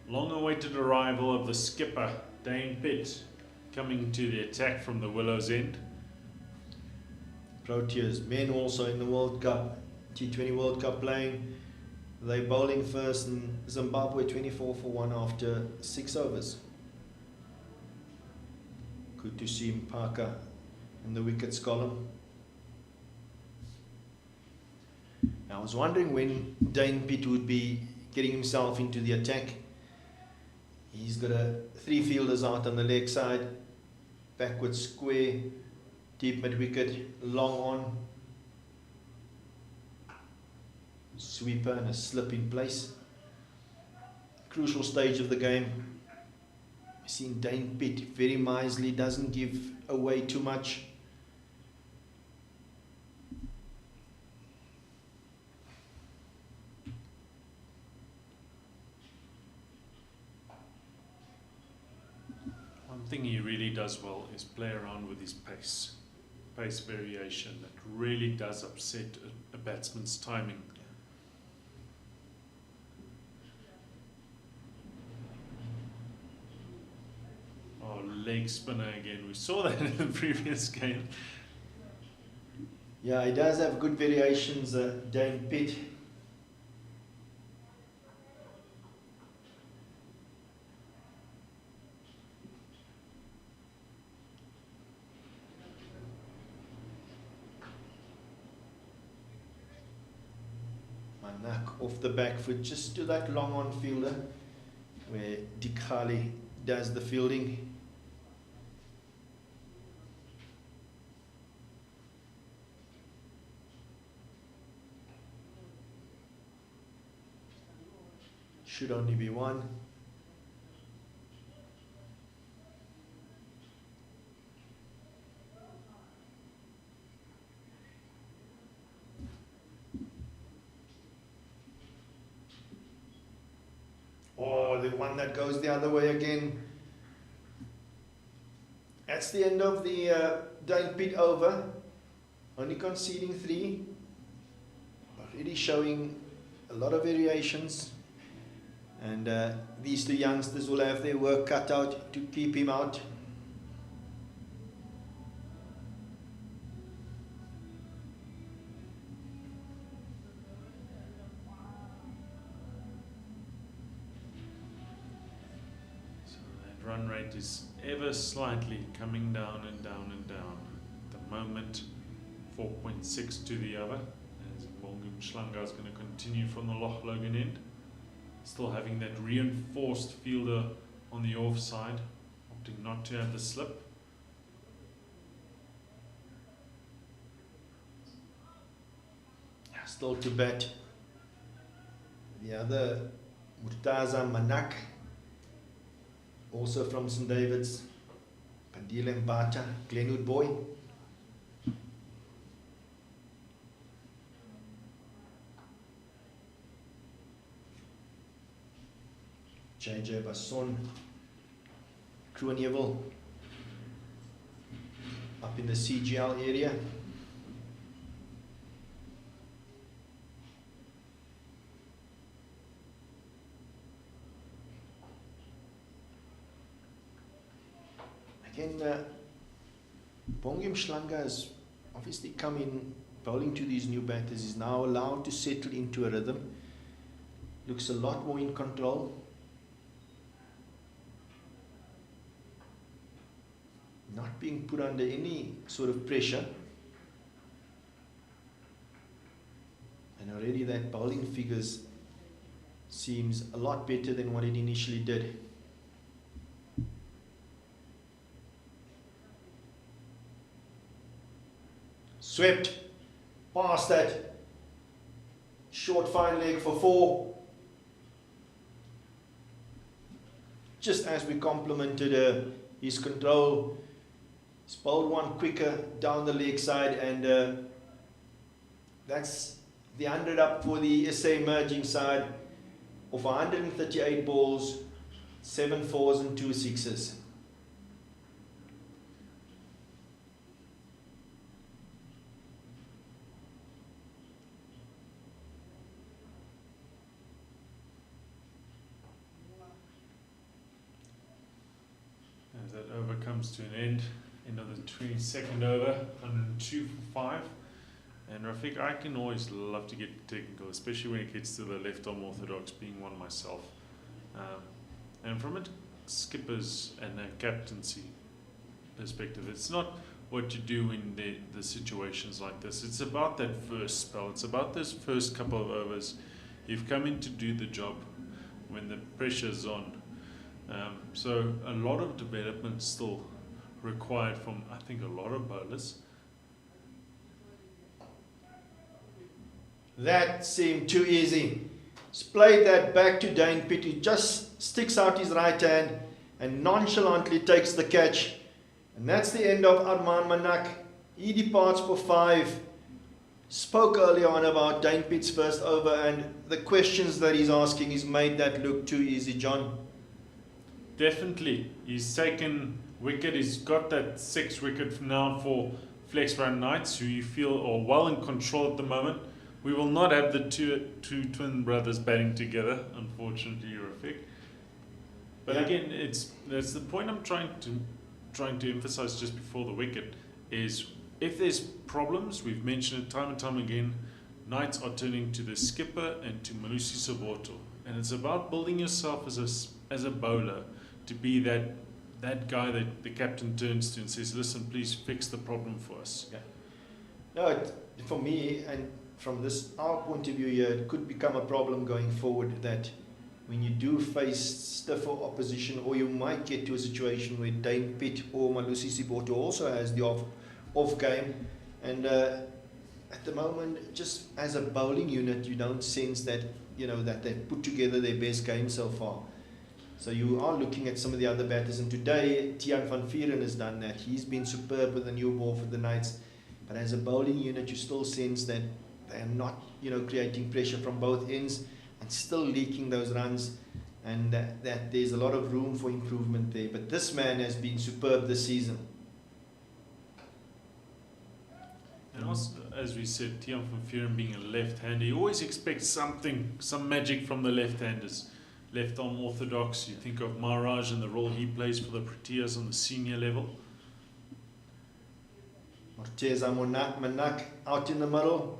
long-awaited arrival of the skipper, Dane Pitt, coming to the attack from the Willows End. Proteas men also in the World Cup, T20 World Cup playing. They bowling first, and Zimbabwe 24 for 1 after 6 overs. Good to see Mpaka in the wickets column. I was wondering when Dane Pitt would be getting himself into the attack. He's got 3 fielders out on the leg side, backward square, deep mid wicket, long on, sweeper and a slip in place. Crucial stage of the game. I've seen Dane Pitt very miserly, doesn't give away too much. One thing he really does well is play around with his pace variation. That really does upset a batsman's timing. leg spinner again. We saw that in the previous game. Yeah, he does have good variations, Dane Pitt. Manak off the back foot, just to that long on fielder, where Dikali does the fielding. Should only be one. Oh, the one that goes the other way again. That's the end of the Dane Pitt over. Only conceding 3. Already showing a lot of variations. And these two youngsters will have their work cut out to keep him out. So that run rate is ever slightly coming down and down and down. At the moment, 4.6 to the over. As Mbongi Mhlanga is going to continue from the Loch Logan end. Still having that reinforced fielder on the offside, opting not to have the slip. Still to bat. The other, Murtaza Manak, also from St. David's. Pandile Mbata, Glenwood boy. JJ Basson, Kroonheuwel, up in the CGL area. Again, Mbongi Mhlanga has obviously come in bowling to these new batters. He's now allowed to settle into a rhythm. Looks a lot more in control. Not being put under any sort of pressure. And already that bowling figures seems a lot better than what it initially did. Swept past that short fine leg for 4. Just as we complimented his control. He's bowled one quicker down the leg side, and that's the 100 up for the SA emerging side of 138 balls, 7 4s and 2 6s. As that over comes to an end of the 22nd over, 102 for 5. And Rafiq, I can always love to get technical, especially when it gets to the left arm orthodox, being one myself. And from a skipper's and a captaincy perspective, it's not what you do in the situations like this. It's about that first spell. It's about those first couple of overs. You've come in to do the job when the pressure's on. So a lot of development still required from, I think, a lot of bowlers. That seemed too easy. He's played that back to Dane Pitt. He just sticks out his right hand and nonchalantly takes the catch. And that's the end of Arman Manak. He departs for 5. Spoke earlier on about Dane Pitt's first over, and the questions that he's asking, he's made that look too easy, John. Definitely. He's taken wicket. He's got that 6th wicket now for Flex Run Knights, who you feel are well in control at the moment. We will not have the two twin brothers batting together, unfortunately, Rafiq. But yeah. again, that's the point I'm trying to trying to emphasize just before the wicket is if there's problems, we've mentioned it time and time again, Knights are turning to the skipper and to Malusi Soboto. And it's about building yourself as a bowler to be that guy that the captain turns to and says, listen, please fix the problem for us. Yeah. No, for me, and from our point of view here, it could become a problem going forward that when you do face stiffer opposition, or you might get to a situation where Dane Pitt or Malusi Soboto also has the off game, and at the moment, just as a bowling unit, you don't sense that that they've put together their best game so far. So you are looking at some of the other batters, and today Tiaan van Vuuren has done that. He's been superb with a new ball for the Knights, but as a bowling unit, you still sense that they are not creating pressure from both ends and still leaking those runs, and that there's a lot of room for improvement there. But this man has been superb this season. And also, as we said, Tiaan van Vuuren being a left-hander, you always expect some magic from the left-handers. Left-arm orthodox, you think of Maharaj and the role he plays for the Proteas on the senior level. Morteza Manak out in the middle.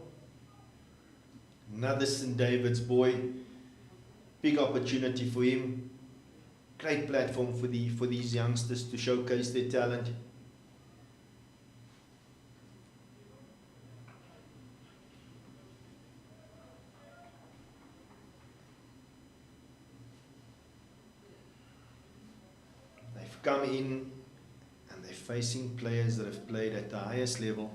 Another St. David's boy. Big opportunity for him. Great platform for these youngsters to showcase their talent. They've come in and they're facing players that have played at the highest level.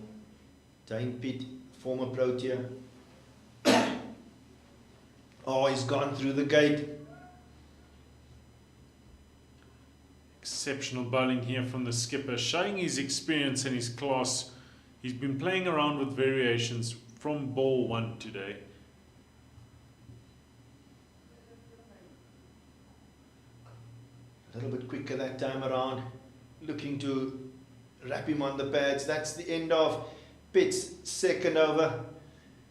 Dane Pitt, former Protea. Oh, he's gone through the gate. Exceptional bowling here from the skipper, showing his experience and his class. He's been playing around with variations from ball one today. A little bit quicker that time around, looking to wrap him on the pads. That's the end of Pitt's second over.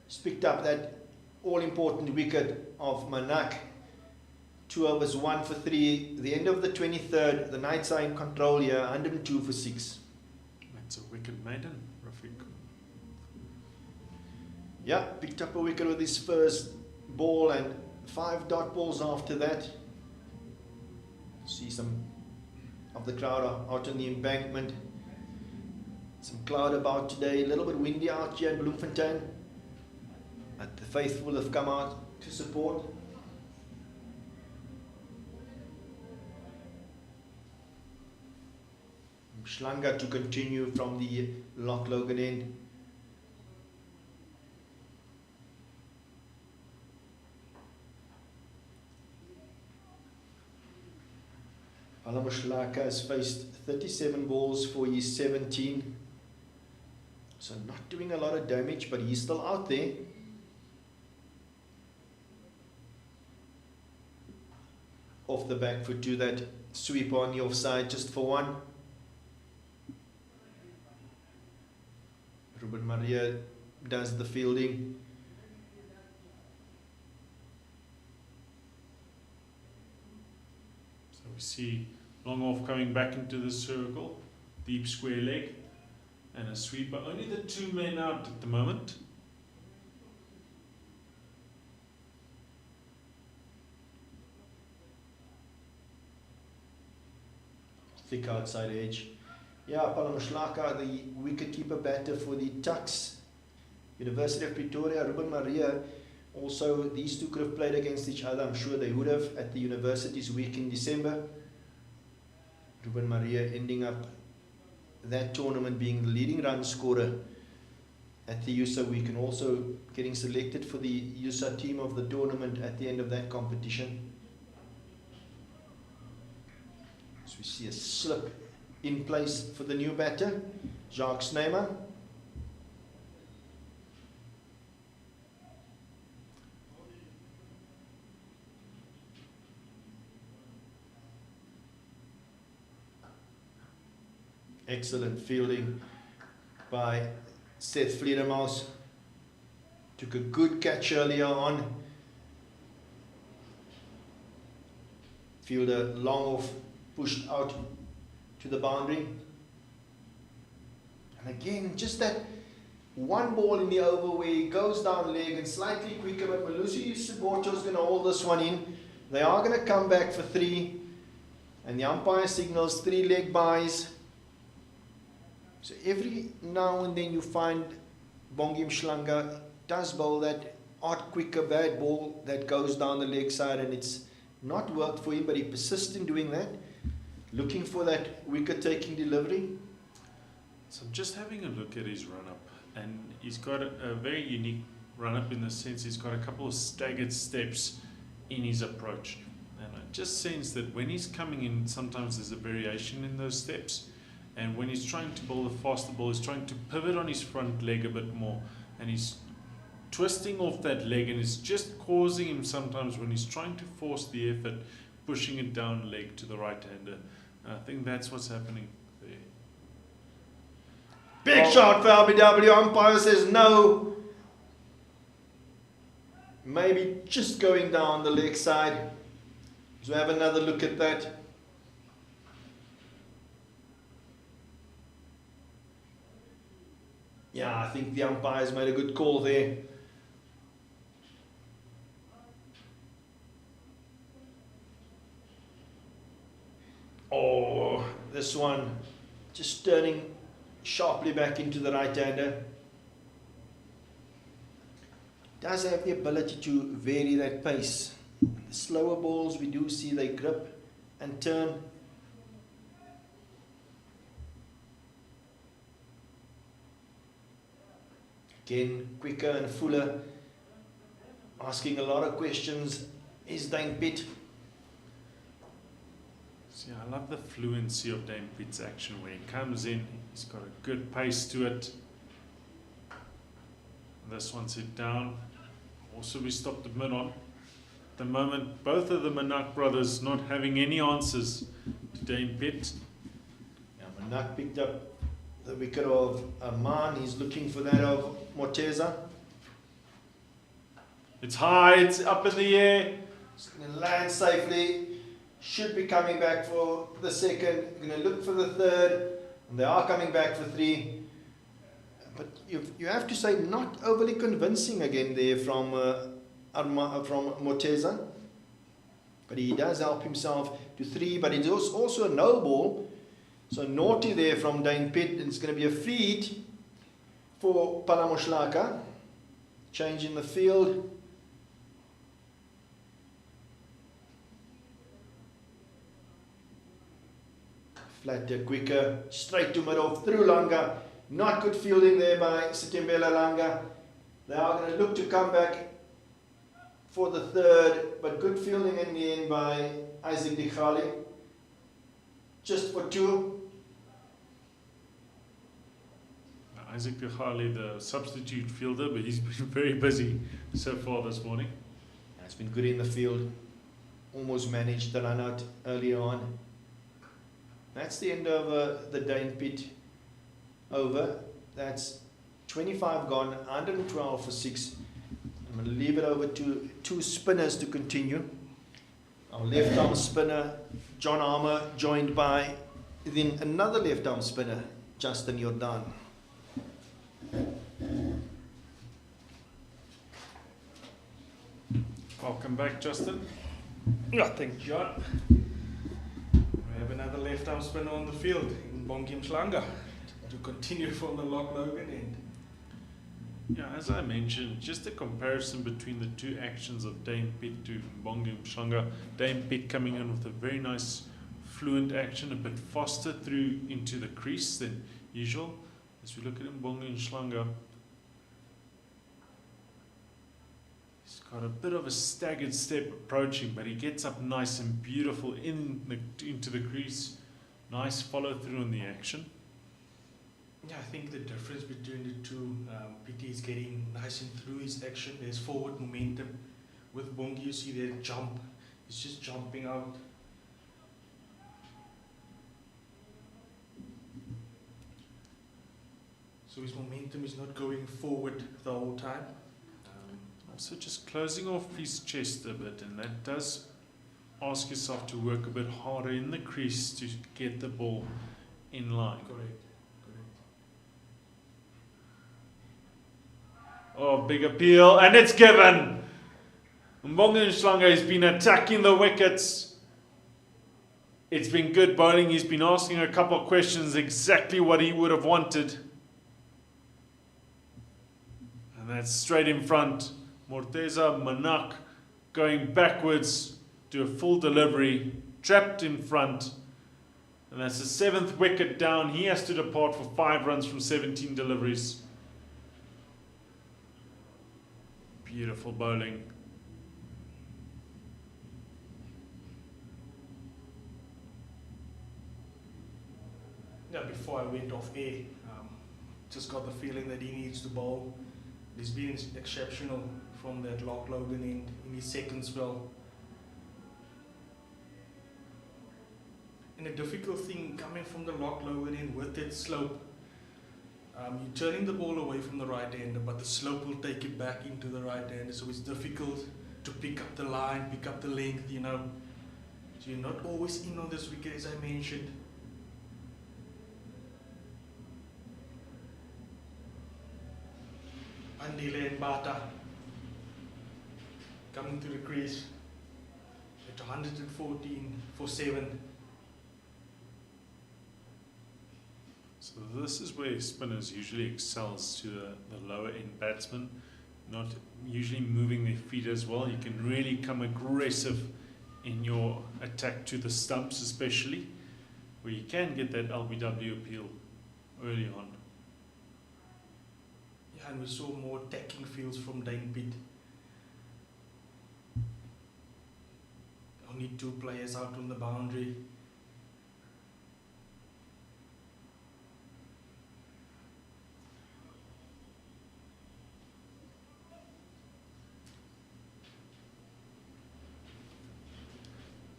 He's picked up that all-important wicket of Manak. 2 overs, 1 for 3. The end of the 23rd, the Knights are in control here, 102 for 6. That's a wicket maiden, Rafiq. Yeah, picked up a wicket with his first ball and 5 dot balls after that. See some of the crowd out on the embankment. Some cloud about today, a little bit windy out here in Bloemfontein. But the faithful have come out to support. Schlanger to continue from the Loch Logan end. Alamushlaka has faced 37 balls for his 17. So not doing a lot of damage, but he's still out there. Off the back foot to that sweep on the offside just for 1. Ruben Maria does the fielding. So we see long off coming back into the circle, deep square leg, and a sweeper. Only the 2 men out at the moment. Thick outside edge. Yeah, Palamushlaka, the wicket-keeper batter for the Tucks. University of Pretoria, Ruben Maria. Also, these two could have played against each other. I'm sure they would have at the Universities week in December. Ruben Maria ending up that tournament being the leading run scorer at the USA week, and also getting selected for the USA team of the tournament at the end of that competition. So we see a slip in place for the new batter, Jacques Snyman. Excellent fielding by Seth Vleeremaus. Took a good catch earlier on. Fielder long off, pushed out to the boundary. And again, just that one ball in the over where he goes down leg and slightly quicker, but Malusi Suboto is going to hold this one in. They are going to come back for 3, and the umpire signals 3 leg byes. So every now and then you find Bongi Mhlanga does bowl that odd, quicker, bad ball that goes down the leg side, and it's not worked for him, but he persists in doing that, looking for that wicket-taking delivery. So I'm just having a look at his run-up, and he's got a very unique run-up in the sense he's got a couple of staggered steps in his approach. And I just sense that when he's coming in, sometimes there's a variation in those steps. And when he's trying to bowl a faster ball, he's trying to pivot on his front leg a bit more. And he's twisting off that leg, and it's just causing him sometimes, when he's trying to force the effort, pushing it down leg to the right-hander. And I think that's what's happening there. Big shot for LBW. Umpire says no. Maybe just going down the leg side. So have another look at that. Yeah, I think the umpire's made a good call there. Oh, this one just turning sharply back into the right-hander. Does have the ability to vary that pace. The slower balls, we do see they grip and turn. Again, quicker and fuller, asking a lot of questions. Is Dane Pitt? See, I love the fluency of Dane Pitt's action. When he comes in, he's got a good pace to it. This one's hit down. Also, we stopped the mid-on. At the moment, both of the Manak brothers not having any answers to Dane Pitt. Yeah, Manak picked up the wicket of Aman. He's looking for that of Morteza. It's high, it's up in the air. It's going to land safely. Should be coming back for the second. Going to look for the third. And they are coming back for 3. But you have to say, not overly convincing again there from Morteza. But he does help himself to 3. But it's also a no ball. So naughty there from Dane Pitt. It's going to be a free hit for Palamoslaka. Change in the field. Flatter, quicker, straight to middle, through Langa. Not good fielding there by Sitembela Langa. They are going to look to come back for the third, but good fielding in the end by Isaac Dikhali. Just for 2. Isaac Dikhali, the substitute fielder, but he's been very busy so far this morning. It's been good in the field. Almost managed the run out earlier on. That's the end of the Dane Pitt over. That's 25 gone, 112 for 6. I'm going to leave it over to 2 spinners to continue. Our left arm spinner, John Armour, joined by then another left arm spinner, Justin Jordan. Welcome back, Justin. Yeah, thank you, John. We have another left arm spinner on the field in Bongi Mhlanga to continue from the Loch Logan end. Yeah, as I mentioned, just a comparison between the 2 actions of Dane Pitt to Bongi Mhlanga. Dane Pitt coming in with a very nice fluent action, a bit faster through into the crease than usual. As we look at him, Bongi Mhlanga, he's got a bit of a staggered step approaching, but he gets up nice and beautiful into the crease. Nice follow through in the action. Yeah, I think the difference between the two, PT is getting nice and through his action. There's forward momentum. With Bongi, you see that jump. He's just jumping out. So his momentum is not going forward the whole time. Also just closing off his chest a bit, and that does ask yourself to work a bit harder in the crease to get the ball in line. Correct. Oh, big appeal, and it's given. Mbonga Mhlanga has been attacking the wickets. It's been good bowling. He's been asking a couple of questions, exactly what he would have wanted. And that's straight in front. Morteza Manak going backwards to a full delivery, trapped in front. And that's the 7th wicket down. He has to depart for 5 runs from 17 deliveries. Beautiful bowling. Yeah, before I went off air, just got the feeling that he needs to bowl. He's been exceptional from that Loch Logan end in his second spell. And a difficult thing coming from the Loch Logan end with that slope, you're turning the ball away from the right hander, but the slope will take it back into the right hander, so it's difficult to pick up the line, pick up the length, you know. So you're not always in on this wicket, as I mentioned. Andile and Bata coming to the crease at 114 for 7. So this is where spinners usually excels to the lower end batsmen, not usually moving their feet as well. You can really come aggressive in your attack to the stumps, especially where you can get that LBW appeal early on. Yeah, and we saw more attacking fields from Dane Pitt. Only 2 players out on the boundary.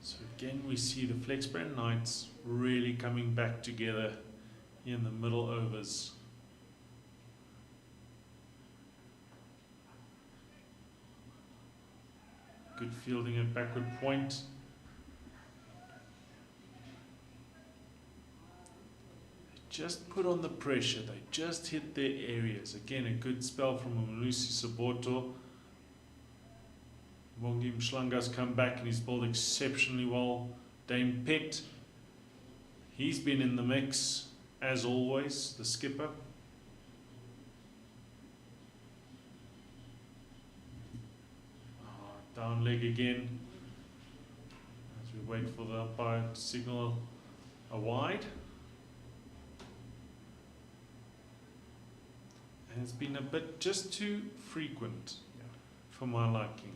So again, we see the Flexbrand Knights really coming back together in the middle overs. Good fielding at backward point. They just put on the pressure. They just hit their areas. Again, a good spell from Malusi Saboto. Mbonga Mhlanga's come back and he's bowled exceptionally well. Dame Pitt, he's been in the mix as always, the skipper. Down leg again as we wait for the umpire to signal a wide. And it's been a bit just too frequent for my liking.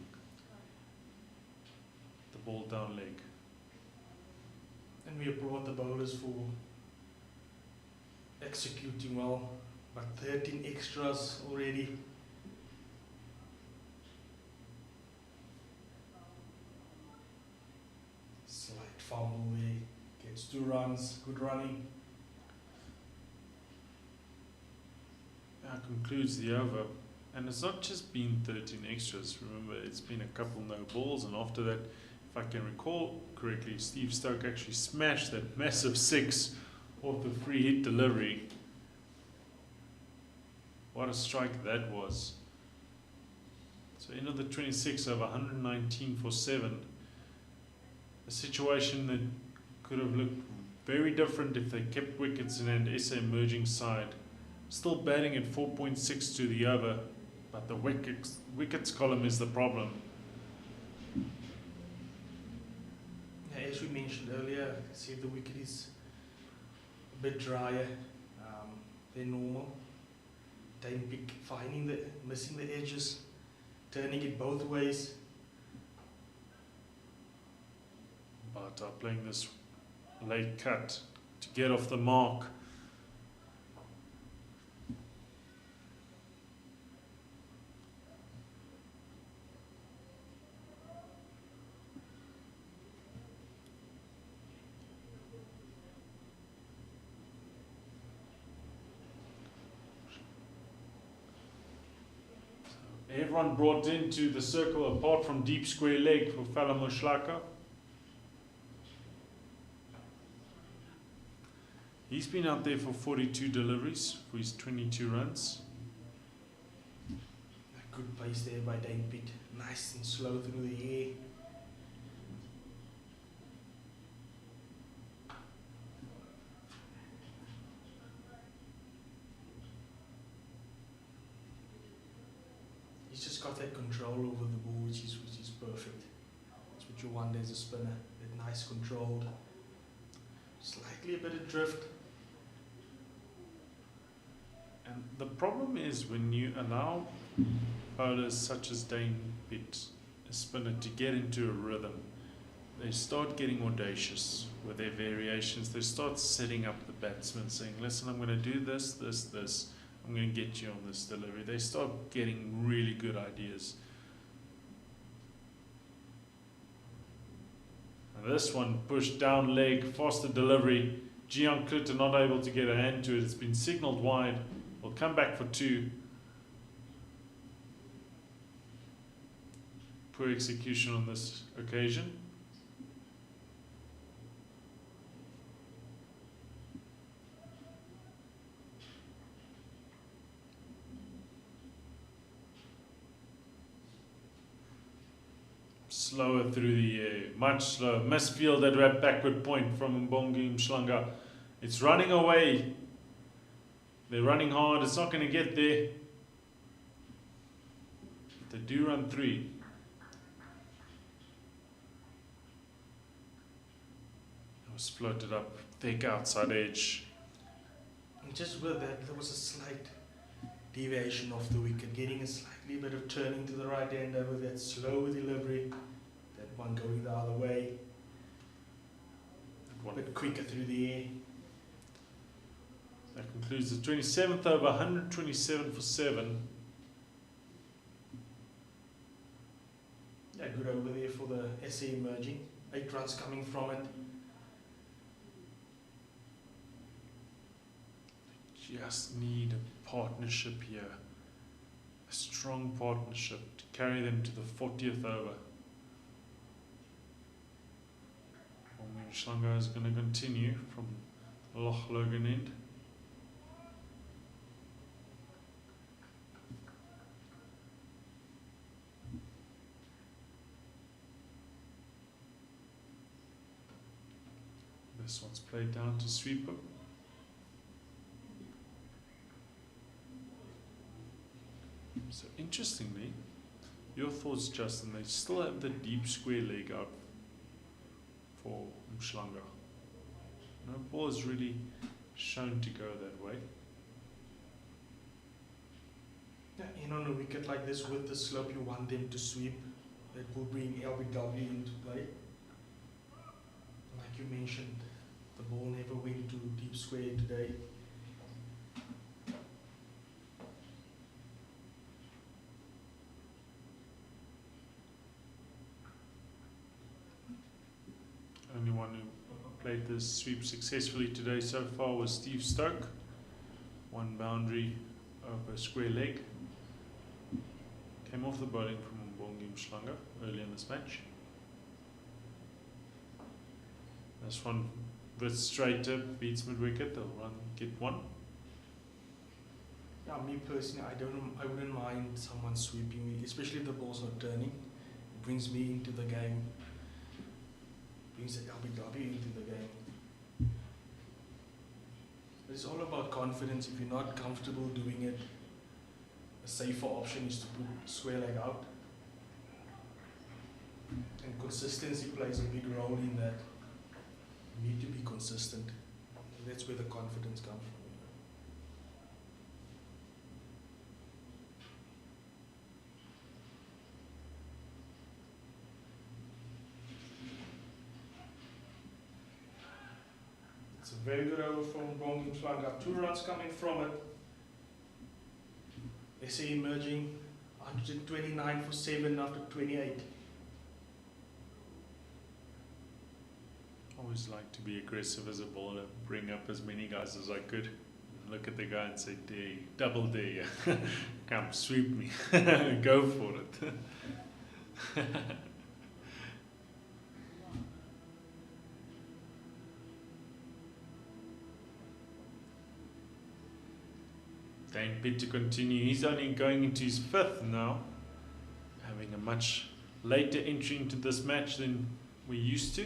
The ball down leg. And we applaud the bowlers for executing well, but 13 extras already. Slight fumble there, gets 2 runs, good running. That concludes the over. And it's not just been 13 extras. Remember, it's been a couple no balls, and after that, if I can recall correctly, Steve Stoke actually smashed that massive 6 off the free hit delivery. What a strike that was. So end of the 26 over 119 for 7. A situation that could have looked very different if they kept wickets in an SA emerging side. Still batting at 4.6 to the over, but the wickets column is the problem. Yeah, as we mentioned earlier, see the wicket is a bit drier than normal. Dane Pitt finding missing the edges, turning it both ways. But playing this late cut to get off the mark. Everyone brought into the circle apart from deep square leg for Fala Mohlaka. He's been out there for 42 deliveries for his 22 runs. A good pace there by Dane Pitt. Nice and slow through the air. He's just got that control over the ball, which is perfect. That's what you want as a spinner. That nice controlled, slightly a bit of drift. And the problem is when you allow bowlers such as Dane Pitt, a spinner, to get into a rhythm, they start getting audacious with their variations. They start setting up the batsman, saying, listen, I'm going to do this, this, this. I'm going to get you on this delivery. They start getting really good ideas. And this one, pushed down leg, faster delivery. Gian Klutter not able to get a hand to it. It's been signalled wide. Will come back for 2. Poor execution on this occasion. Slower through the air, much slower. Misfield at that backward point from Mbongi Mshlanga. It's running away. They're running hard. It's not going to get there. They do run 3. It was floated up, thick outside edge. And just with that, there was a slight deviation of the wicket, getting a slightly bit of turning to the right hander with that slow delivery. That one going the other way. A bit quicker through the air. That concludes the 27th over, 127 for 7. Yeah, good over there for the SA emerging. 8 runs coming from it. Just need a partnership here. A strong partnership to carry them to the 40th over. Shlanga is going to continue from Loch Logan end. This one's played down to sweeper. So interestingly, your thoughts, Justin, they still have the deep square leg out for Mshlanga. No ball is really shown to go that way. Yeah, in on a wicket like this with the slope, you want them to sweep. That will bring LBW into play. Like you mentioned, the ball never went to deep square today. Only one who played this sweep successfully today so far was Steve Stoke. 1 boundary over square leg. Came off the bowling from Mbongi Mshlanga early in this match. This one with straight up beats mid-wicket. They'll run, get 1. Yeah, me personally, I wouldn't mind someone sweeping me, especially if the ball's not turning. It brings me into the game. Brings the LBW into the game. It's all about confidence. If you're not comfortable doing it, a safer option is to put square leg out. And consistency plays a big role in that. You need to be consistent. That's where the confidence comes from. It's a very good over from Mbongi Mshlanga. 2 runs coming from it. SA emerging 129 for 7 after 28. Always like to be aggressive as a bowler, bring up as many guys as I could. Look at the guy and say, dare you, double dare you. Come sweep me, go for it. Dane Pitt to continue. He's only going into his 5th now, having a much later entry into this match than we used to.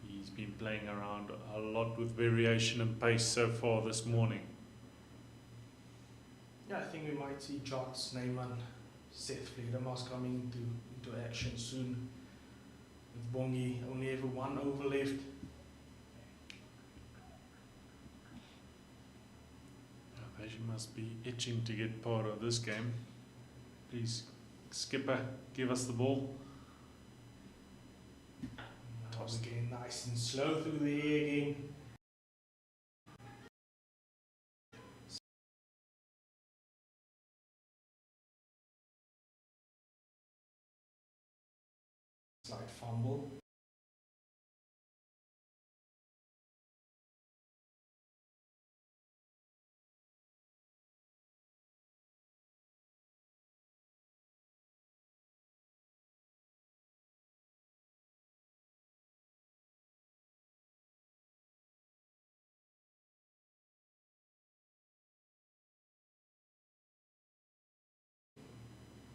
He's been playing around a lot with variation and pace so far this morning. Yeah, I think we might see Jock's name and Seth Vledemas coming into action soon. With Bongi only have one over left. They must be itching to get part of this game. Please, skipper, give us the ball. Toss again, nice and slow through the air again. Slight fumble.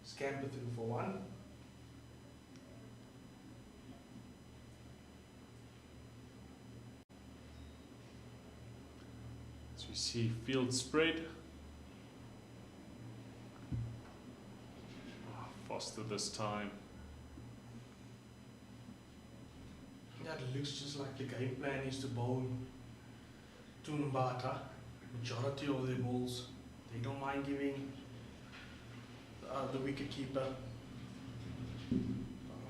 Scamper through for one. As we see field spread. Foster this time. Yeah, it looks just like the game plan is to bowl to Mbata. Majority of their balls, they don't mind giving the wicket keeper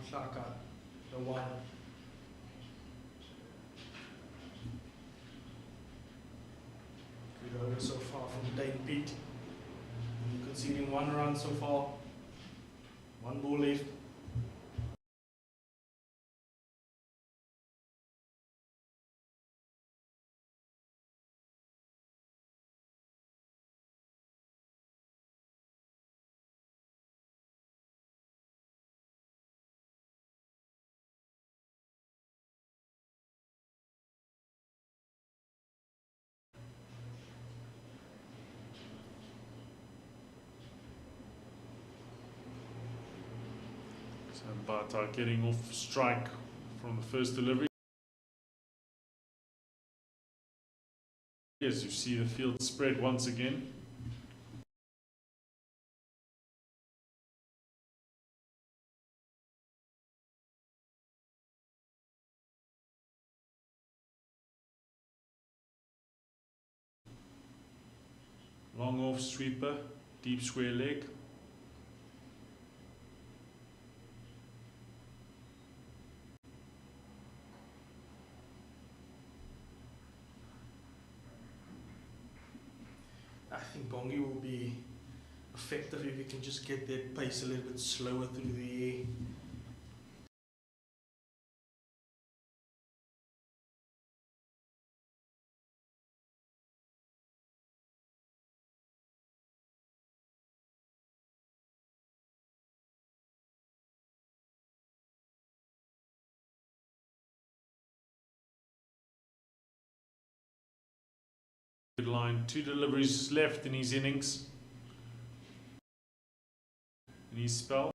Shaka the one. Good over so far from Dane Pitt. Conceding 1 run so far. 1 ball left. So Mbata getting off strike from the first delivery. As you see the field spread once again. Long off sweeper, deep square leg. I think Bongi will be effective if we can just get that pace a little bit slower through the air. Good line, 2 deliveries left in his innings. In his spell.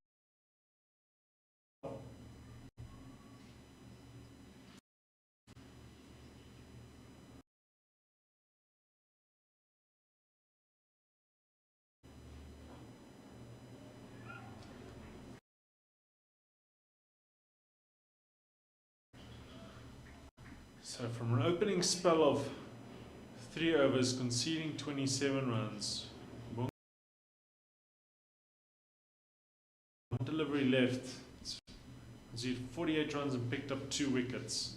So from an opening spell of 3 overs, conceding 27 runs. 1 delivery left. Conceded 48 runs and picked up 2 wickets.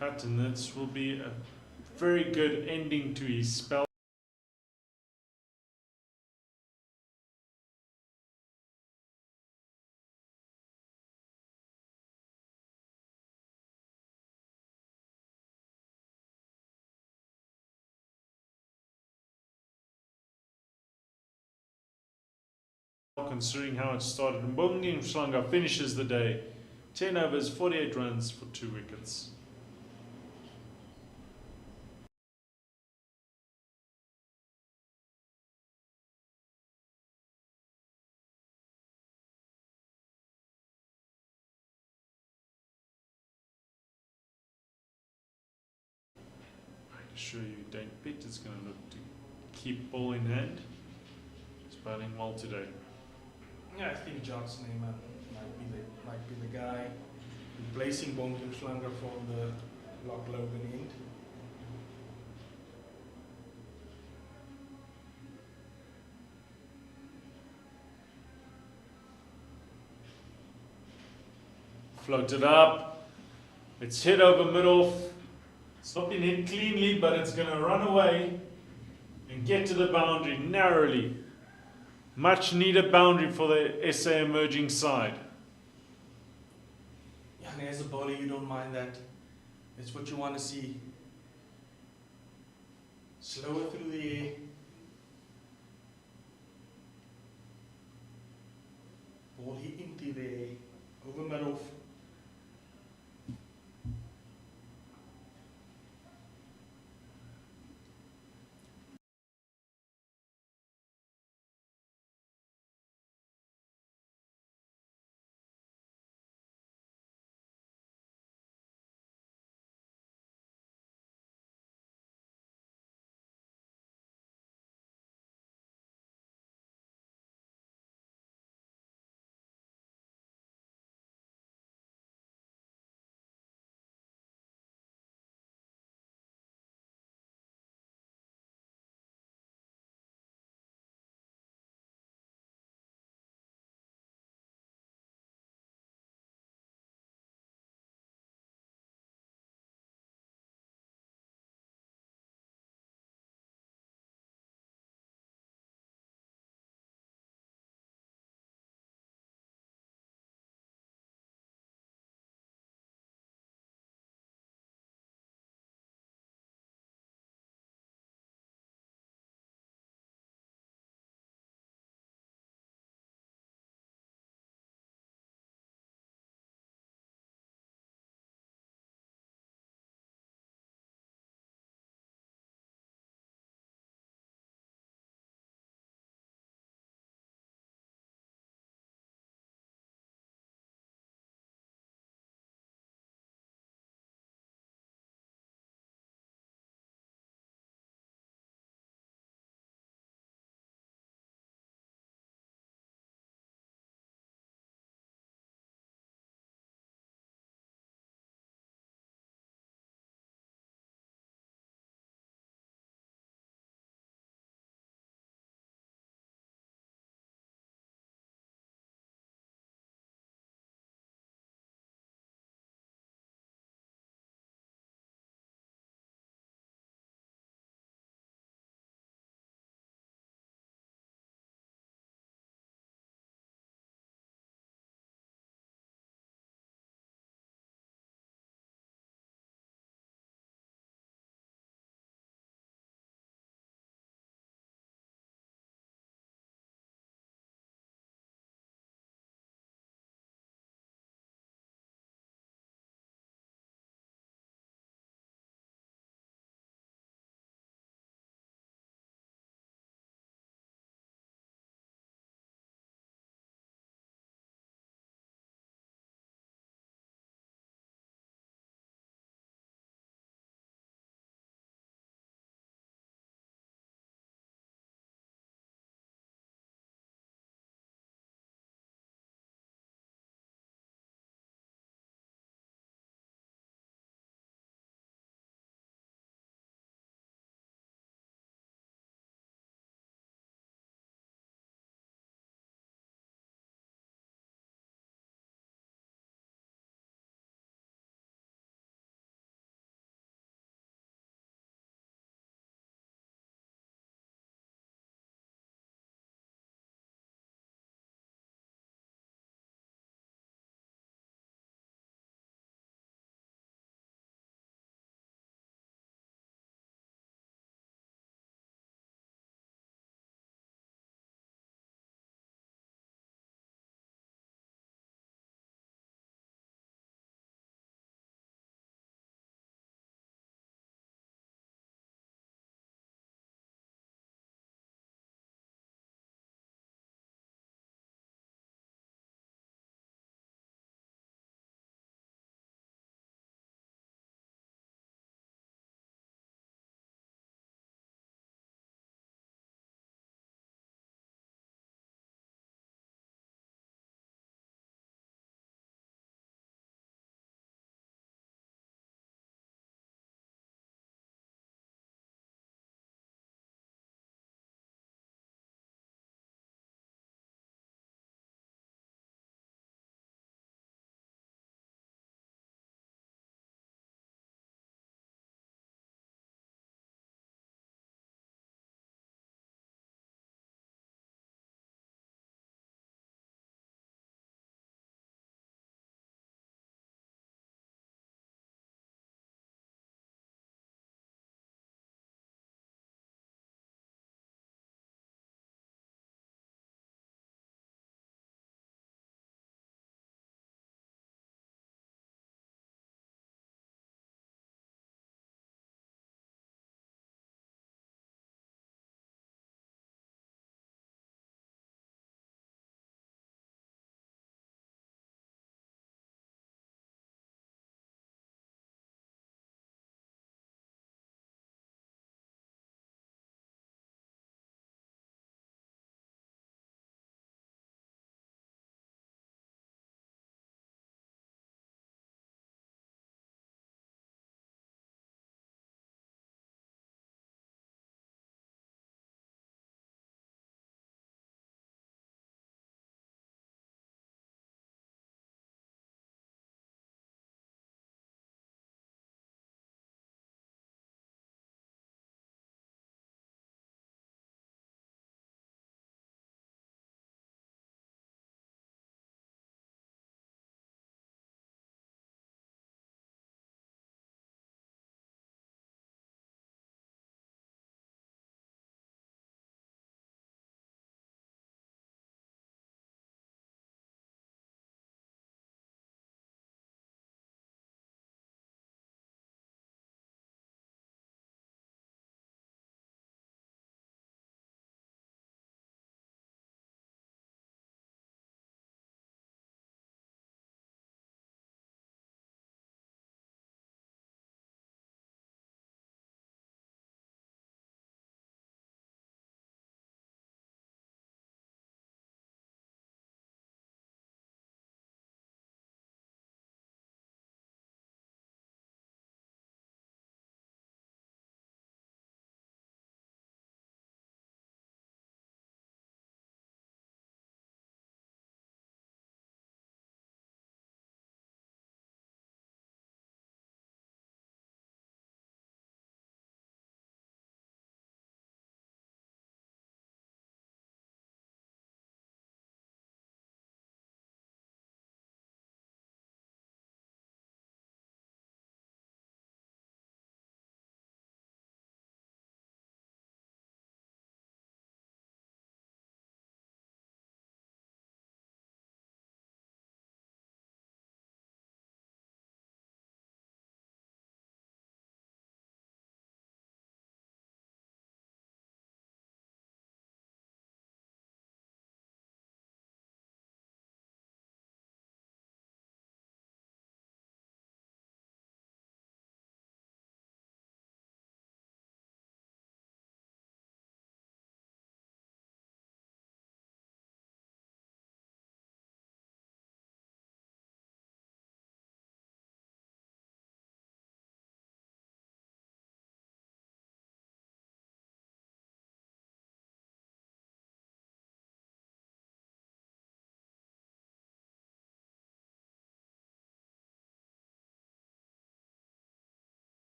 Cut, and this will be a very good ending to his spell. Considering how it started, Mbongi Mhlanga finishes the day 10 overs, 48 runs for 2 wickets. assure you, Dane Pitt is going to look to keep ball in hand. He's bowling well today. Yeah, I think Johnson might be the guy replacing Bonke Mhlanga from the Lock Logan end. Float it up. It's hit over mid-off. It's not been hit cleanly, but it's going to run away and get to the boundary narrowly. Much needed boundary for the SA emerging side. Yeah, and as a bowler, you don't mind that. It's what you want to see. Slower through the air. Ball hit into the air. Over mid-off.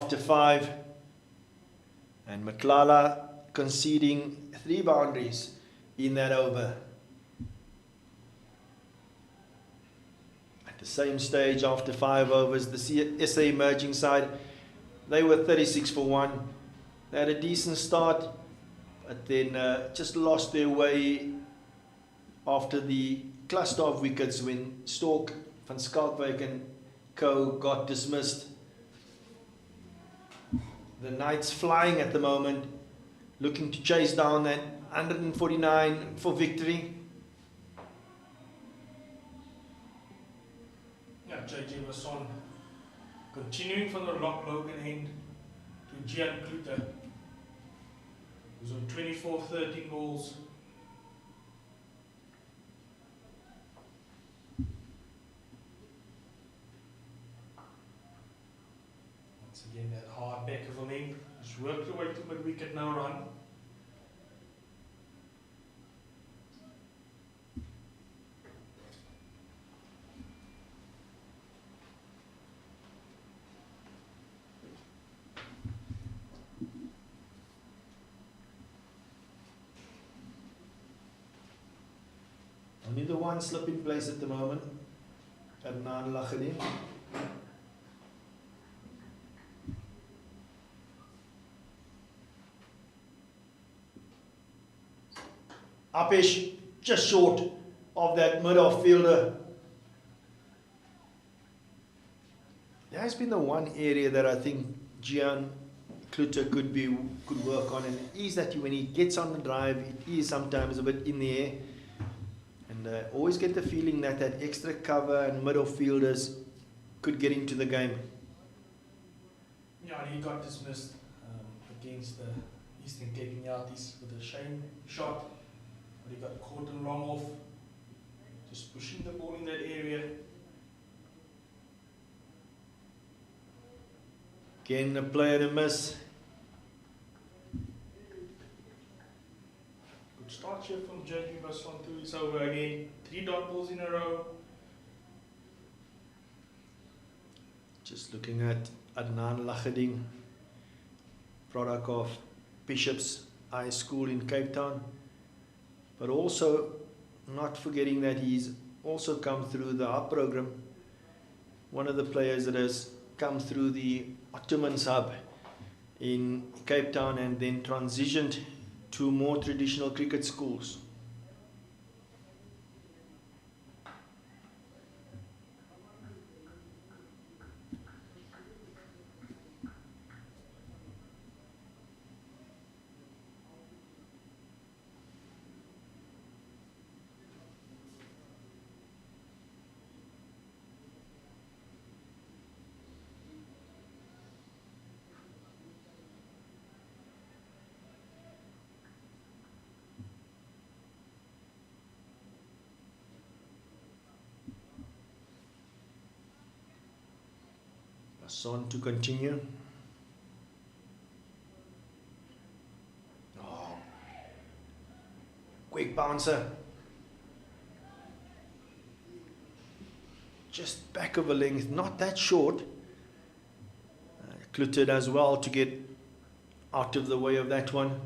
after 5, and Matlala conceding 3 boundaries in that over. At the same stage, after 5 overs, the CSA emerging side, they were 36 for 1. They had a decent start, but then just lost their way after the cluster of wickets when Stork, Van Schalkwyk and co got dismissed. The Knights flying at the moment, looking to chase down that 149 for victory. Yeah, JJ was on. Continuing from the Lock Logan end to Gian Kluter, who's on 24-13 balls. Once again, that hard back of a length. Just worked your way to mid-wicket, no run. Only the one slip in place at the moment. Adnan Lakhani. Upish just short of that mid-off fielder. There has been the one area that I think Gian Kluter could work on, and it is that when he gets on the drive, it is sometimes a bit in the air. And I always get the feeling that that extra cover and middle fielders could get into the game. Yeah, and he got dismissed against the Eastern Cape Yatis with a shame shot. But he got caught and long off, just pushing the ball in that area. Again, a player to miss. Good start here from JG Baswantu. It's over again. 3 dot balls in a row. Just looking at Adnan Lakhading, product of Bishop's High School in Cape Town. But also not forgetting that he's also come through the art program. One of the players that has come through the Ottomans Hub in Cape Town and then transitioned to more traditional cricket schools. On to continue. Oh, quick bouncer. Just back of a length, not that short. Kluter as well to get out of the way of that one.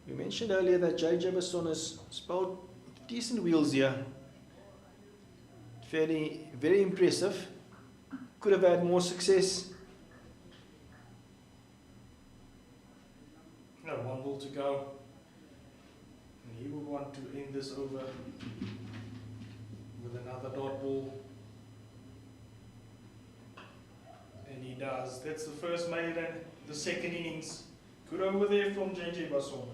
We mentioned earlier that JJ Basson has spelled decent wheels here. Very impressive. Could have had more success. No, 1 ball to go. And he would want to end this over with another dot ball. And he does. That's the first maiden, the second innings. Good over there from JJ Basson.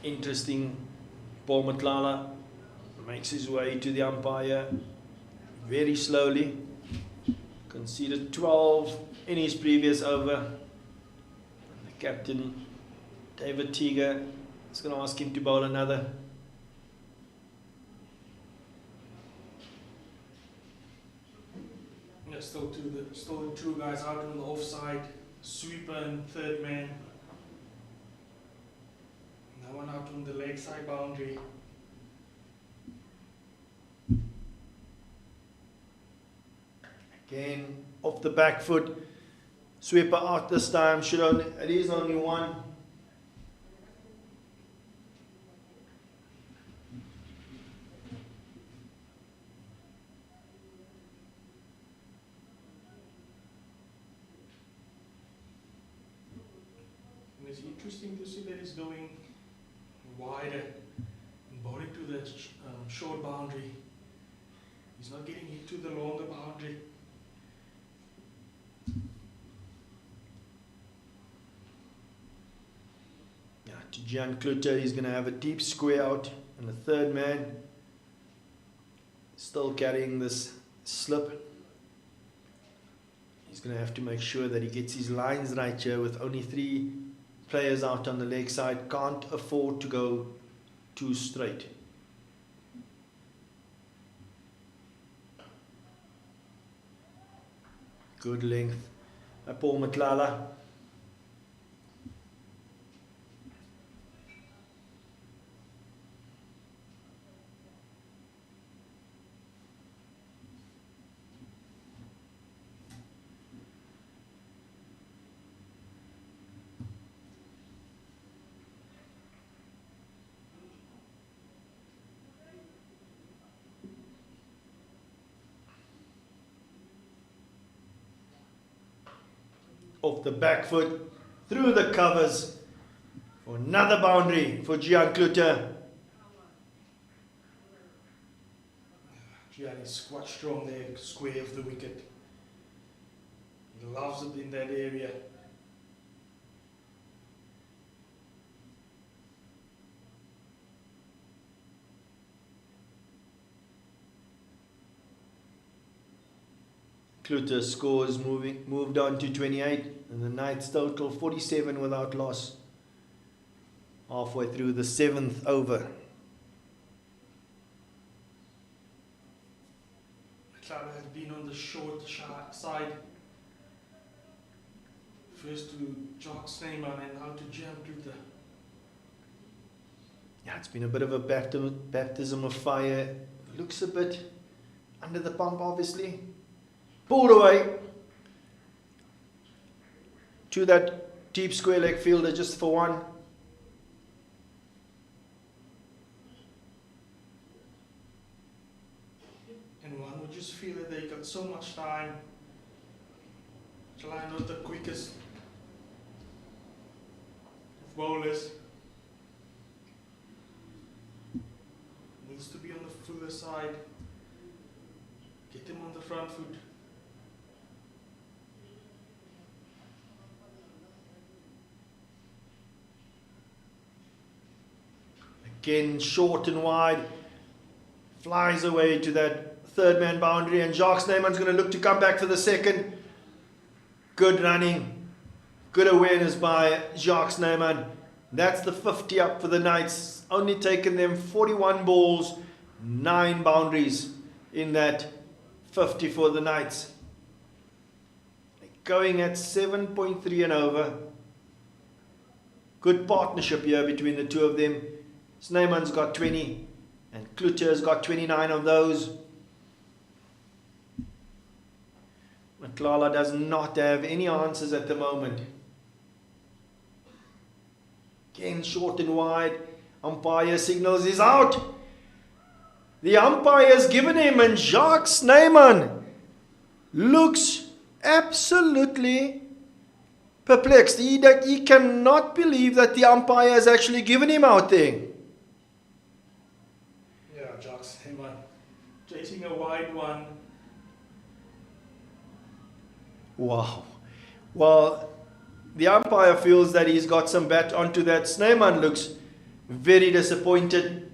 Interesting. Paul Matlala makes his way to the umpire very slowly. Conceded 12 in his previous over. The captain, David Tiga, is going to ask him to bowl another. still the two guys out on the offside. Sweeper and third man. No one out on the leg side boundary. Again, off the back foot. Sweeper out this time. It is only one. And it's interesting to see that he's going wider and bowling to the short boundary. He's not getting hit to the longer boundary. To Jan Kluter, he's going to have a deep square out, and the third man still carrying this slip. He's going to have to make sure that he gets his lines right here with only 3 players out on the leg side. Can't afford to go too straight. Good length by Paul Matlala. Off the back foot, through the covers, for another boundary for Gian Kluter. Gian is quite strong there, square of the wicket. He loves it in that area. Kluter scores moved on to 28, and the Knights total 47 without loss. Halfway through the 7th over. Clara has been on the short side. First to Jock Snyman and now to Jan Kluter. Yeah, it's been a bit of a baptism of fire. Looks a bit under the pump, obviously. Pulled away to that deep square leg fielder just for one. And one would just feel that they got so much time. July not the quickest of bowlers. Needs to be on the fuller side. Get him on the front foot. Again, short and wide. Flies away to that third man boundary, and Jacques Snyman's going to look to come back for the second. Good running. Good awareness by Jacques Snyman. That's the 50 up for the Knights. Only taken them 41 balls, 9 boundaries in that 50 for the Knights. Going at 7.3 and over. Good partnership here between the two of them. Snyman's got 20 and Kluter's got 29 of those. Matlala does not have any answers at the moment. Again, short and wide. Umpire signals he's out. The umpire's given him, and Jacques Snyman looks absolutely perplexed. He cannot believe that the umpire has actually given him out there. Yeah, Jacques Snyman chasing a wide one. Wow. Well, the umpire feels that he's got some bat onto that. Snyman looks very disappointed.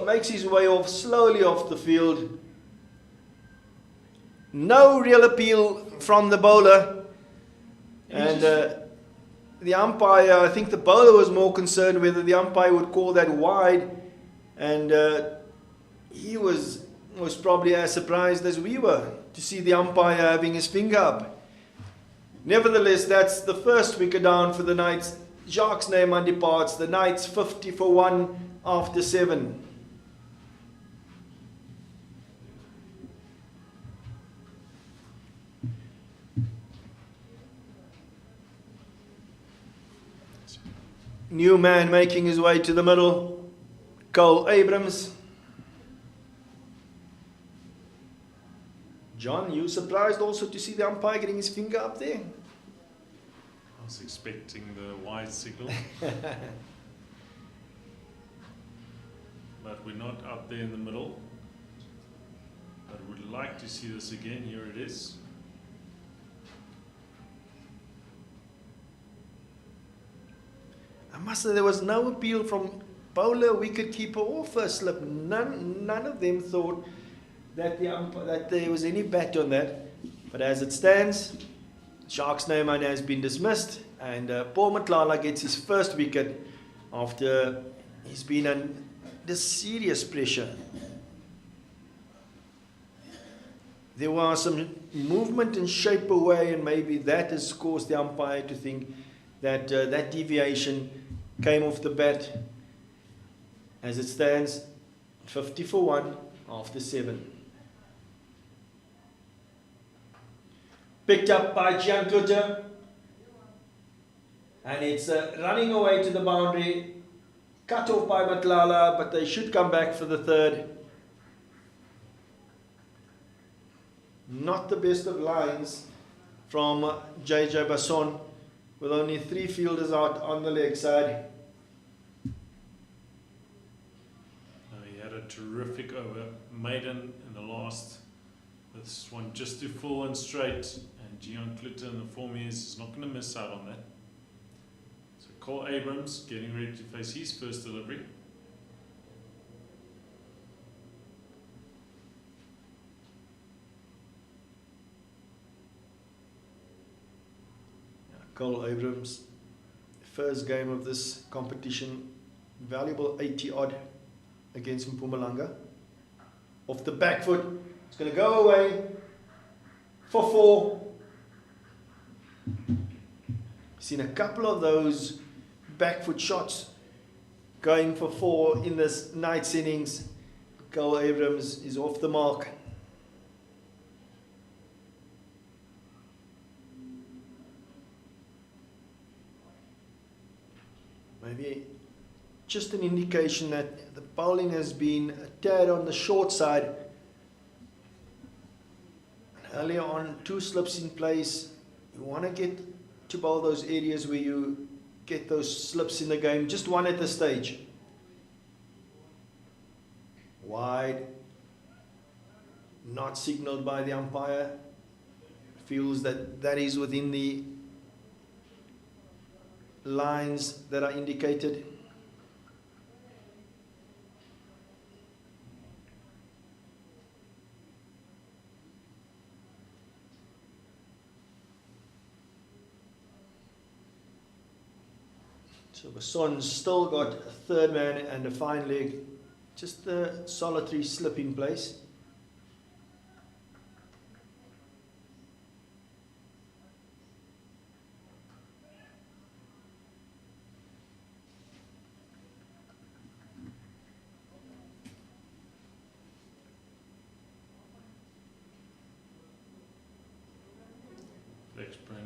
Makes his way off slowly off the field. No real appeal from the bowler. And the umpire, I think the bowler was more concerned whether the umpire would call that wide. And he was was probably as surprised as we were to see the umpire having his finger up. Nevertheless, that's the first wicket down for the Knights. Jacques Neyman departs. The Knights 50 for 1 after 7. New man making his way to the middle. Cole Abrams. John, you surprised also to see the umpire getting his finger up there? I was expecting the wide signal. But we're not up there in the middle. But would like to see this again. Here it is. I must say there was no appeal from bowler, wicket keeper or first slip. None of them thought that that there was any bat on that. But as it stands, Jacques Neyman has been dismissed, and Paul Matlala gets his first wicket after he's been under serious pressure. There was some movement and shape away, and maybe that has caused the umpire to think that that deviation came off the bat. As it stands, 50 for 1 after 7. Picked up by Gian Tutter, and it's running away to the boundary, cut off by Matlala, but they should come back for the third. Not the best of lines from JJ Basson, with only 3 fielders out on the leg side. He had a terrific over, maiden in the last. This one just to full and straight, and Gian Klutter in the form is not going to miss out on that. So Cole Abrams getting ready to face his first delivery. Cole Abrams, first game of this competition, valuable 80 odd against Mpumalanga. Off the back foot, it's going to go away for 4. Seen a couple of those back foot shots going for 4 in this night's innings. Cole Abrams is off the mark. Maybe just an indication that the bowling has been a tad on the short side. Earlier on, 2 slips in place. You want to get to bowl those areas where you get those slips in the game. Just 1 at the stage. Wide. Not signalled by the umpire. Feels that that is within the lines that are indicated. So Basson's still got a third man and a fine leg, just a solitary slip in place.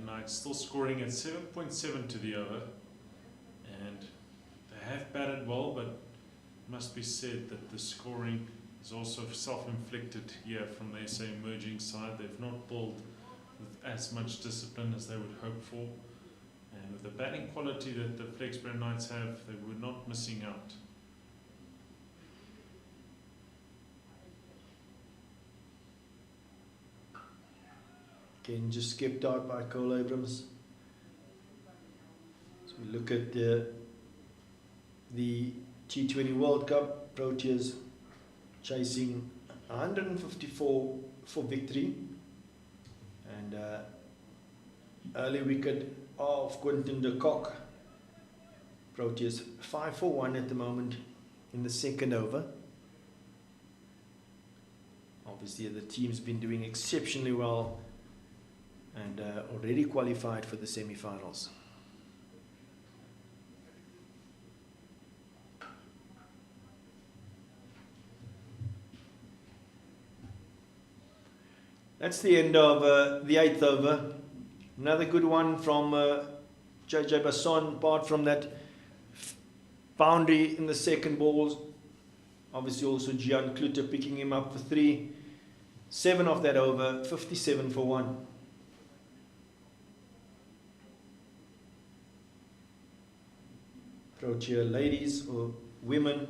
Knights still scoring at 7.7 to the over, and they have batted well, but it must be said that the scoring is also self-inflicted here from the SA emerging side. They've not bowled with as much discipline as they would hope for, and with the batting quality that the Flexburn Knights have, they were not missing out. Again, just skipped out by Cole Abrams. So we look at the T20 World Cup, Proteas chasing 154 for victory, and early wicket of Quinton de Kock. Proteas 5 for 1 at the moment in the second over. Obviously, the team's been doing exceptionally well and already qualified for the semi-finals. That's the end of the 8th over. Another good one from JJ Basson, apart from that boundary in the second ball. Obviously also Gian Klute picking him up for 3. 7 of that over, 57 for 1. Protea ladies or women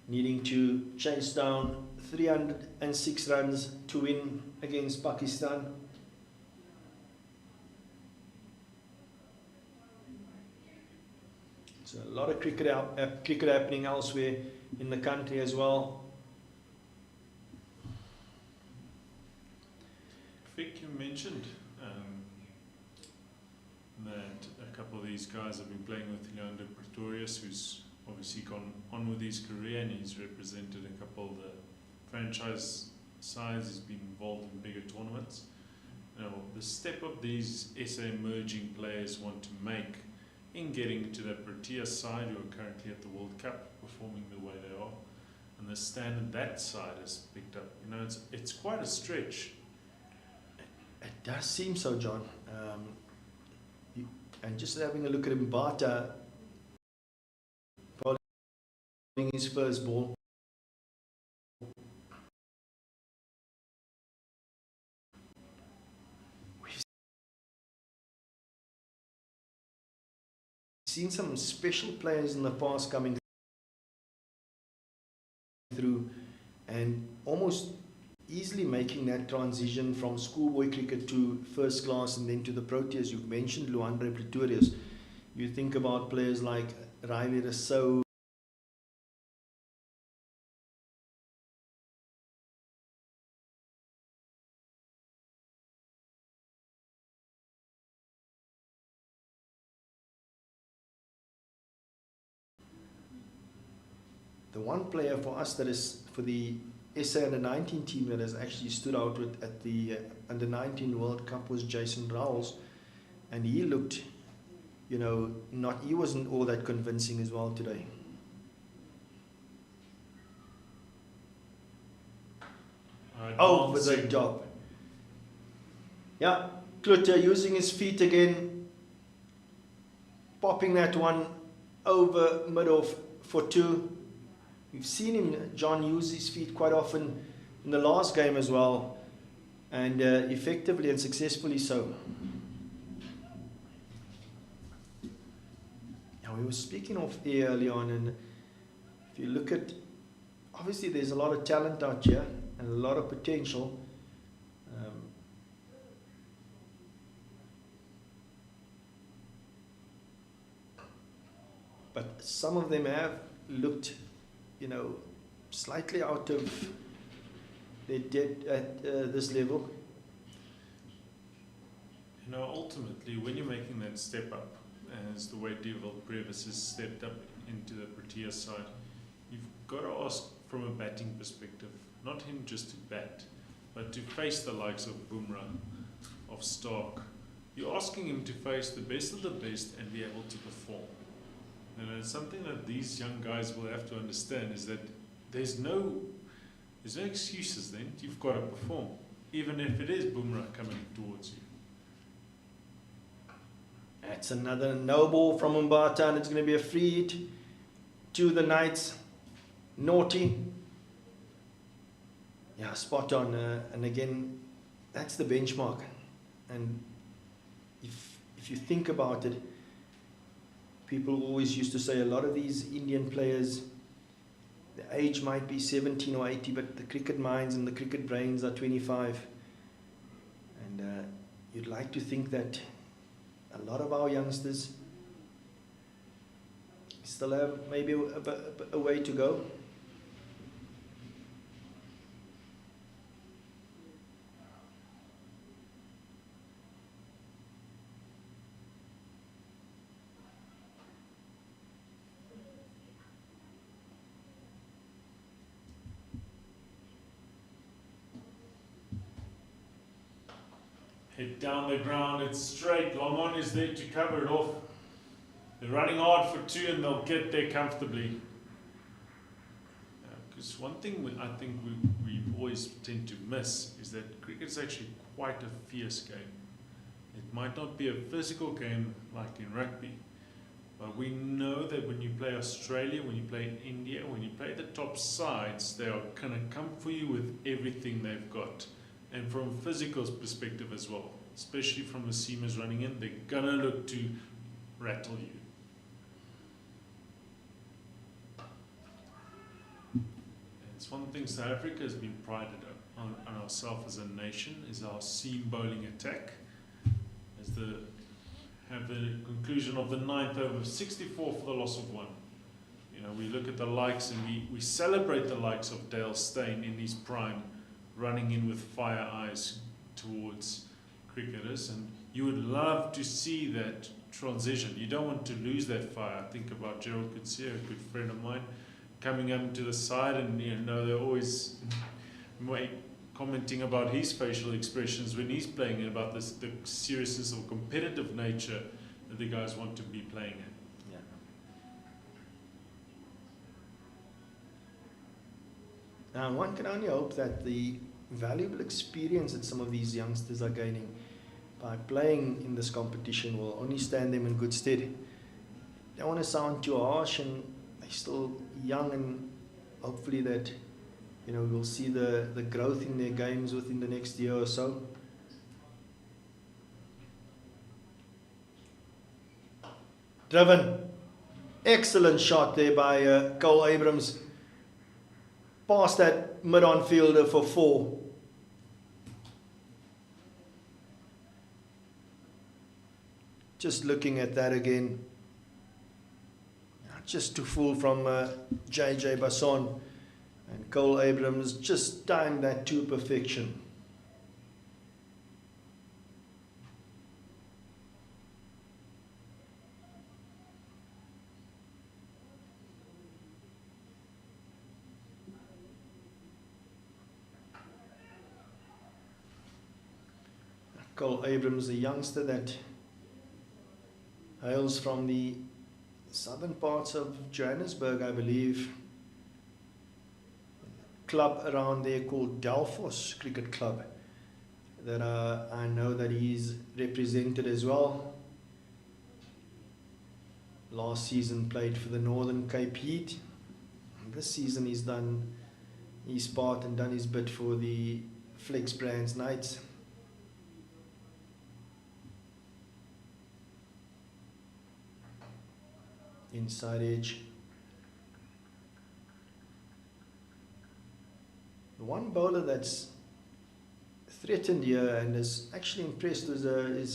needing to chase down 306 runs to win against Pakistan. So a lot of cricket happening elsewhere in the country as well. Vic, you mentioned that a couple of these guys have been playing with Leandro Pretorius, who's obviously gone on with his career, and he's represented a couple of the franchise sides. He's been involved in bigger tournaments. Now, the step up these SA emerging players want to make in getting to that Protea side, who are currently at the World Cup, performing the way they are, and the standard that side has picked up. You know, it's quite a stretch. It does seem so, John. And just having a look at Mbata bowling his first ball. We've seen some special players in the past coming through and almost easily making that transition from schoolboy cricket to first class and then to the Proteas. You've mentioned Leandro Pretorius. You think about players like Riley Rousseau, the one player for us that is for the SA under-19 team that has actually stood out at the under-19 World Cup was Jason Rowles, and he looked, you know, he wasn't all that convincing as well today. Over the top. Yeah, Klute using his feet again, popping that one over mid-off for 2. We've seen him, John, use his feet quite often in the last game as well, and effectively and successfully so. Now, we were speaking of air early on, and if you look at, obviously there's a lot of talent out here and a lot of potential. But some of them have looked, you know, slightly out of their depth at this level. You know, ultimately, when you're making that step up, as the way Devil Brevis has stepped up into the Protea side, you've got to ask from a batting perspective, not him just to bat, but to face the likes of Bumrah, of Stark. You're asking him to face the best of the best and be able to perform. And it's something that these young guys will have to understand, is that there's no excuses then. You've got to perform, even if it is Bumrah coming towards you. That's another no ball from Mbata, and it's going to be a free hit to the Knights. Naughty. Yeah, spot on. And again, that's the benchmark. And if you think about it, people always used to say a lot of these Indian players, the age might be 17 or 80, but the cricket minds and the cricket brains are 25. And you'd like to think that a lot of our youngsters still have maybe a way to go. Hit down the ground, it's straight. Long on is there to cover it off. They're running hard for 2 and they'll get there comfortably. Because one thing I think we always tend to miss is that cricket's actually quite a fierce game. It might not be a physical game like in rugby, but we know that when you play Australia, when you play India, when you play the top sides, they are going to come for you with everything they've got. And from a physical perspective as well, especially from the seamers running in, they're going to look to rattle you. It's one thing South Africa has been prided on ourselves as a nation, is our seam bowling attack. As have the conclusion of the 9th over 64 for the loss of 1. You know, we look at the likes and we celebrate the likes of Dale Steyn in his prime, running in with fire eyes towards cricketers, and you would love to see that transition. You don't want to lose that fire. I think about Gerald Coetzee, a good friend of mine, coming up to the side, and you know, they're always commenting about his facial expressions when he's playing, and about the seriousness or competitive nature that the guys want to be playing in. Now, one can only hope that the valuable experience that some of these youngsters are gaining by playing in this competition will only stand them in good stead. I don't want to sound too harsh, and they're still young, and hopefully that, you know, we'll see the growth in their games within the next year or so. Driven. Excellent shot there by Cole Abrams. Past that mid-on fielder for 4. Just looking at that again. Just too full from JJ Basson. And Cole Abrams just timed that to perfection. Cole Abrams, a youngster that hails from the southern parts of Johannesburg, I believe. Club around there called Delphos Cricket Club that I know that he's represented as well. Last season played for the Northern Cape Heat. This season he's done his part and done his bit for the Flex Brands Knights. Inside edge. The one bowler that's threatened here and is actually impressed is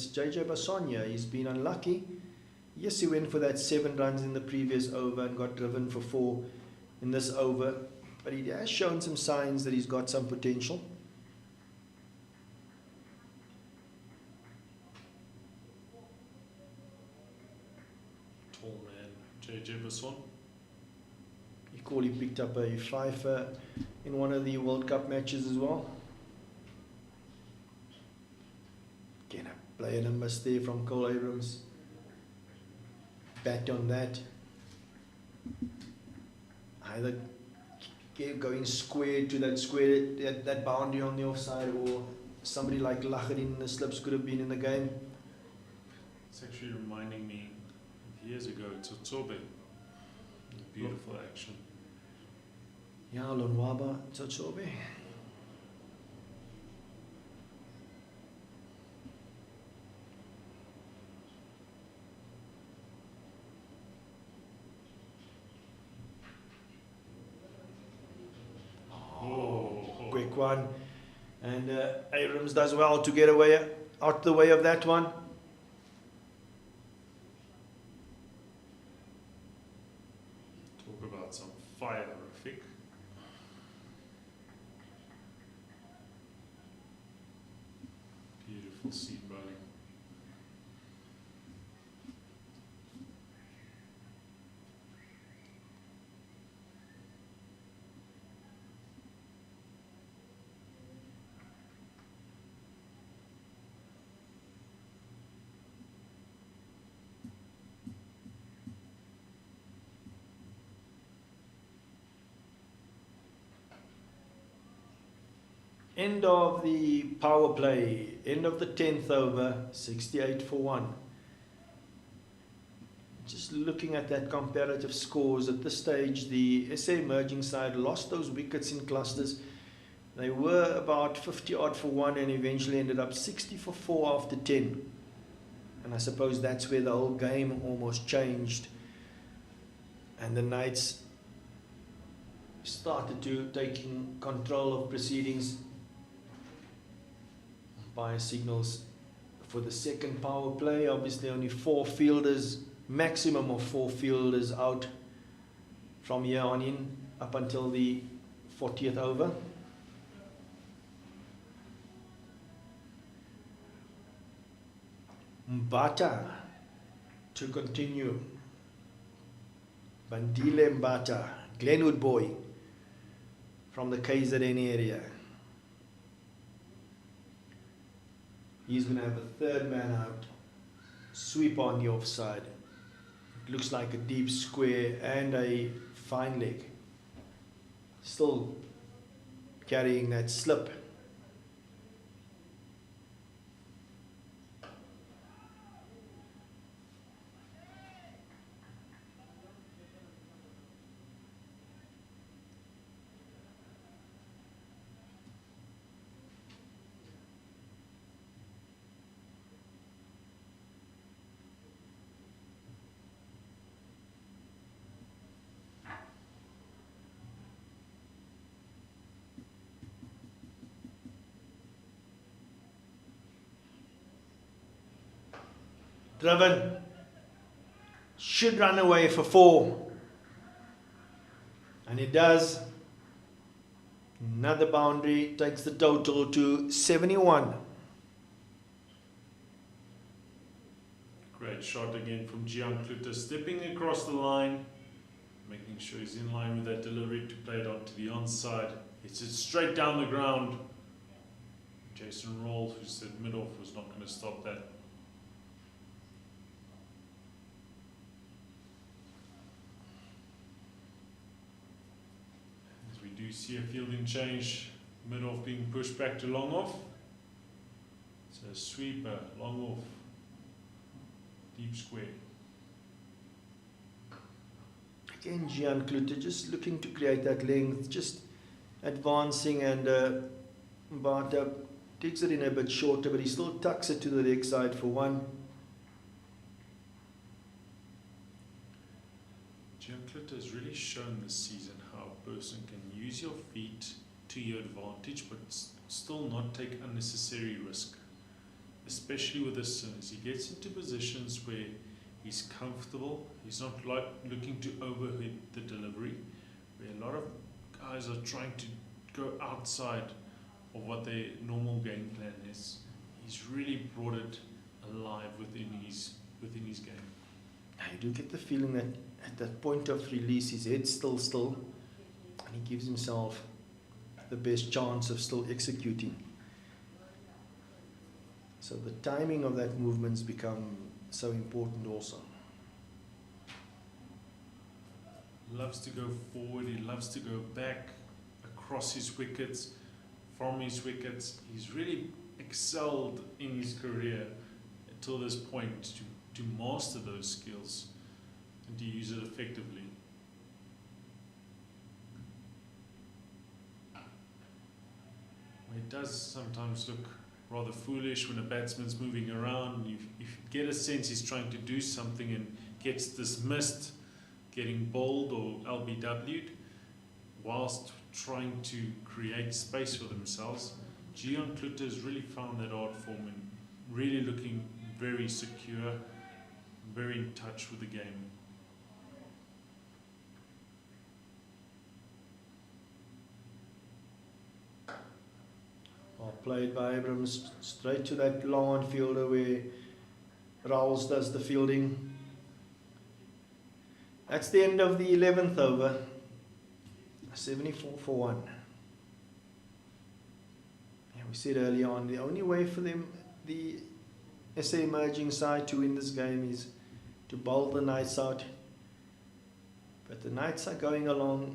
JJ Basson here. He's been unlucky. Yes, he went for that 7 runs in the previous over and got driven for 4 in this over, but he has shown some signs that he's got some potential. Tall man, JJ Basson. He picked up a 5 in one of the World Cup matches as well. Again, a player number there from Cole Abrams. Bat on that. Either going square to that boundary on the offside, or somebody like Lachert in the slips could have been in the game. It's actually reminding me of years ago, Tsotsobe. Beautiful action. Yeah, Lonwaba Tsotsobe. Quick one, and Abrams does well to get away out the way of that one. Talk about some fire, Rafik. Beautiful seam bowling. End of the power play, end of the 10th over, 68 for 1. Just looking at that comparative scores at this stage, the SA emerging side lost those wickets in clusters. They were about 50 odd for 1 and eventually ended up 60 for 4 after 10. And I suppose that's where the whole game almost changed. And the Knights started to taking control of proceedings. Umpire signals for the second power play. Obviously only 4 fielders, maximum of 4 fielders out from here on in up until the 40th over. Mbata to continue. Bandile Mbata, Glenwood boy from the KZN area. He's going to have a third man out. Sweep on the offside. It looks like a deep square and a fine leg. Still carrying that slip. Driven, should run away for 4, and it does. Another boundary takes the total to 71. Great shot again from Gian Kluter, stepping across the line, making sure he's in line with that delivery to play it onto the onside. Hits it straight down the ground. Jason Rawls, who said mid-off, was not going to stop that. You see a fielding change, mid-off being pushed back to long off. So sweeper, long off, deep square. Again, Gian Kluter just looking to create that length, just advancing, and Mbata takes it in a bit shorter, but he still tucks it to the leg side for 1. Gian Kluter has really shown this season how a person can use your feet to your advantage, but still not take unnecessary risk, especially with this as he gets into positions where he's comfortable. He's not like looking to overhit the delivery, where a lot of guys are trying to go outside of what their normal game plan is. He's really brought it alive within his game. I do get the feeling that at that point of release, his head's still, and he gives himself the best chance of still executing. So the timing of that movement's become so important also. Loves to go forward, he loves to go back across his wickets, from his wickets. He's really excelled in his career until this point to master those skills and to use it effectively. It does sometimes look rather foolish when a batsman's moving around. You get a sense he's trying to do something and gets dismissed, getting bowled or LBW'd, whilst trying to create space for themselves. Gian Kluter has really found that art form and really looking very secure, very in touch with the game. Well played by Abrams, straight to that long on fielder where Rawls does the fielding. That's the end of the 11th over. 74 for 1. Yeah, we said earlier on, the only way for them, the SA emerging side, to win this game is to bowl the Knights out. But the Knights are going along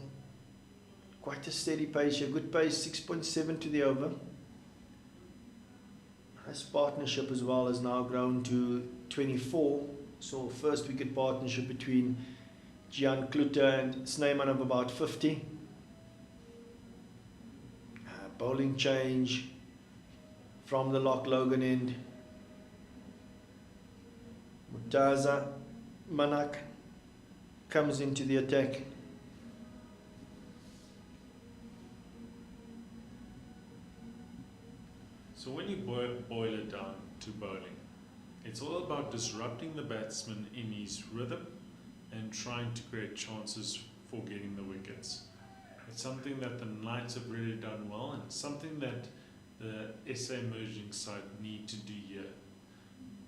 quite a steady pace here. Good pace, 6.7 to the over. This partnership as well has now grown to 24. So first wicket partnership between Gian Kluter and Snyman of about 50. Bowling change from the Loch Logan end. Murtaza Manak comes into the attack. So when you boil it down to bowling, it's all about disrupting the batsman in his rhythm and trying to create chances for getting the wickets. It's something that the Knights have really done well, and something that the SA merging side need to do here.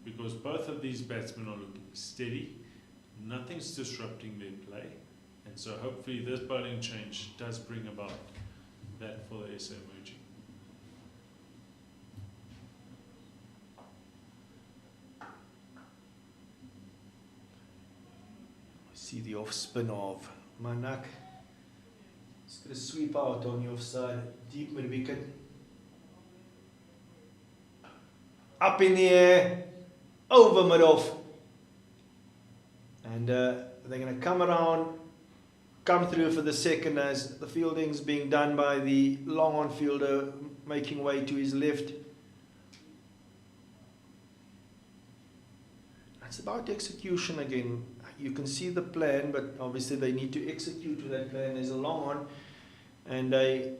Because both of these batsmen are looking steady, nothing's disrupting their play, and so hopefully this bowling change does bring about that for the SA merging. See the off spin of Manak. He's going to sweep out on the offside, deep mid wicket. Up in the air, over mid off. And they're going to come around, come through for the second as the fielding's being done by the long on fielder making way to his left. It's about execution again. You can see the plan, but obviously they need to execute to that plan. There's a long on and a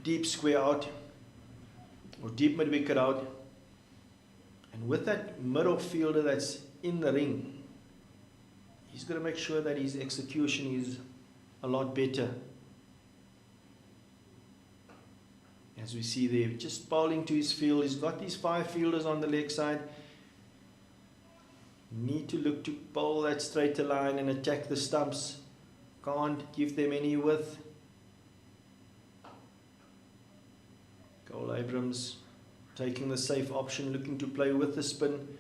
deep square out or deep mid wicket out. And with that middle fielder that's in the ring, he's got to make sure that his execution is a lot better. As we see there, just bowling to his field. He's got these 5 fielders on the leg side. Need to look to bowl that straighter line and attack the stumps. Can't give them any width. Cole Abrams taking the safe option, looking to play with the spin.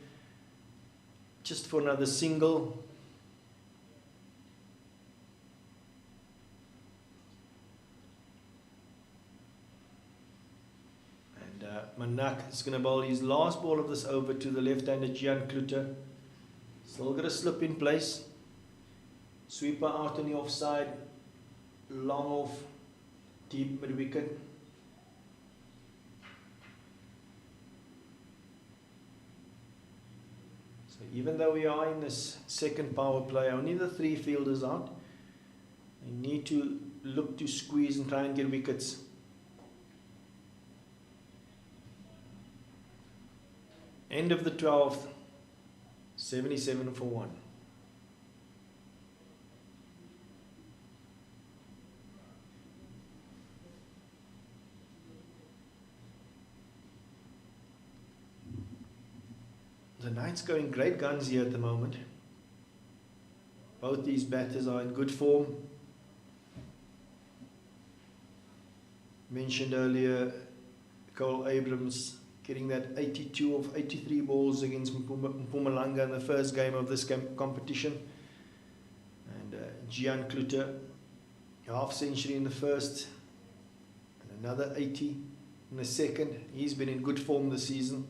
Just for another single. And Manak is going to bowl his last ball of this over to the left-hander Gian Kluter. Still got a slip in place. Sweeper out on the offside. Long off. Deep mid wicket. So even though we are in this second power play, only the 3 fielders out. They need to look to squeeze and try and get wickets. End of the 12th. 77 for 1. The Knights going great guns here at the moment. Both these batters are in good form. Mentioned earlier, Cole Abrams getting that 82 of 83 balls against Mpumalanga in the first game of this competition. And Gian Kluter, half century in the first, and another 80 in the second. He's been in good form this season.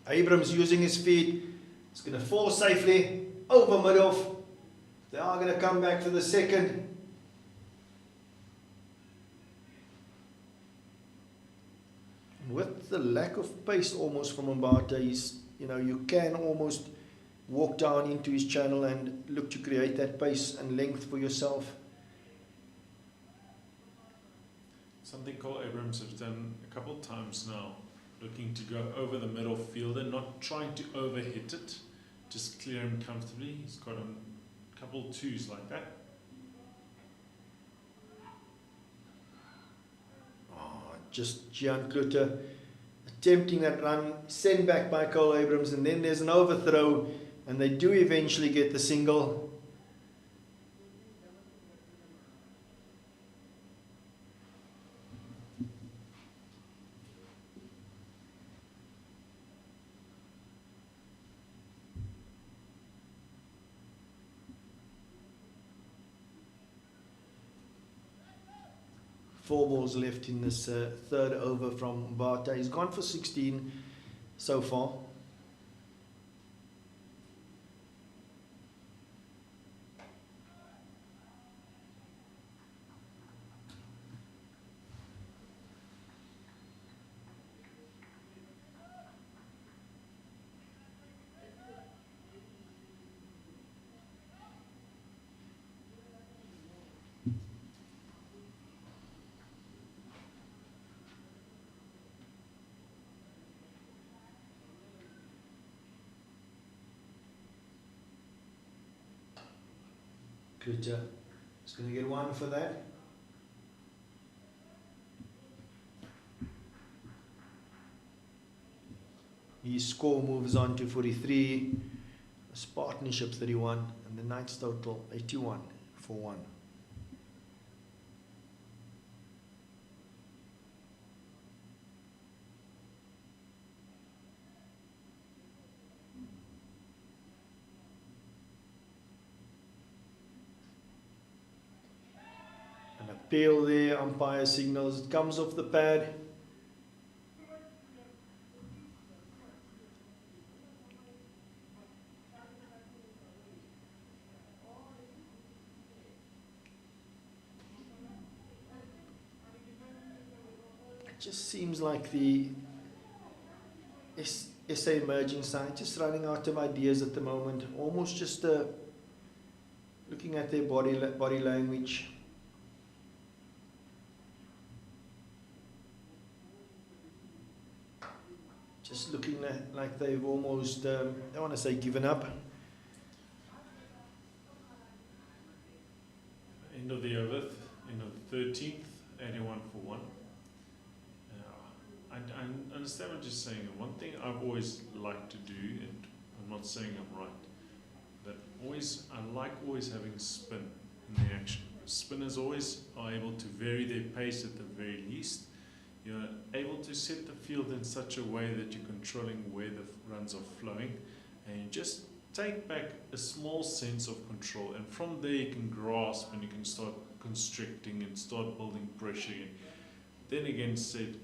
Abrams using his feet. It's going to fall safely over mid-off. They are going to come back for the second. With the lack of pace almost from Mbata, you can almost walk down into his channel and look to create that pace and length for yourself. Something Cole Abrams has done a couple of times now, looking to go over the middle fielder, not trying to overhit it, just clear him comfortably. He's got a couple 2s like that. Just Gian Kluter attempting that run, sent back by Cole Abrams, and then there's an overthrow, and they do eventually get the single. 4 balls left in this third over from Mbata. He's gone for 16 so far. Kluter is going to get 1 for that. His score moves on to 43, his partnership 31, and the Knights total 81 for 1. An appeal there, umpire signals, it comes off the pad. It just seems like the SA emerging side just running out of ideas at the moment, almost just looking at their body language. Just looking like they've almost, I don't want to say given up. End of the over, end of the 13th, 81 for 1. I understand what you're saying. One thing I've always liked to do, and I'm not saying I'm right, that I like always having spin in the action. Spinners always are able to vary their pace at the very least. You're able to set the field in such a way that you're controlling where the runs are flowing, and you just take back a small sense of control, and from there you can grasp and you can start constricting and start building pressure in. Then again said,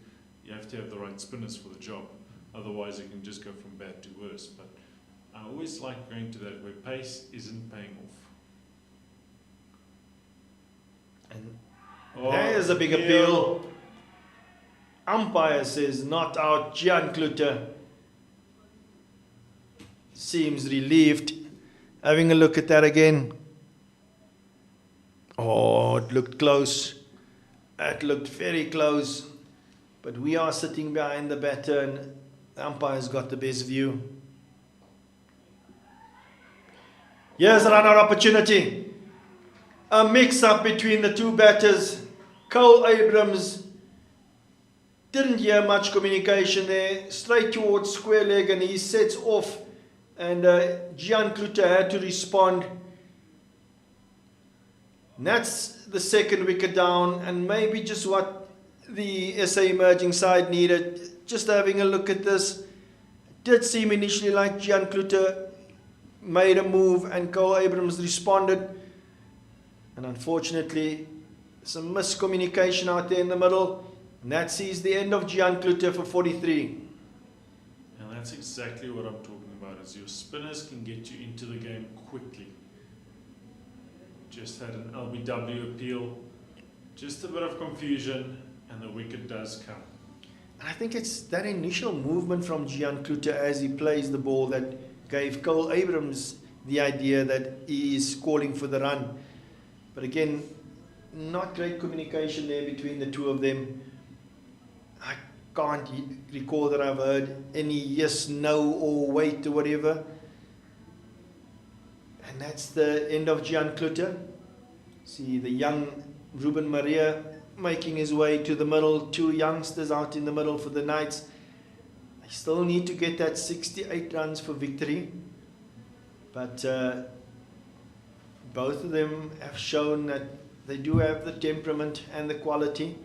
you have to have the right spinners for the job, otherwise it can just go from bad to worse. But I always like going to that where pace isn't paying off. And there's a big appeal. Umpire says not out. Gian Kluter seems relieved. Having a look at that again. Oh, it looked close. It looked very close. But we are sitting behind the batter and the umpire's got the best view. Here's another opportunity. A mix-up between the two batters. Cole Abrams didn't hear much communication there. Straight towards square leg and he sets off. And Gian Kluter had to respond. And that's the second wicket down, and maybe just what the SA emerging side needed. Just having a look at this, it did seem initially like Gian Kluter made a move and Cole Abrams responded, and unfortunately some miscommunication out there in the middle, and that sees the end of Gian Kluter for 43. And that's exactly what I'm talking about, is your spinners can get you into the game quickly. Just had an LBW appeal, just a bit of confusion, and the wicket does come. I think it's that initial movement from Gian Kluter as he plays the ball that gave Cole Abrams the idea that he is calling for the run. But again, not great communication there between the two of them. I can't recall that I've heard any yes, no, or wait or whatever. And that's the end of Gian Kluter. See the young Ruben Maria making his way to the middle. Two youngsters out in the middle for the Knights. They still need to get that 68 runs for victory. But both of them have shown that they do have the temperament and the quality.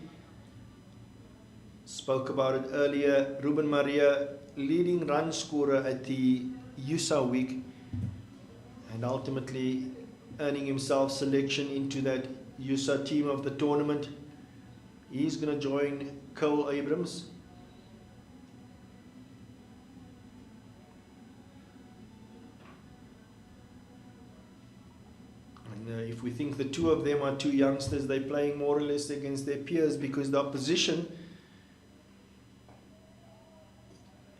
Spoke about it earlier. Ruben Maria, leading run scorer at the USA week, and ultimately earning himself selection into that USA team of the tournament. He's going to join Cole Abrams. And if we think the two of them are two youngsters, they're playing more or less against their peers, because the opposition,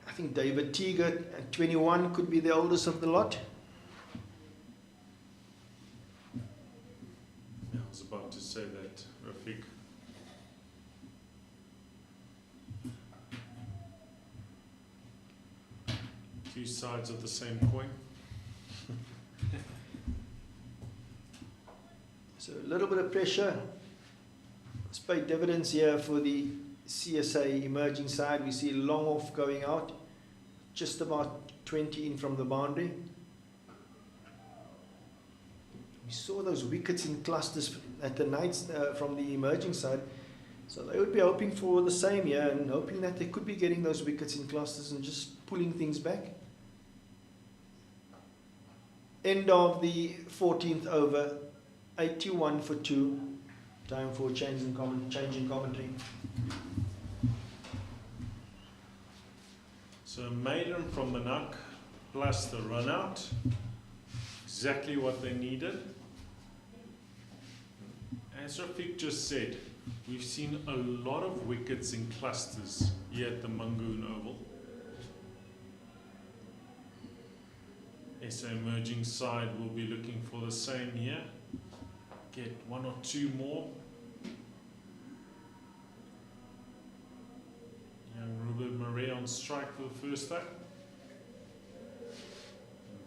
I think David Teager at 21 could be the oldest of the lot. I was about to say that, Rafiq. Two sides of the same coin. So a little bit of pressure. It's paid dividends here for the CSA emerging side. We see long off going out, just about 20 in from the boundary. We saw those wickets in clusters at the nights from the emerging side. So they would be hoping for the same here, and hoping that they could be getting those wickets in clusters and just pulling things back. End of the 14th over, 81 for 2. Time for change in commentary. So maiden from the Nuk plus the run out. Exactly what they needed. As Rafiq just said, we've seen a lot of wickets in clusters here at the Mangaung Oval. SA emerging side will be looking for the same here. Get one or two more. Young Ruben Murray on strike for the first time.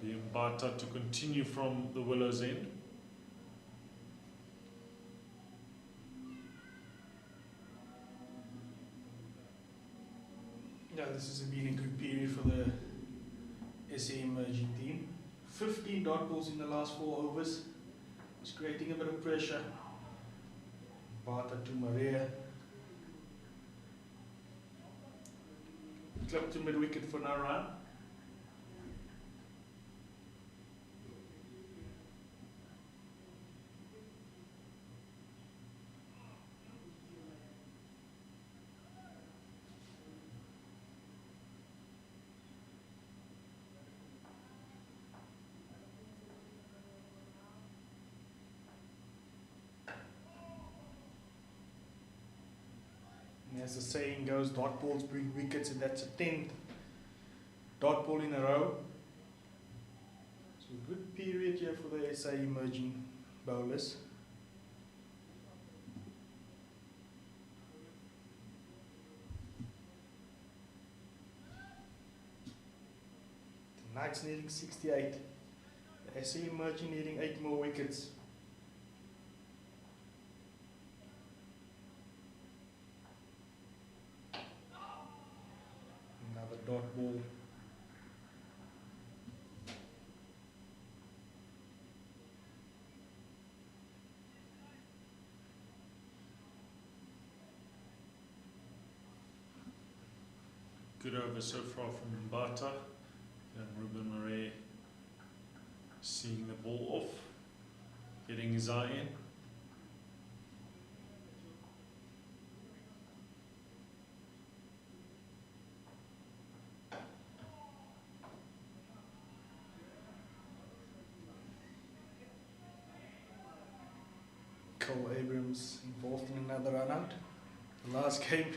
Mbata to continue from the Willows end. Yeah, this has been a good period for the SA emerging team. 15 dot balls in the last 4 overs. It's creating a bit of pressure. Bata to Maria. Clip to mid wicket for no run. As the saying goes, dot balls bring wickets, and that's a 10th dot ball in a row. So a good period here for the SA emerging bowlers. The Knights needing 68. The SA emerging needing 8 more wickets. Dot ball. Good over so far from Mbata. And Ruben Murray seeing the ball off, getting his eye in. Cole Abrams involved in another run out. The last game,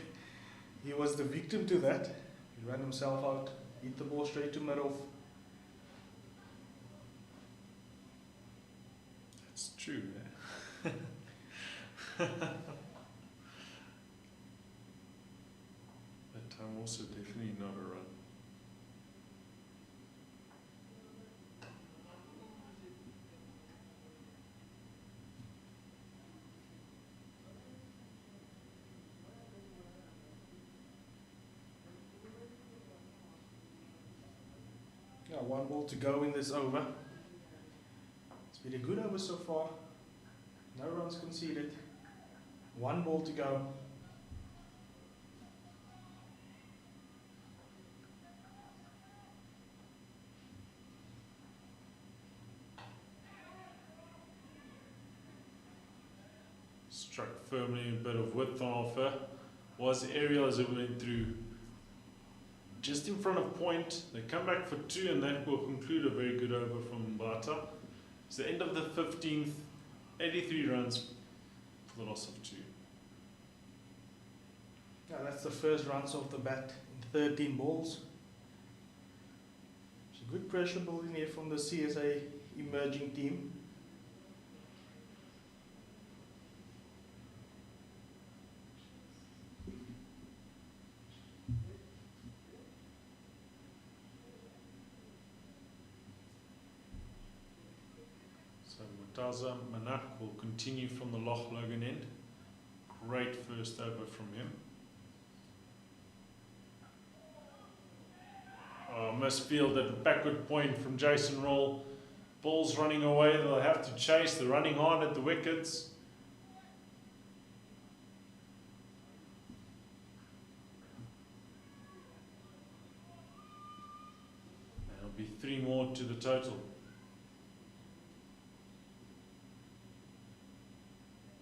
he was the victim to that. He ran himself out, hit the ball straight to mid-off. That's true. Yeah. That time also definitely not a run. Yeah, 1 ball to go in this over. It's been a good over so far. No runs conceded. 1 ball to go. struck firmly, a bit of width on offer. Was aerial as it went through. Just in front of point, they come back for 2, and that will conclude a very good over from Mbata. It's the end of the 15th, 83 runs for the loss of 2. Yeah, that's the first runs off the bat in 13 balls. It's a good pressure building here from the CSA emerging team. So Murtaza Manak will continue from the Loch Logan end. Great first over from him. Must feel that backward point from Jason Roll. Ball's running away, they'll have to chase. They're running hard at the wickets. There'll be 3 more to the total.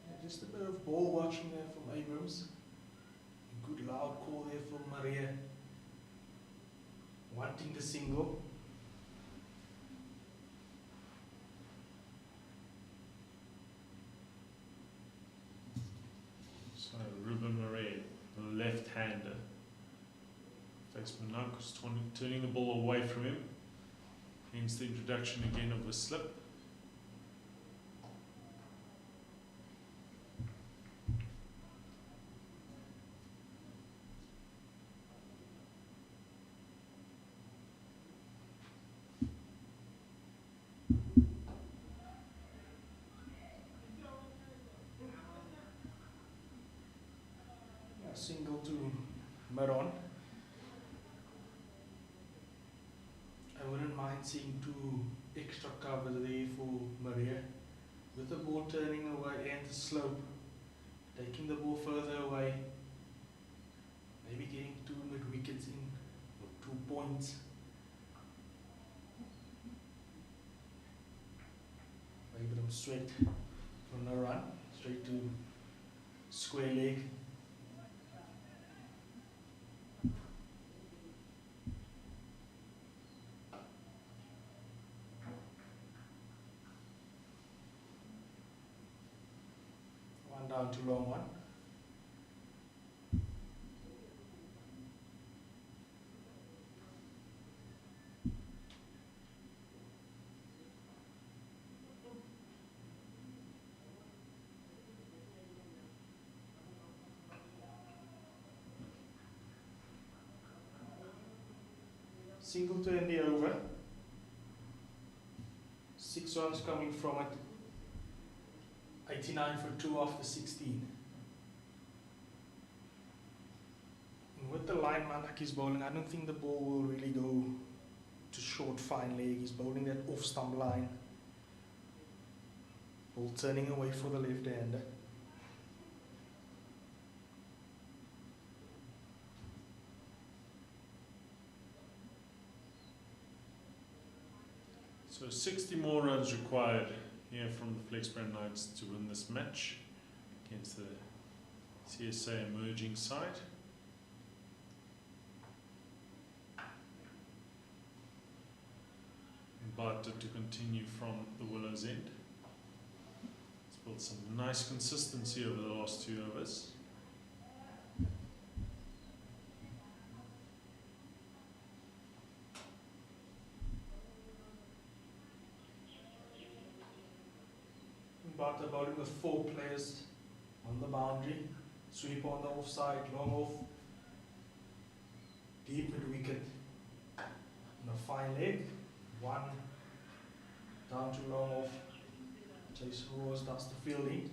Yeah, just a bit of ball watching there from Abrams. A good loud call there from Maria. Wanting the single. So Ruben Murray, the left-hander. Face Manakos turning the ball away from him. Hence the introduction again of a slip. Single to Maron. I wouldn't mind seeing 2 extra covers there for Maria. With the ball turning away and the slope, taking the ball further away, maybe getting 2 mid-wickets in, or 2 points. Maybe them straight from the run, straight to square leg. Down to long one. Single to end the over. 6 runs coming from it. 89 for 2 after 16. And with the line Manak is bowling, I don't think the ball will really go to short fine leg. He's bowling that off stump line. Ball turning away for the left hander. So 60 more runs required here from the Flexbrand Knights to win this match against the CSA emerging side. But to continue from the Willows end. It's built some nice consistency over the last 2 overs. Bata bowling with 4 players on the boundary. Sweep on the offside, long off. Deep mid wicket. And a fine leg. 1 down to long off. Jason Rose does the fielding.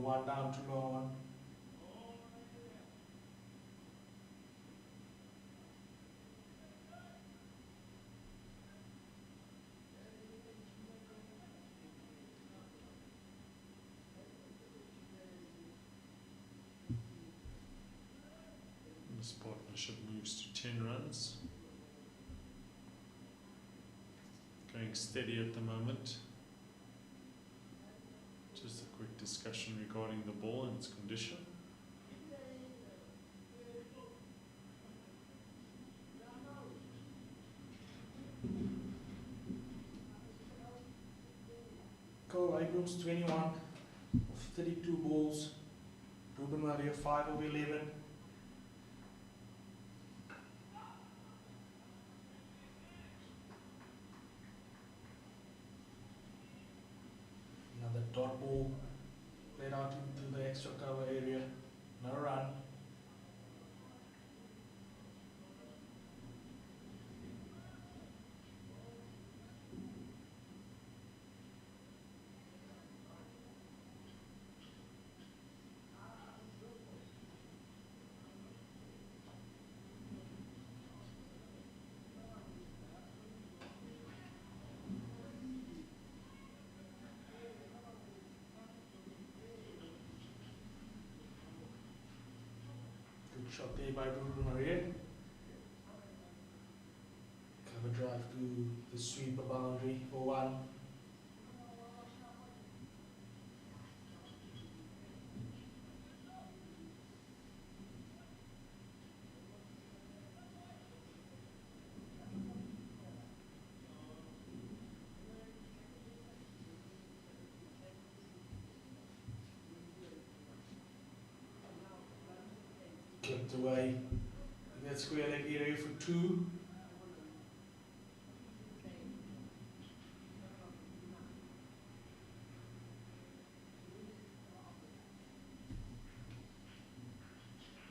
one down to long on. This partnership moves to 10 runs. Going steady at the moment. Just a quick discussion regarding the ball and its condition. Cole Abrams 21 of 32 balls. Ruben Maria 5 of 11. Another dot ball played out into the extra cover area. No run. Good shot there by Ruben Maria. Cover drive to the sweeper boundary for one. Clipped away in that square leg area for two.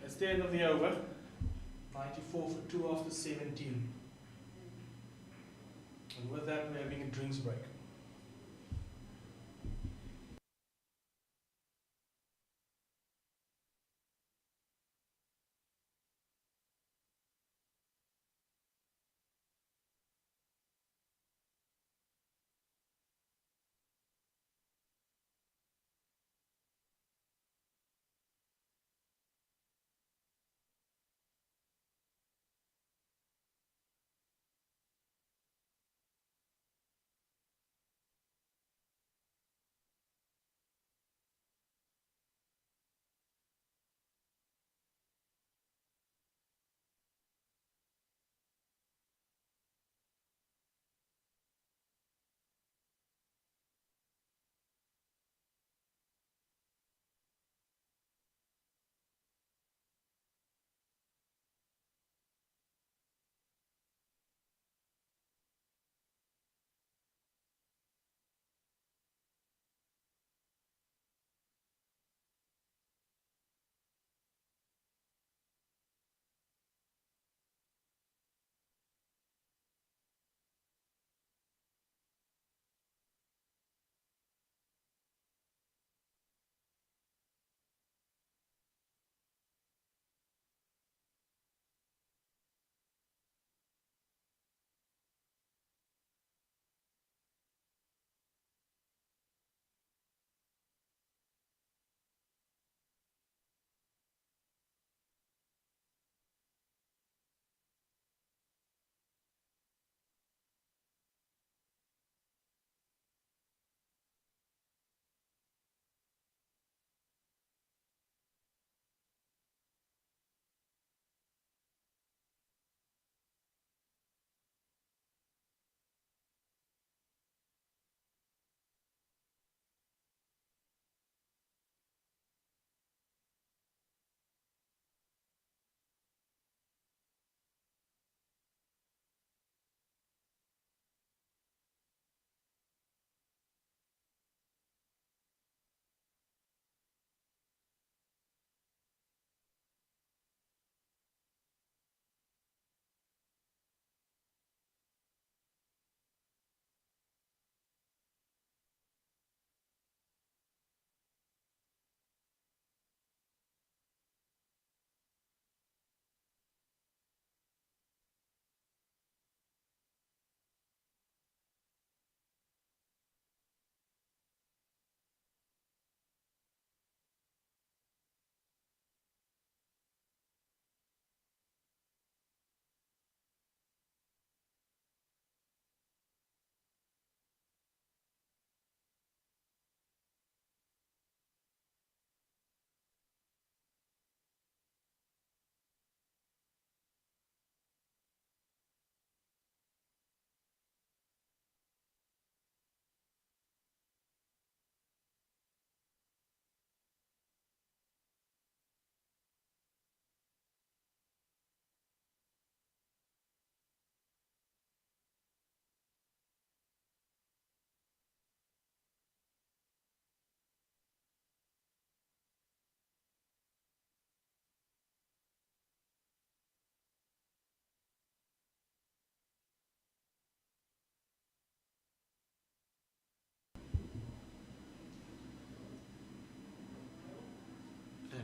That's the end of the over. 94 for 2 after 17. And with that, we're having a drinks break.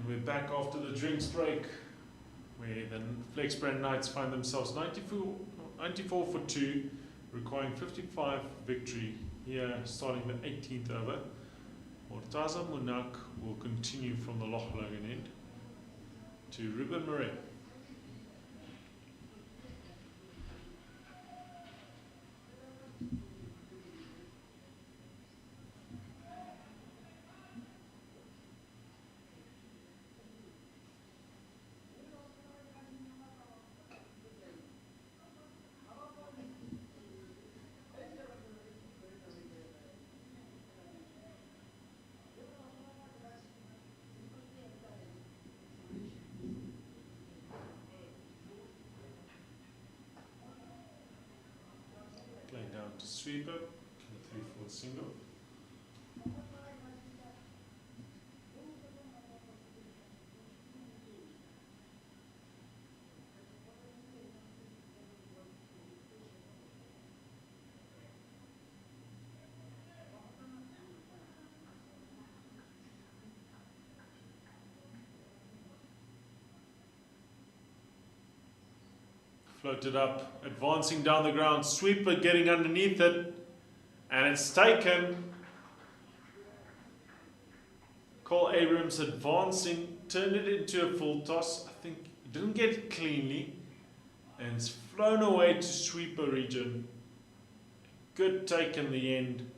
we're back after the drinks break, where the Flexbrand Knights find themselves 94 for 2, requiring 55 victory here, starting the 18th over. Mortaza Munak will continue from the Loch Logan end to Ruben Murray. Playing down to sweeper, 3-4 single. Floated up, advancing down the ground, sweeper getting underneath it, and it's taken. Cole Abrams advancing, turned it into a full toss. I think he didn't get it cleanly, and it's flown away to sweeper region. Good take in the end,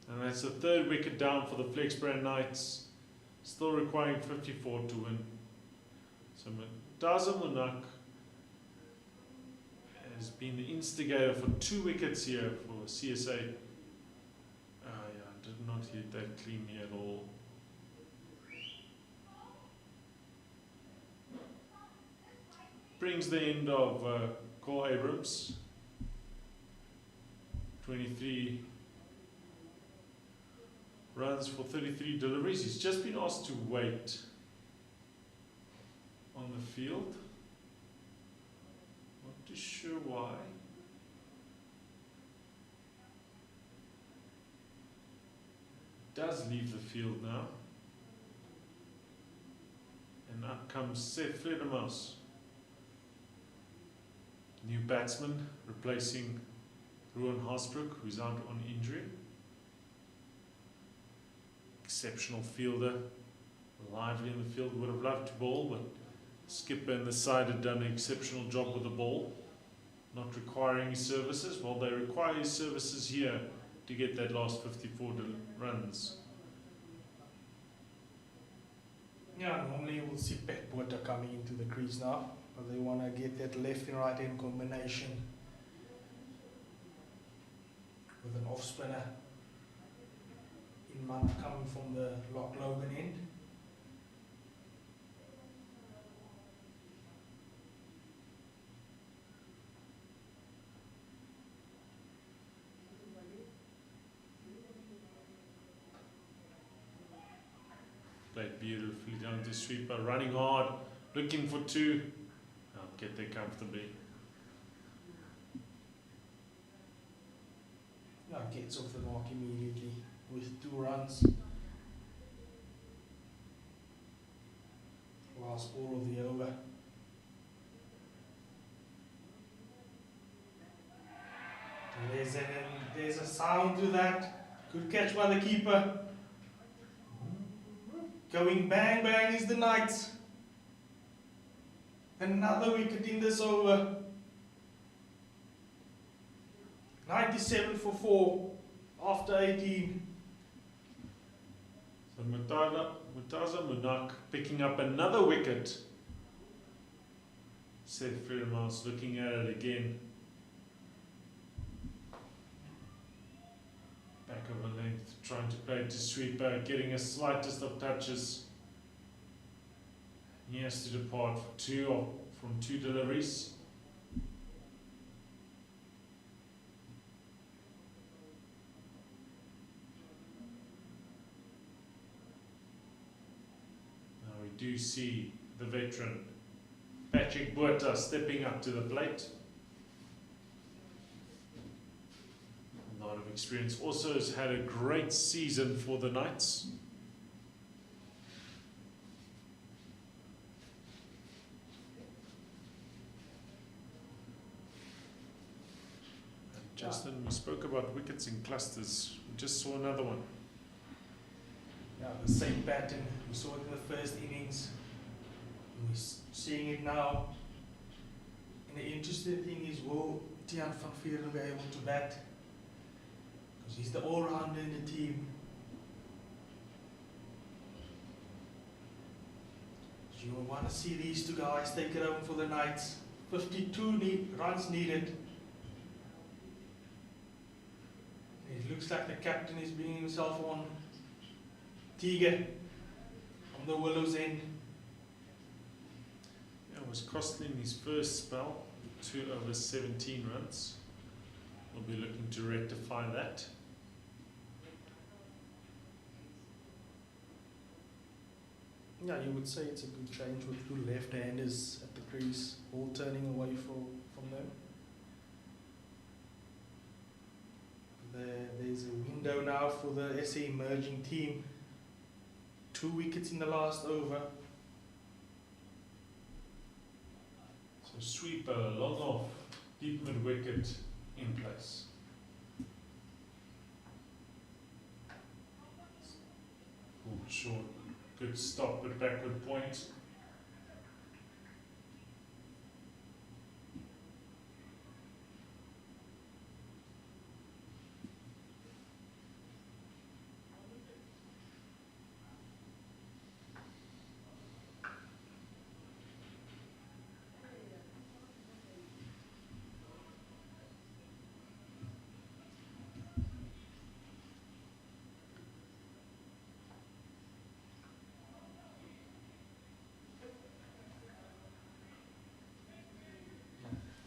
and that's the third wicket down for the Flexbrand Knights, still requiring 54 to win. So Mortaza Munak has been the instigator for 2 wickets here for CSA. Yeah, did not hit that cleanly at all. Brings the end of Cole Abrams. 23 runs for 33 deliveries. He's just been asked to wait on the field. Not too sure why. Does leave the field now. And up comes Seth Fledermaus. New batsman replacing Ruan Haasbroek, who's out on injury. Exceptional fielder, lively in the field, would have loved to bowl, but skipper and the side had done an exceptional job with the ball, not requiring his services. Well, they require his services here to get that last 54 runs. Yeah, normally we'll see Pat Botha coming into the crease now, but they want to get that left and right hand combination with an off spinner in mind coming from the Loch Logan end. Played beautifully down to sweeper, running hard, looking for 2. I'll get there comfortably. Yeah, gets off the mark immediately with 2 runs. Last ball of the over. And there's a sound to that. Good catch by the keeper. Going bang bang is the Knights. Another wicket in this over. 97 for 4 after 18. So Mortaza Munak picking up another wicket. Seth Fledermaus looking at it again. Back of a length, trying to play it to sweeper, getting a slightest of touches. He has to depart from 2 deliveries. Now we do see the veteran Patrick Botha stepping up to the plate. A lot of experience. Also has had a great season for the Knights. Justin, we spoke about wickets in clusters. We just saw another one. Yeah, the same pattern. We saw it in the first innings. We're seeing it now. And the interesting thing is, will Tiaan van Vuuren be able to bat? Because he's the all-rounder in the team. So you want to see these two guys take it home for the Knights. 52 runs needed. It looks like the captain is bringing himself on. Tiger from the Willows end. Yeah, it was costly in his first spell, 2 over 17 runs. We'll be looking to rectify that. Yeah, you would say it's a good change with 2 left-handers at the crease, all turning away from them. There's a window now for the SA emerging team. 2 wickets in the last over. So sweeper, long off, deep mid wicket in place. Pulled short, good stop at backward point.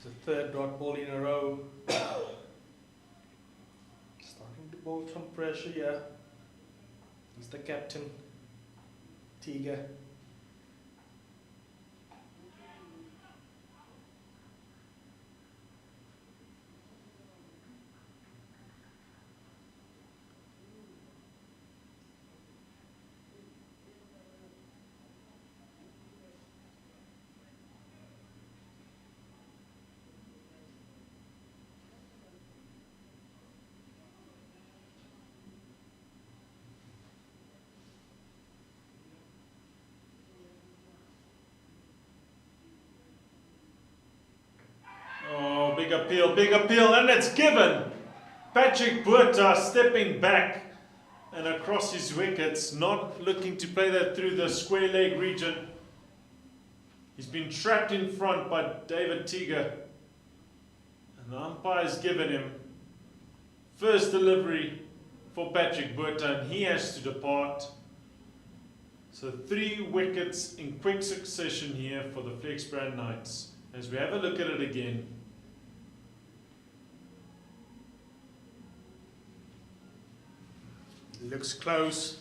It's the 3rd dot ball in a row. Starting to build some pressure here. He's the captain, Tiger. Oh, big appeal, and it's given. Patrick Botha stepping back and across his wickets, not looking to play that through the square leg region. He's been trapped in front by David Tiger, and the umpire's given him first delivery for Patrick Botha, and he has to depart. So 3 wickets in quick succession here for the Flexbrand Knights. As we have a look at it again, Looks close.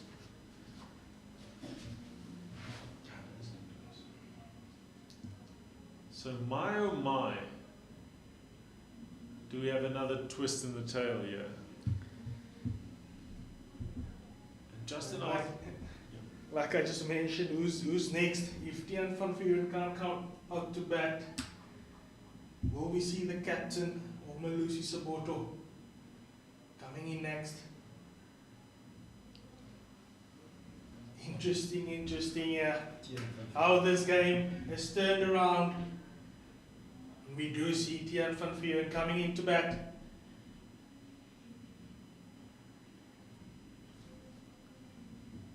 so my oh my, do we have another twist in the tail here? And Justin, Like I just mentioned, who's next? If Tiaan van Vuuren can't come out to bat, will we see the captain or Malusi Saboto coming in next? Interesting, yeah. How this game has turned around. We do see Tiaan van Vuuren coming into bat.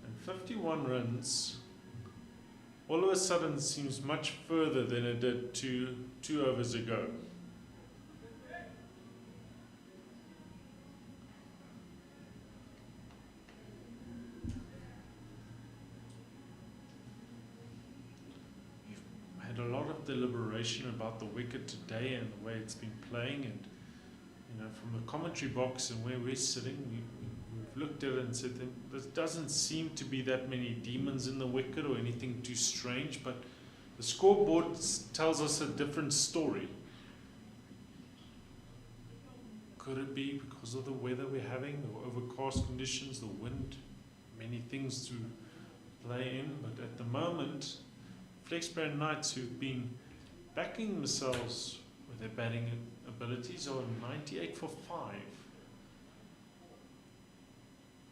and 51 runs, all of a sudden seems much further than it did two overs ago. We've had a lot of deliberation about the wicket today and the way it's been playing, and from the commentary box and where we're sitting, we've looked at it and said that there doesn't seem to be that many demons in the wicket or anything too strange, but the scoreboard tells us a different story. Could it be because of the weather we're having, the overcast conditions, the wind, many things to play in? But at the moment, Flexbrand Knights, who've been backing themselves with their batting abilities are 98 for 5.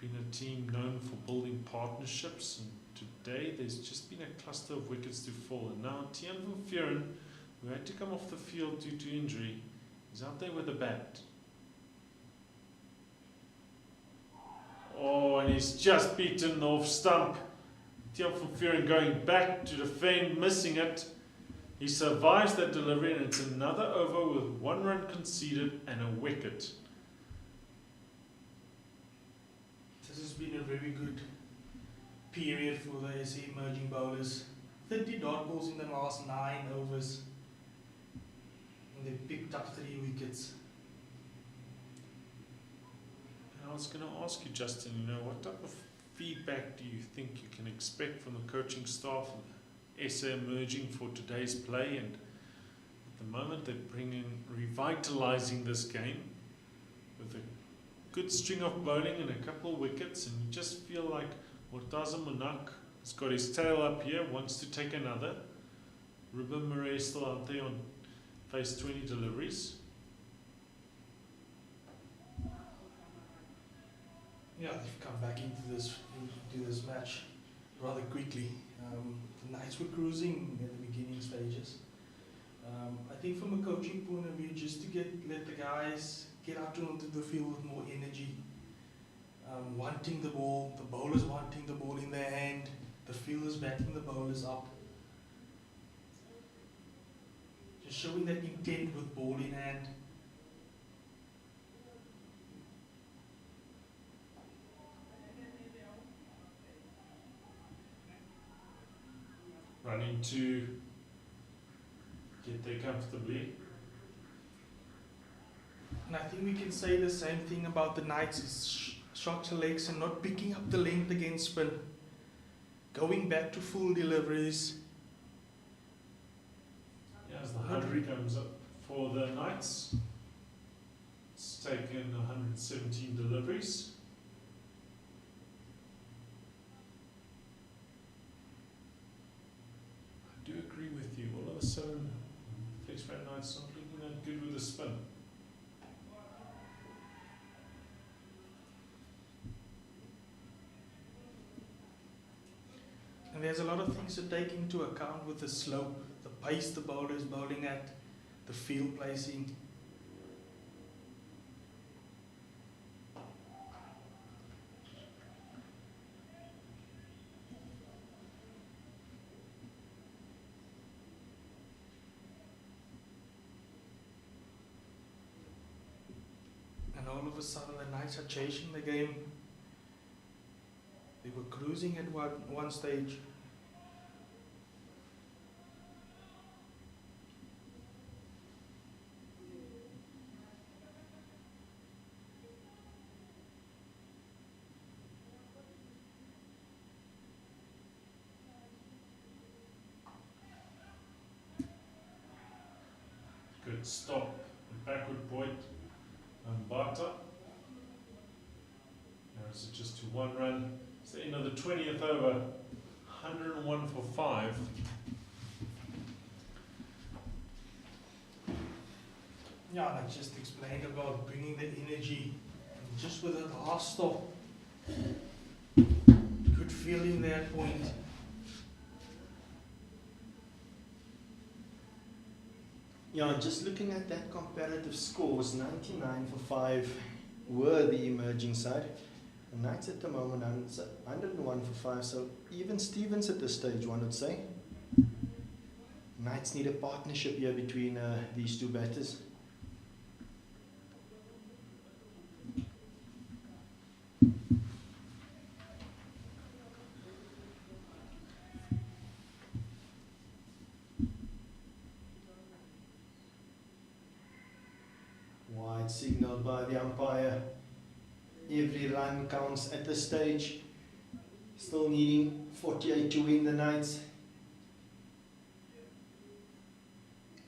Been a team known for building partnerships, and today there's just been a cluster of wickets to fall. And now Tian van Vuren, who had to come off the field due to injury, is out there with a bat. Oh, and he's just beaten the off stump. Tian van Vuren going back to defend, missing it. He survives that delivery, and it's another over with 1 run conceded and a wicket. This has been a very good period for the SA emerging bowlers. 30 dot balls in the last 9 overs. And they picked up 3 wickets. And I was going to ask you, Justin, what type of feedback do you think you can expect from the coaching staff of SA emerging for today's play? And at the moment they're revitalizing this game with a good string of bowling and a couple of wickets, and you just feel like Murtaza Munak has got his tail up here, wants to take another. Ruben Murray is still out there on phase 20 deliveries. Yeah, they've come back into this match rather quickly. The Knights were cruising at the beginning stages. I think from a coaching point of view, just to let the guys get out onto the field with more energy, wanting the ball, the bowlers wanting the ball in their hand, the fielders batting the bowlers up. Just showing that intent with ball in hand. Running to get there comfortably. And I think we can say the same thing about the Knights, is short to legs and not picking up the length against spin. Going back to full deliveries. Yeah, as the 100 comes up for the Knights, it's taken 117 deliveries. I do agree with you. All of a sudden, Flexback Knights not looking that good with the spin. And there's a lot of things to take into account with the slope, the pace the bowler is bowling at, the field placing. And all of a sudden the Knights are chasing the game. They were cruising at one stage. Good stop and backward point and Bata. Now it's just to 1 run. It's the end of the 20th over. 101 for 5. Yeah, and I just explained about bringing the energy, and just with that last stop, good feeling there at point. Yeah, just looking at that comparative scores, 99 for 5 were the emerging side. The Knights at the moment, 101 for 5, so even Stevens at this stage, one would say. Knights need a partnership here between these two batters. Wide signal by the umpire. Every run counts at this stage. Still needing 48 to win the Knights.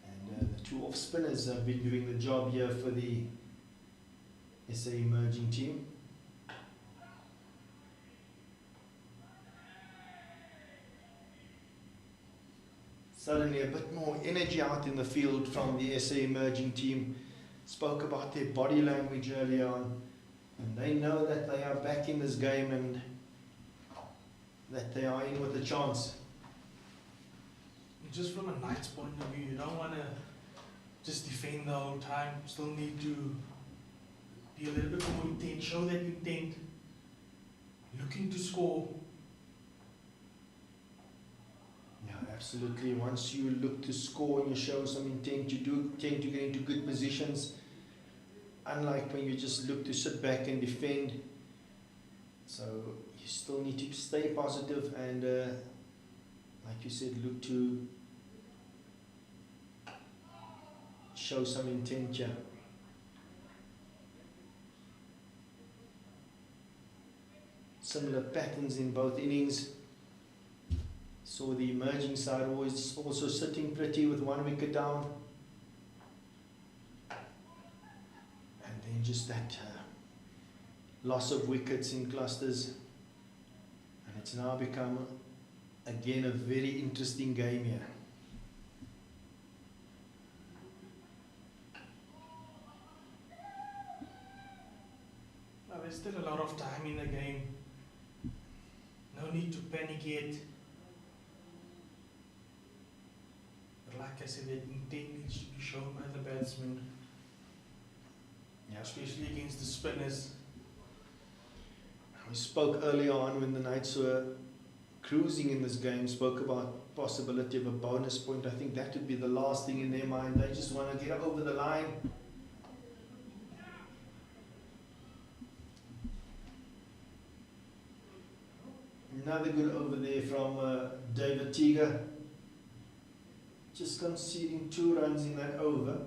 And the two off spinners have been doing the job here for the SA emerging team. Suddenly a bit more energy out in the field from the SA emerging team. spoke about their body language earlier on. And they know that they are back in this game and that they are in with a chance. Just from a Knights point of view, you don't want to just defend the whole time. Still need to be a little bit more intent, show that intent, looking to score. Yeah, absolutely. Once you look to score and you show some intent, you do tend to get into good positions. Unlike when you just look to sit back and defend. So you still need to stay positive and, like you said, look to show some intent here. Similar patterns in both innings. Saw the emerging side always also sitting pretty with 1 wicket down. And then just that loss of wickets in clusters. And it's now become, again, a very interesting game here. Now, there's still a lot of time in the game. No need to panic yet. But like I said, that intent needs to be shown by the batsmen. Yeah. Especially against the spinners. We spoke earlier on when the Knights were cruising in this game, spoke about possibility of a bonus point. I think that would be the last thing in their mind. They just want to get over the line. Another good over there from David Tiger. Just conceding 2 runs in that over.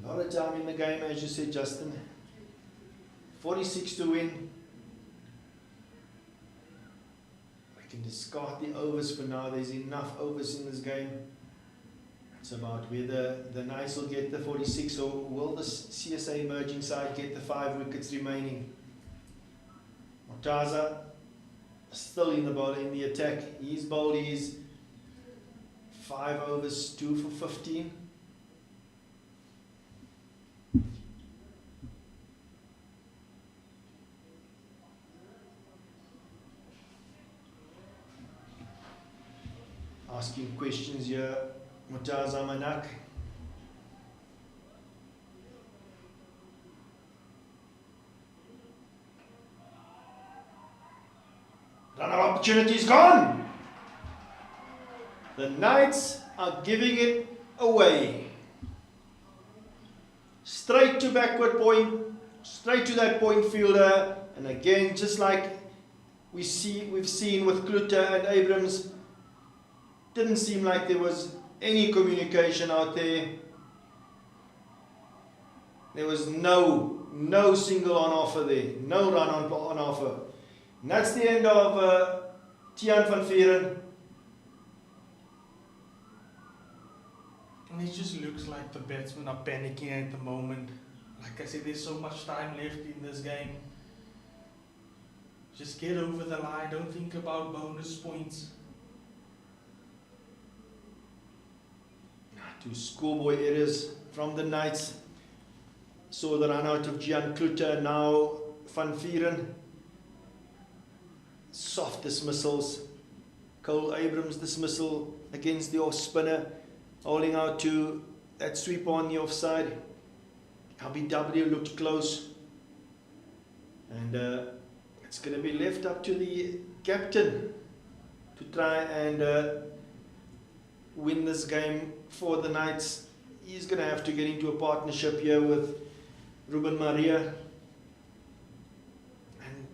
A lot of time in the game, as you said, Justin. 46 to win. We can discard the overs for now. There's enough overs in this game. It's about whether the Knights will get the 46 or will the CSA emerging side get the 5 wickets remaining. Mortaza still in the attack. He's bowled his 5 overs, 2 for 15. Asking questions here, Mortaza Manak. Run of opportunity is gone. The Knights are giving it away. Straight to backward point, straight to that point fielder, and again, just like we've seen with Kluter and Abrams, didn't seem like there was any communication out there. There was no single on offer there, no run on offer. And that's the end of Tiaan van Vieren. And it just looks like the batsmen are panicking at the moment. Like I said, there's so much time left in this game. Just get over the line, don't think about bonus points. 2 schoolboy errors from the Knights. Saw the run out of Gian Kluter, now Van Vieren. Soft dismissals. Cole Abrams dismissal against the off spinner, holding out to that sweeper on the offside. LBW looked close. And it's going to be left up to the captain to try and win this game for the Knights. He's going to have to get into a partnership here with Ruben Maria. And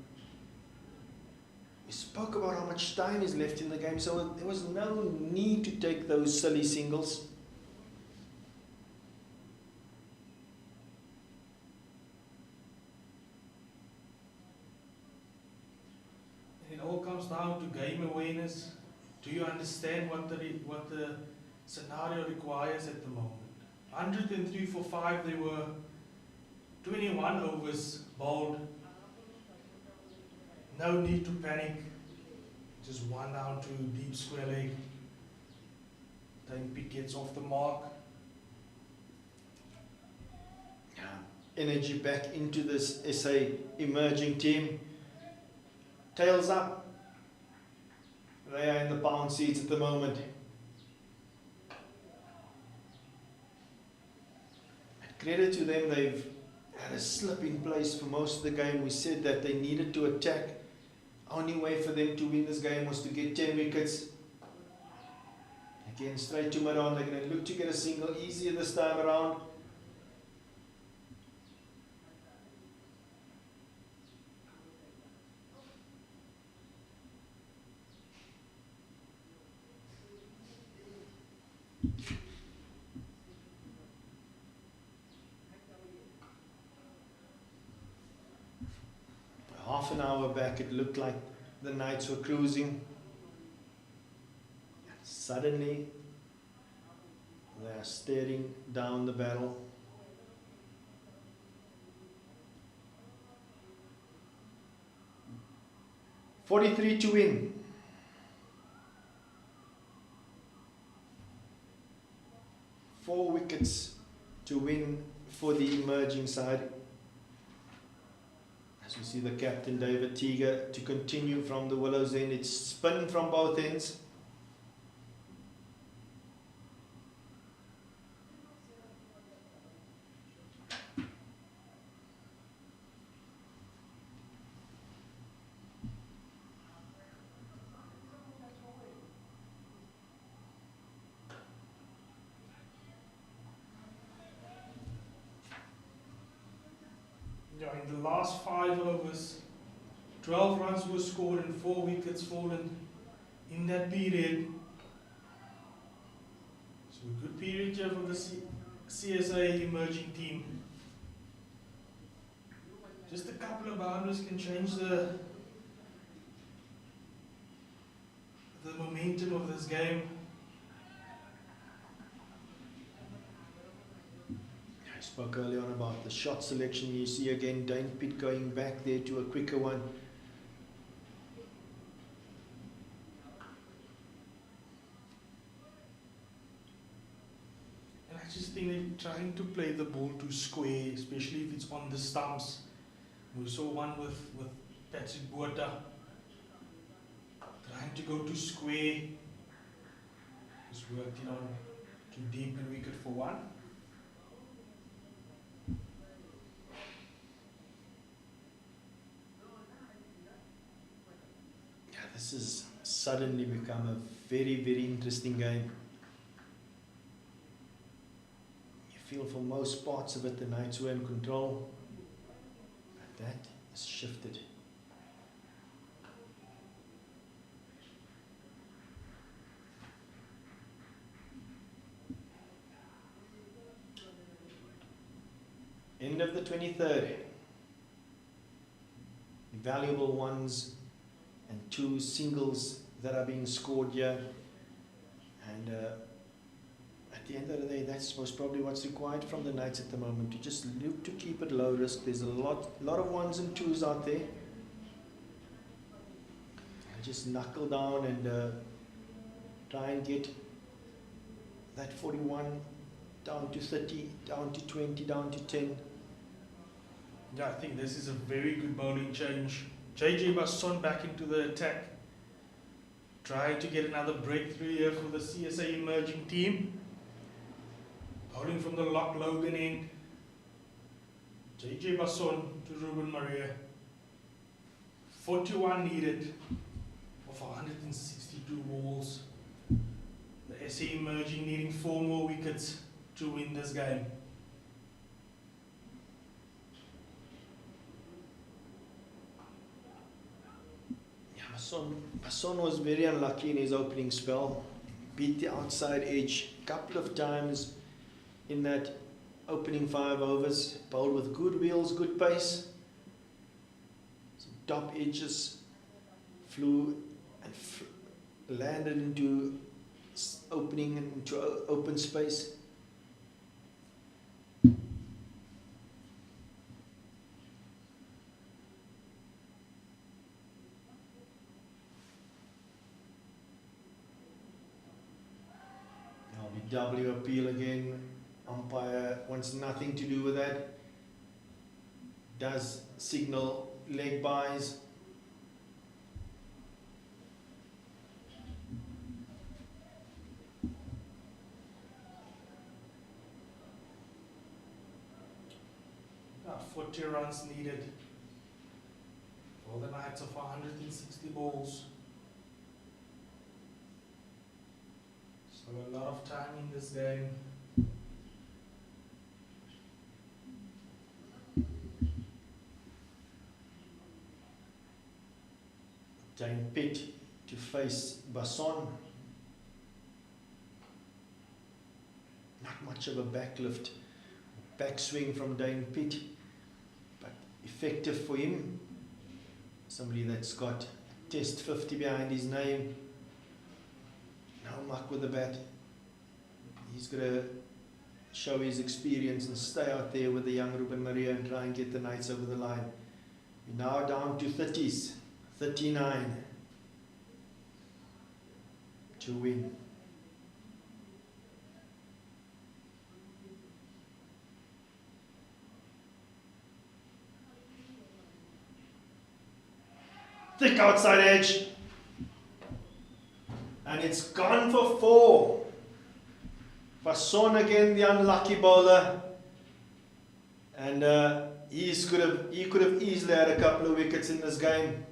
we spoke about how much time is left in the game, so there was no need to take those silly singles. It all comes down to game awareness. Do you understand what the scenario requires at the moment? 103 for 5, there were 21 overs bowled. No need to panic. Just one down to deep square leg. Dane Pitt gets off the mark. Energy back into this SA emerging team. Tails up. They are in the pound seats at the moment. And credit to them, they've had a slip in place for most of the game. We said that they needed to attack. Only way for them to win this game was to get 10 wickets. Again, straight to mid-on. They're going to look to get a single easier this time around. Half an hour back, it looked like the Knights were cruising. Suddenly, they are staring down the barrel. .43 to win. 4 wickets to win for the emerging side. As we see the captain David Teager to continue from the Willows end. It's spin from both ends. Yeah, in the last 5 overs, 12 runs were scored and 4 wickets fallen in that period. So a good period here for the CSA emerging team. Just a couple of boundaries can change the momentum of this game. I spoke earlier on about the shot selection. You see again Dane Pitt going back there to a quicker one. And I just think they're trying to play the ball too square, especially if it's on the stumps. We saw one with Patrick Botha trying to go too square. Just worked it on too deep and wicket for one. This has suddenly become a very, very interesting game. You feel for most parts of it the Knights were in control, but that has shifted. End of the 23rd. Valuable ones and 2 singles that are being scored here, and at the end of the day that's probably what's required from the Knights at the moment, to just look to keep it low risk. There's a lot of 1s and 2s out there, and just knuckle down and try and get that 41 down to 30, down to 20, down to 10. Yeah, I think this is a very good bowling change. JJ Basson back into the attack, trying to get another breakthrough here for the CSA emerging team. Bowling from the Lock Logan end. JJ Basson to Ruben Maria. 41 needed of 162 balls. The SA emerging needing 4 more wickets to win this game. Basson was very unlucky in his opening spell. Beat the outside edge a couple of times in that opening 5 overs. Bowled with good wheels, good pace. Some top edges. Flew and landed into opening and into open space. LBW appeal again. Umpire wants nothing to do with that. Does signal leg byes. Yeah, 40 runs needed for the Knights of 160 balls. So a lot of time in this game. Dane Pitt to face Basson. Not much of a backlift, backswing from Dane Pitt, but effective for him. Somebody that's got test 50 behind his name. No muck with the bat. He's got to show his experience and stay out there with the young Ruben Maria and try and get the Knights over the line. We're now down to 30s. 39 to win. Thick outside edge. And it's gone for 4. Basson again, the unlucky bowler. And he could have easily had a couple of wickets in this game.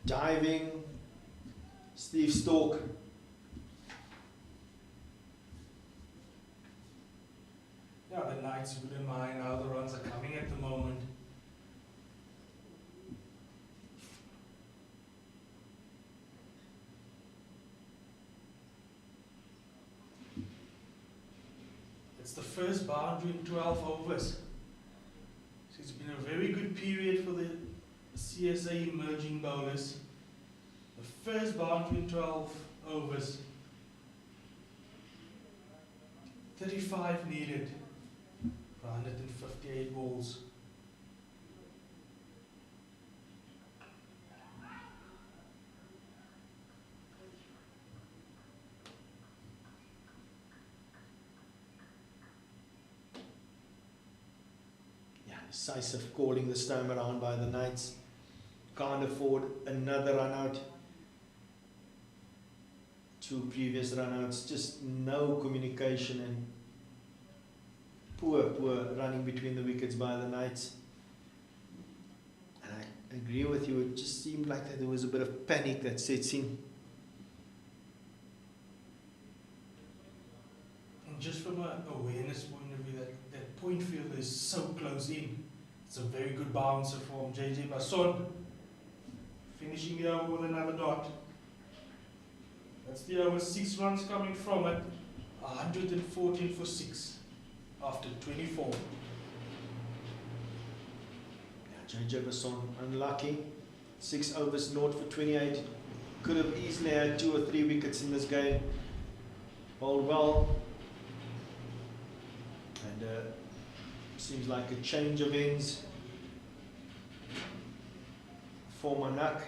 Diving, Steve Stork. Yeah, the Knights wouldn't mind how the runs are coming at the moment. It's the first boundary in 12 overs. So it's been a very good period for the CSA emerging bowlers. The first boundary in 12 overs. 35 needed for 158 balls. Yeah, decisive calling this time around by the Knights. Can't afford another run out. 2 previous run outs, just no communication and poor running between the wickets by the Knights. And I agree with you, it just seemed like that there was a bit of panic that sets in. And just from an awareness point of view, that point field is so close in. It's a very good bouncer from JJ Basson. Finishing the over with another dot. That's the over. 6 runs coming from it. 114 for 6 after 24. Yeah, JJ Basson unlucky. 6 overs, 0 for 28. Could have easily had 2 or 3 wickets in this game. Bowled well. And seems like a change of ends for Manak.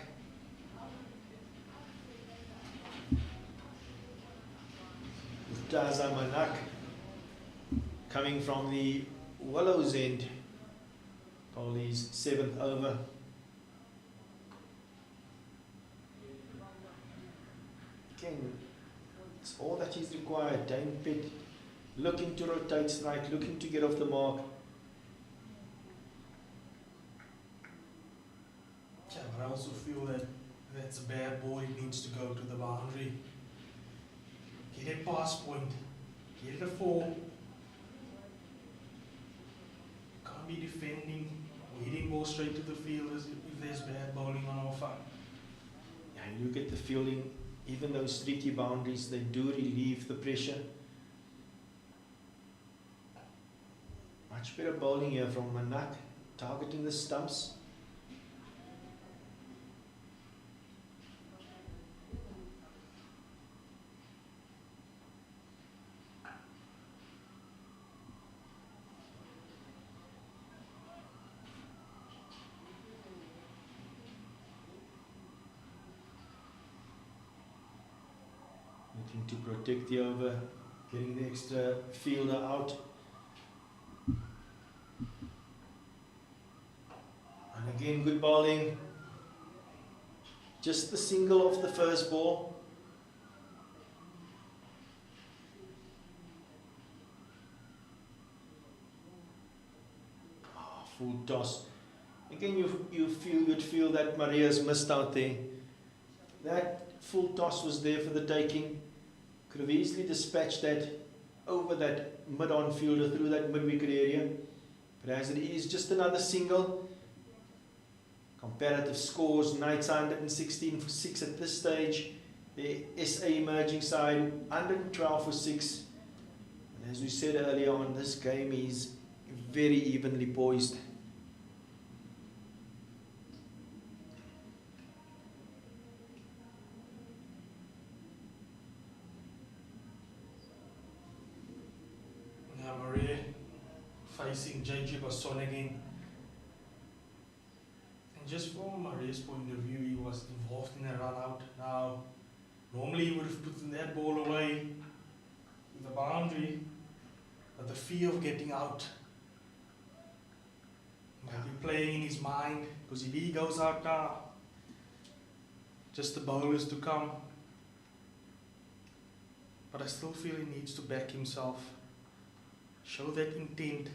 Taza Manak coming from the Willows end. Pauli's 7th over. Again, it's all that is required. Dane Pitt looking to rotate strike, looking to get off the mark. Yeah, but I also feel that that's a bad ball. It needs to go to the boundary. Get a pass point. Get it a 4. Can't be defending or hitting ball straight to the field if there's bad bowling on offer. Yeah, you look at the fielding, even those tricky boundaries, they do relieve the pressure. Much better bowling here from Manak, targeting the stumps. looking to protect the over, getting the extra fielder out. And again, good bowling. Just the single off the first ball. Full toss. Again, you'd feel that Maria's missed out there. That full toss was there for the taking. Could have easily dispatched that over that mid-on fielder through that mid-wicket area. But as it is, just another single. Comparative scores, Knights 116 for 6 at this stage. The SA emerging side 112 for 6. And as we said earlier on, this game is very evenly poised. Now Maria facing JJ Basson again. And just from Maria's point of view, he was involved in a run out. Now, normally he would have put that ball away with the boundary, but the fear of getting out might be playing in his mind, because if he goes out now, just the bowlers to come. But I still feel he needs to back himself, show that intent.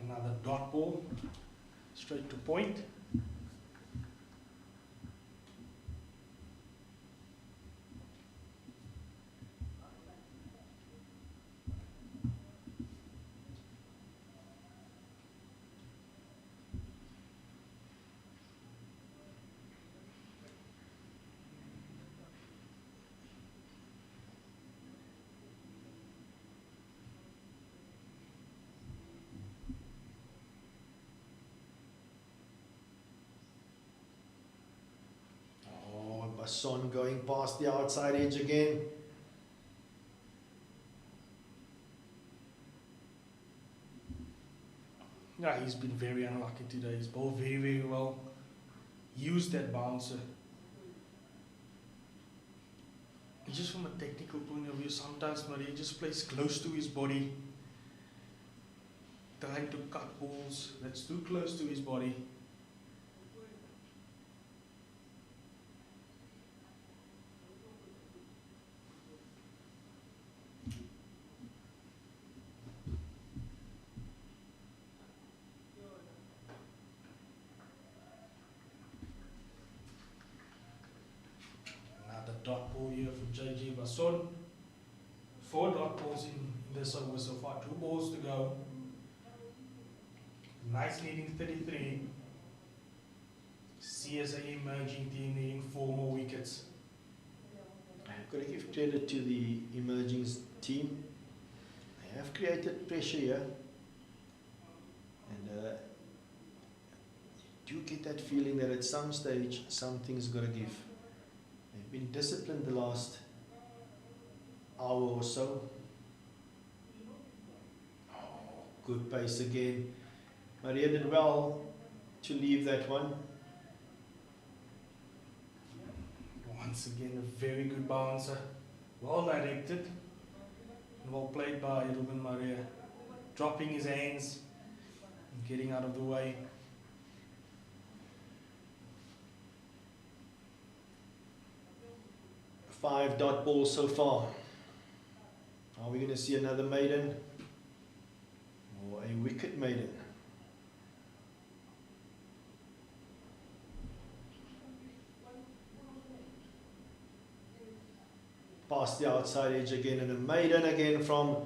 Another dot ball, straight to point. Basson going past the outside edge again. Yeah, he's been very unlucky today. He's bowled very, very well. Used that bouncer. Just from a technical point of view, sometimes Maria just plays close to his body, trying to cut balls that's too close to his body. Dot ball here from JJ Basson. 4 dot balls in this over so far, 2 balls to go. Nice leading 33. CSA emerging team needing 4 more wickets. I've got to give credit to the emerging team. They have created pressure here. And you do get that feeling that at some stage something's got to give. They've been disciplined the last hour or so. Oh, good pace again. Maria did well to leave that one. Once again, a very good bouncer. Well directed. And well played by Ruben Maria. Dropping his hands and getting out of the way. 5 dot balls so far. Are we going to see another maiden or a wicket maiden? Past the outside edge again, and a maiden again from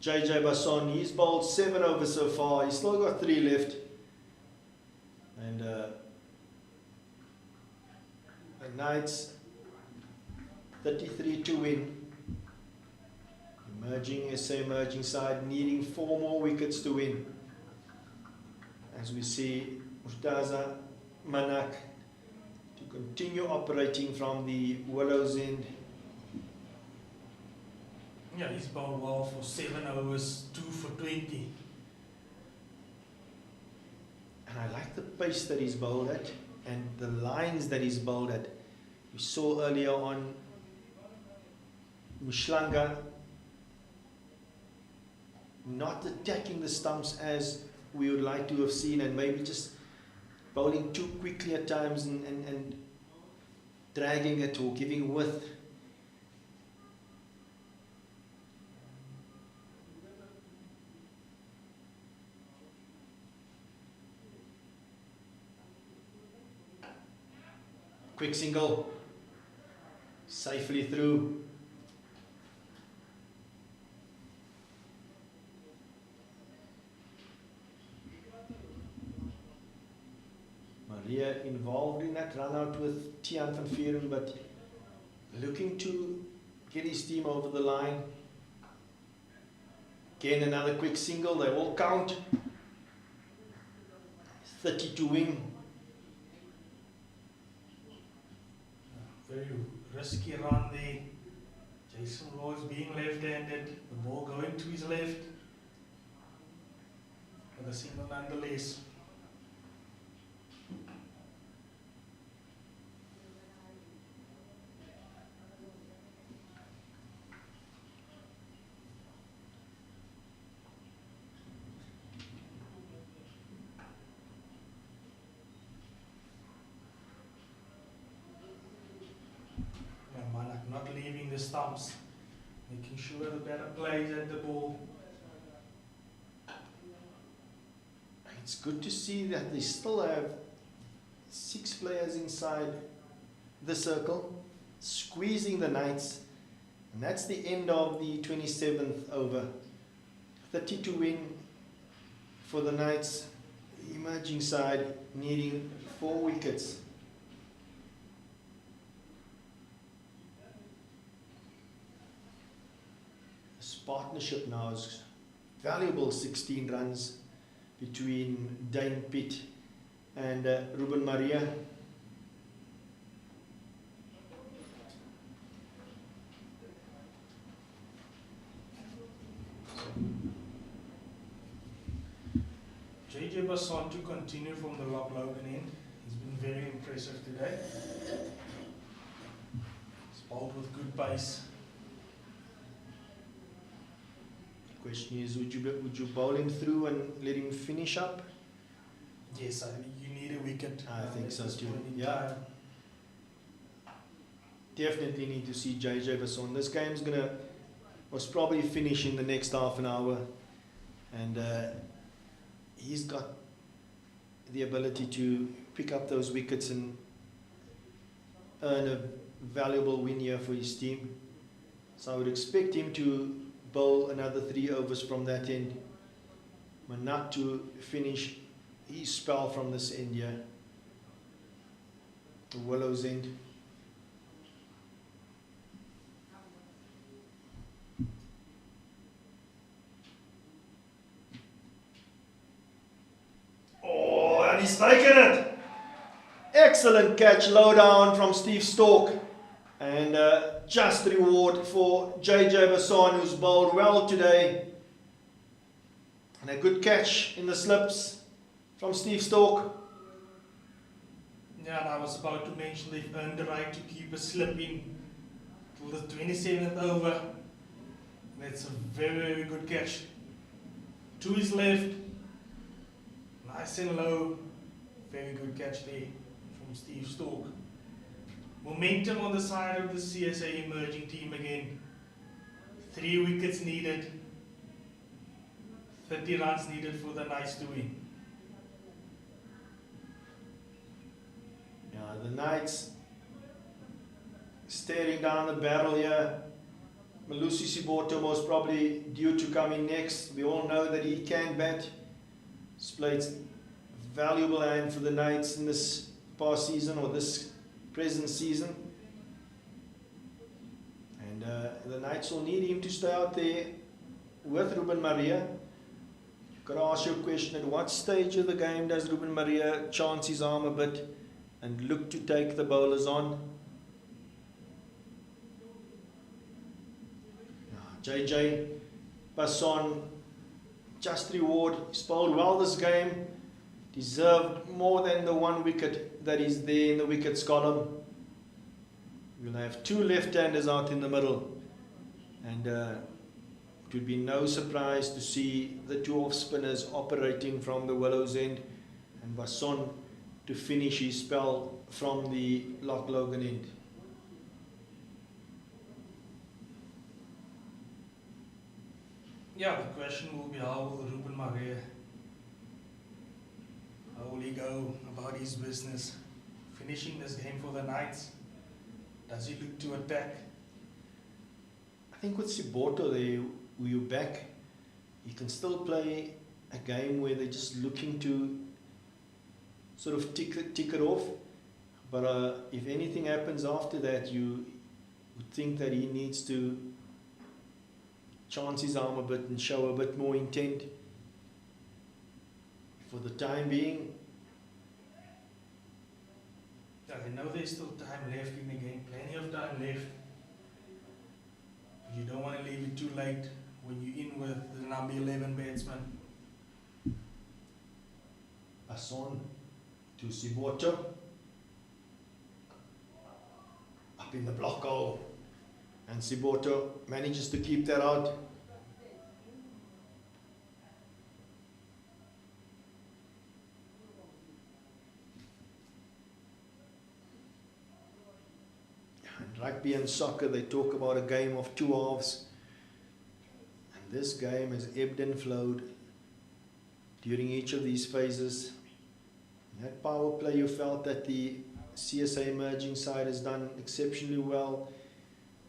JJ Basson. He's bowled 7 overs so far. He's still got 3 left. And the Knights 33 to win. Emerging SA emerging side needing 4 more wickets to win. As we see Murtaza Manak to continue operating from the Willows end. Yeah, he's bowled well for 7 overs, 2 for 20. And I like the pace that he's bowled at and the lines that he's bowled at. We saw earlier on Mushlanga not attacking the stumps as we would like to have seen, and maybe just bowling too quickly at times and dragging it or giving width. Quick single, safely through. Maria involved in that run out with Tian van Vieren, but looking to get his team over the line. Again, another quick single, they all count. 30 to win. Very risky run there. Jason Royce being left-handed, the ball going to his left. But a single nonetheless. Manak not leaving the stumps, making sure the batter plays at the ball. It's good to see that they still have 6 players inside the circle, squeezing the Knights, and that's the end of the 27th over. 30 to win for the Knights, the emerging side needing 4 wickets. This partnership now is valuable, 16 runs between Dane Pitt and Ruben Maria. JJ Basson to continue from the Loch Logan end. He's been very impressive today. He's bowled with good pace. The question is, would you bowl him through and let him finish up? Yes, you need a wicket. I think so too. Yeah. Yeah. Definitely need to see JJ Basson. This game's was probably finish in the next half an hour, and he's got the ability to pick up those wickets and earn a valuable win here for his team. So I would expect him to bowl another 3 overs from that end, but not to finish his spell from this end here, the Willows end. Oh, and he's taken it! Excellent catch, low down from Steve Stork, and just reward for JJ Basson, who's bowled well today, and a good catch in the slips from Steve Stork. Yeah, and I was about to mention they've earned the right to keep a slip in till the 27th over. That's a very, very good catch. To his left, nice and low, very good catch there from Steve Stork. Momentum on the side of the CSA emerging team again. 3 wickets needed, 30 runs needed for the Knights to win. Yeah, the Knights staring down the barrel here. Malusi Siboto most probably due to come in next. We all know that he can bat. He's played a valuable hand for the Knights in this past season or this present season. And the Knights will need him to stay out there with Ruben Maria. Got to ask you a question. At what stage of the game does Ruben Maria chance his arm a bit and look to take the bowlers on? JJ Basson, just reward. He's bowled well this game. Deserved more than the 1 wicket that is there in the wickets column. We'll have 2 left-handers out in the middle. And it would be no surprise to see the 2 off-spinners operating from the Willows end and Basson to finish his spell from the Loch Logan end. Yeah, the question will be how will Ruben Maria, how will he go about his business? Finishing this game for the Knights? Does he look to attack? I think with Siboto there, who you back, you can still play a game where they're just looking to sort of tick it off. But if anything happens after that, you would think that he needs to chance his arm a bit and show a bit more intent. For the time being, yeah, I know there's still time left in the game, plenty of time left. You don't want to leave it too late when you're in with the number 11 batsman. Basson to Siboto. Up in the block hole. And Siboto manages to keep that out. In rugby and soccer, they talk about a game of 2 halves. And this game has ebbed and flowed during each of these phases. In that power play, you felt that the CSA emerging side has done exceptionally well.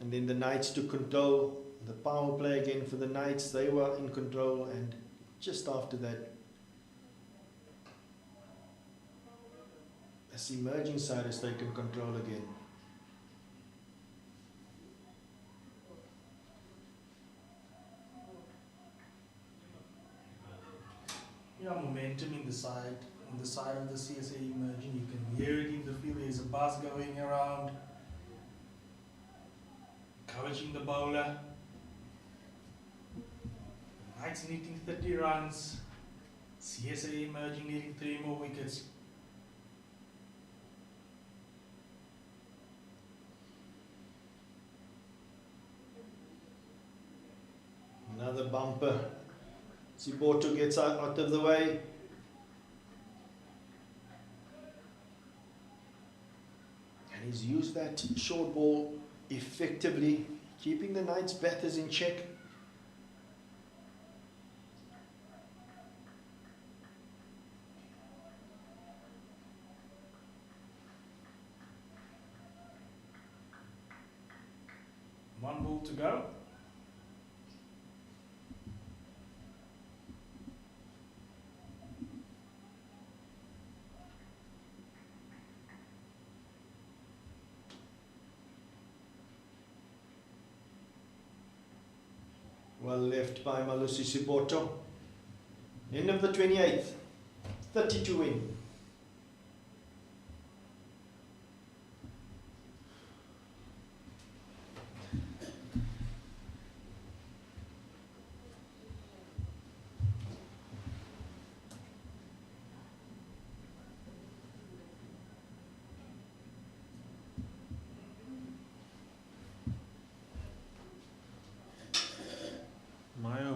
And then the Knights took control. The power play again for the Knights, they were in control, and just after that, this emerging side has taken control again. Yeah, momentum in the side, on the side of the CSA emerging. You can hear it in the field. There's a buzz going around. Encouraging the bowler. Knights needing 30 runs. CSA emerging needing 3 more wickets. Another bumper. Siboto gets out of the way. And he's used that short ball effectively, keeping the Knights batters in check. One ball to go. Well left by Malusi Siboto. End of the 28th. 32 win.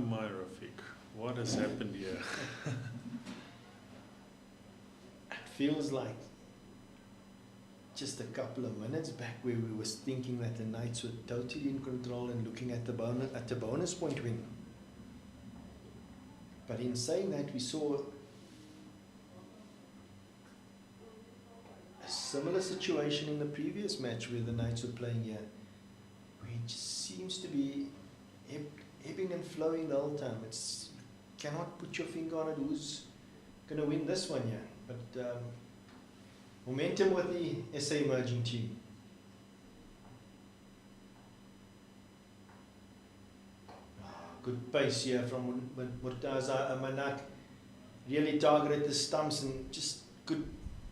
My Rafiq, what has happened here? It feels like just a couple of minutes back where we were thinking that the Knights were totally in control and looking at the bonus point win. But in saying that, we saw a similar situation in the previous match where the Knights were playing here, where it just seems to be ebbing and flowing the whole time. It's cannot put your finger on it who's going to win this one here. But momentum with the SA emerging team. Good pace here from Murtaza Amanak. Really targeted the stumps and just good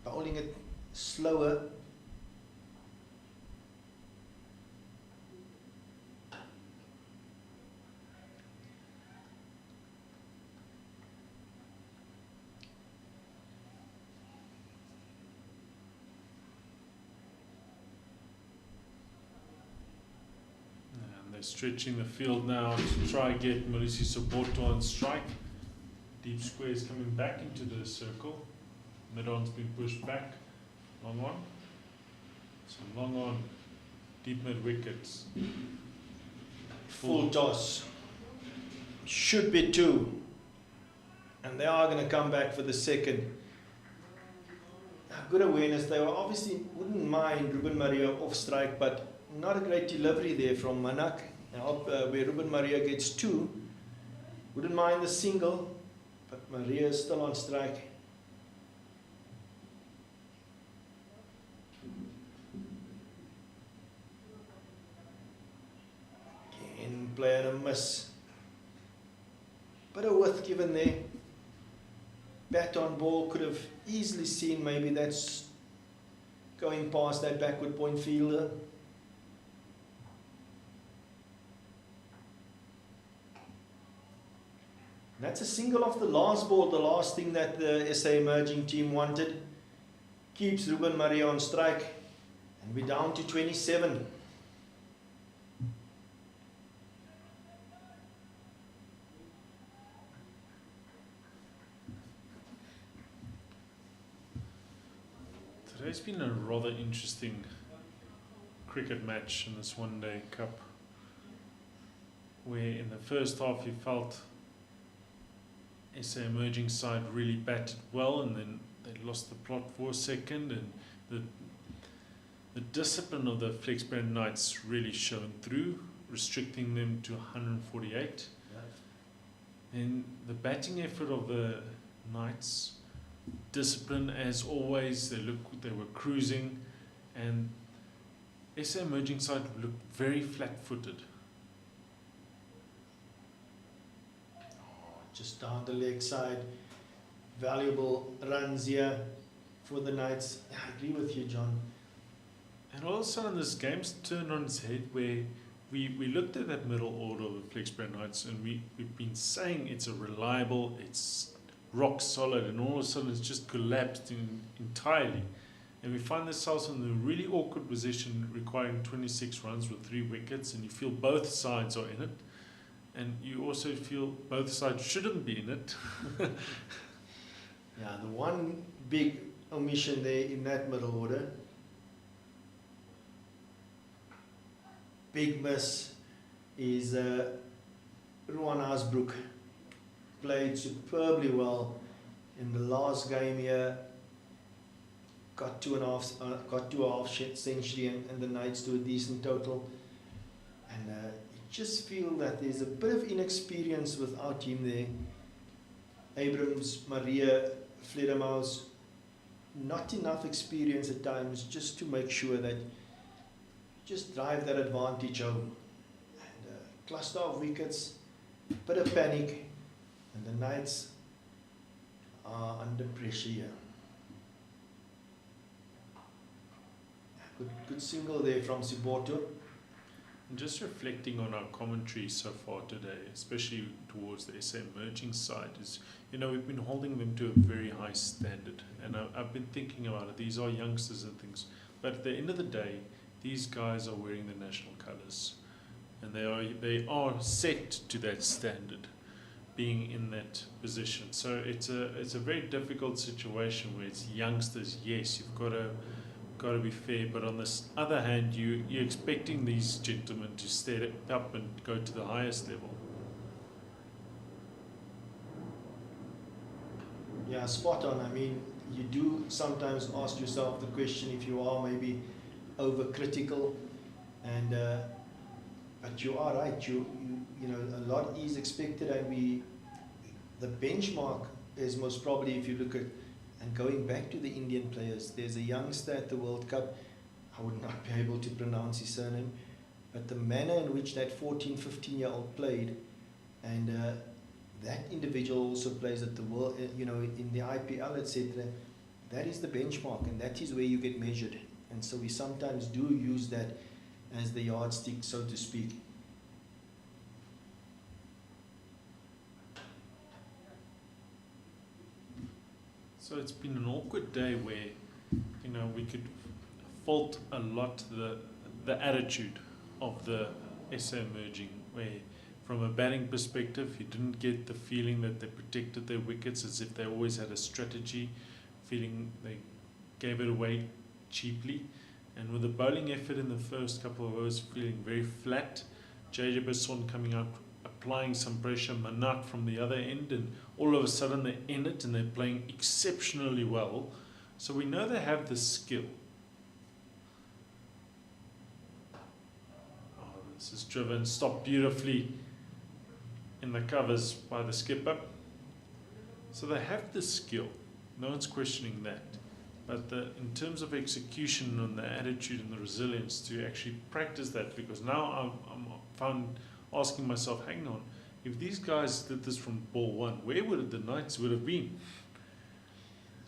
bowling it slower. And they're stretching the field now to try and get Mauricio Soboto on strike. Deep square is coming back into the circle. Mid-on's been pushed back. Long on. So long on. Deep mid wickets. Full toss. Should be 2. And they are going to come back for the second. Good awareness. They were obviously wouldn't mind Ruben Maria off strike, but not a great delivery there from Manak. Now, where Ruben Maria gets 2. Wouldn't mind the single, but Maria is still on strike. Again, play and a miss. Bit of width given there. Bat on ball, could have easily seen maybe that's going past that backward point fielder. That's a single off the last ball, the last thing that the SA emerging team wanted. Keeps Ruben Maria on strike, and we're down to 27. Today's been a rather interesting cricket match in this one-day cup, where in the first half you felt SA emerging side really batted well, and then they lost the plot for a second, and the discipline of the Flexbrand Knights really shone through, restricting them to 148. And the batting effort of the Knights, discipline as always, they were cruising, and SA emerging side looked very flat-footed. Just down the leg side, valuable runs here for the Knights. I agree with you, John. And all of a sudden this game's turned on its head, where we looked at that middle order of the Flexbrand Knights, and we've been saying it's a reliable, it's rock solid, and all of a sudden it's just collapsed entirely. And we find ourselves in a really awkward position, requiring 26 runs with 3 wickets, and you feel both sides are in it. And you also feel both sides shouldn't be in it. Yeah, the one big omission there in that middle order. Big miss is Ruan Asbrook. Played superbly well in the last game here. Got two and a half century, and the Knights do a decent total. And you just feel that there's a bit of inexperience with our team there. Abrams, Maria, Fledermaus, not enough experience at times just to make sure that just drive that advantage home. And cluster of wickets, bit of panic, and the Knights are under pressure here. Good single there from Soboto. And just reflecting on our commentary so far today, especially towards the SA emerging side, is, we've been holding them to a very high standard. And I've been thinking about it. These are youngsters and things. But at the end of the day, these guys are wearing the national colours. And they are set to that standard, being in that position. So it's a very difficult situation where it's youngsters. Yes, you've got to be fair, but on this other hand, you're expecting these gentlemen to step up and go to the highest level. Yeah, spot on. I mean, you do sometimes ask yourself the question if you are maybe overcritical, and but you are right. You a lot is expected, and the benchmark is most probably, if you look at. And going back to the Indian players, there's a youngster at the World Cup, I would not be able to pronounce his surname, but the manner in which that 14, 15-year-old played and that individual also plays at the world, in the IPL, etc. That is the benchmark, and that is where you get measured. And so we sometimes do use that as the yardstick, so to speak. So it's been an awkward day where, we could fault a lot the attitude of the SA merging, where from a batting perspective, you didn't get the feeling that they protected their wickets as if they always had a strategy, feeling they gave it away cheaply. And with the bowling effort in the first couple of overs feeling very flat, JJ Besson coming out, applying some pressure, Manak from the other end, and all of a sudden they're in it and they're playing exceptionally well. So we know they have the skill. Oh, this is driven, stopped beautifully in the covers by the skipper. So they have the skill. No one's questioning that. But in terms of execution and the attitude and the resilience to actually practice that, because now I'm found asking myself, hang on, if these guys did this from ball one, where would the Knights would have been?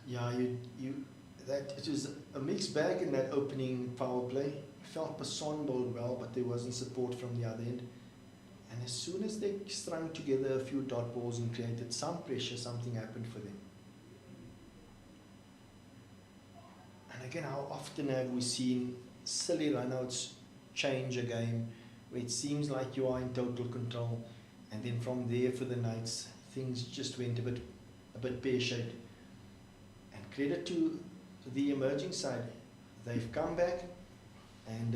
Yeah, it was a mixed bag in that opening power play. I felt Passon bowled well, but there wasn't support from the other end. And as soon as they strung together a few dot balls and created some pressure, something happened for them. And again, how often have we seen silly runouts change a game where it seems like you are in total control, and then from there for the Knights, things just went a bit pear-shaped. And credit to the emerging side, they've come back and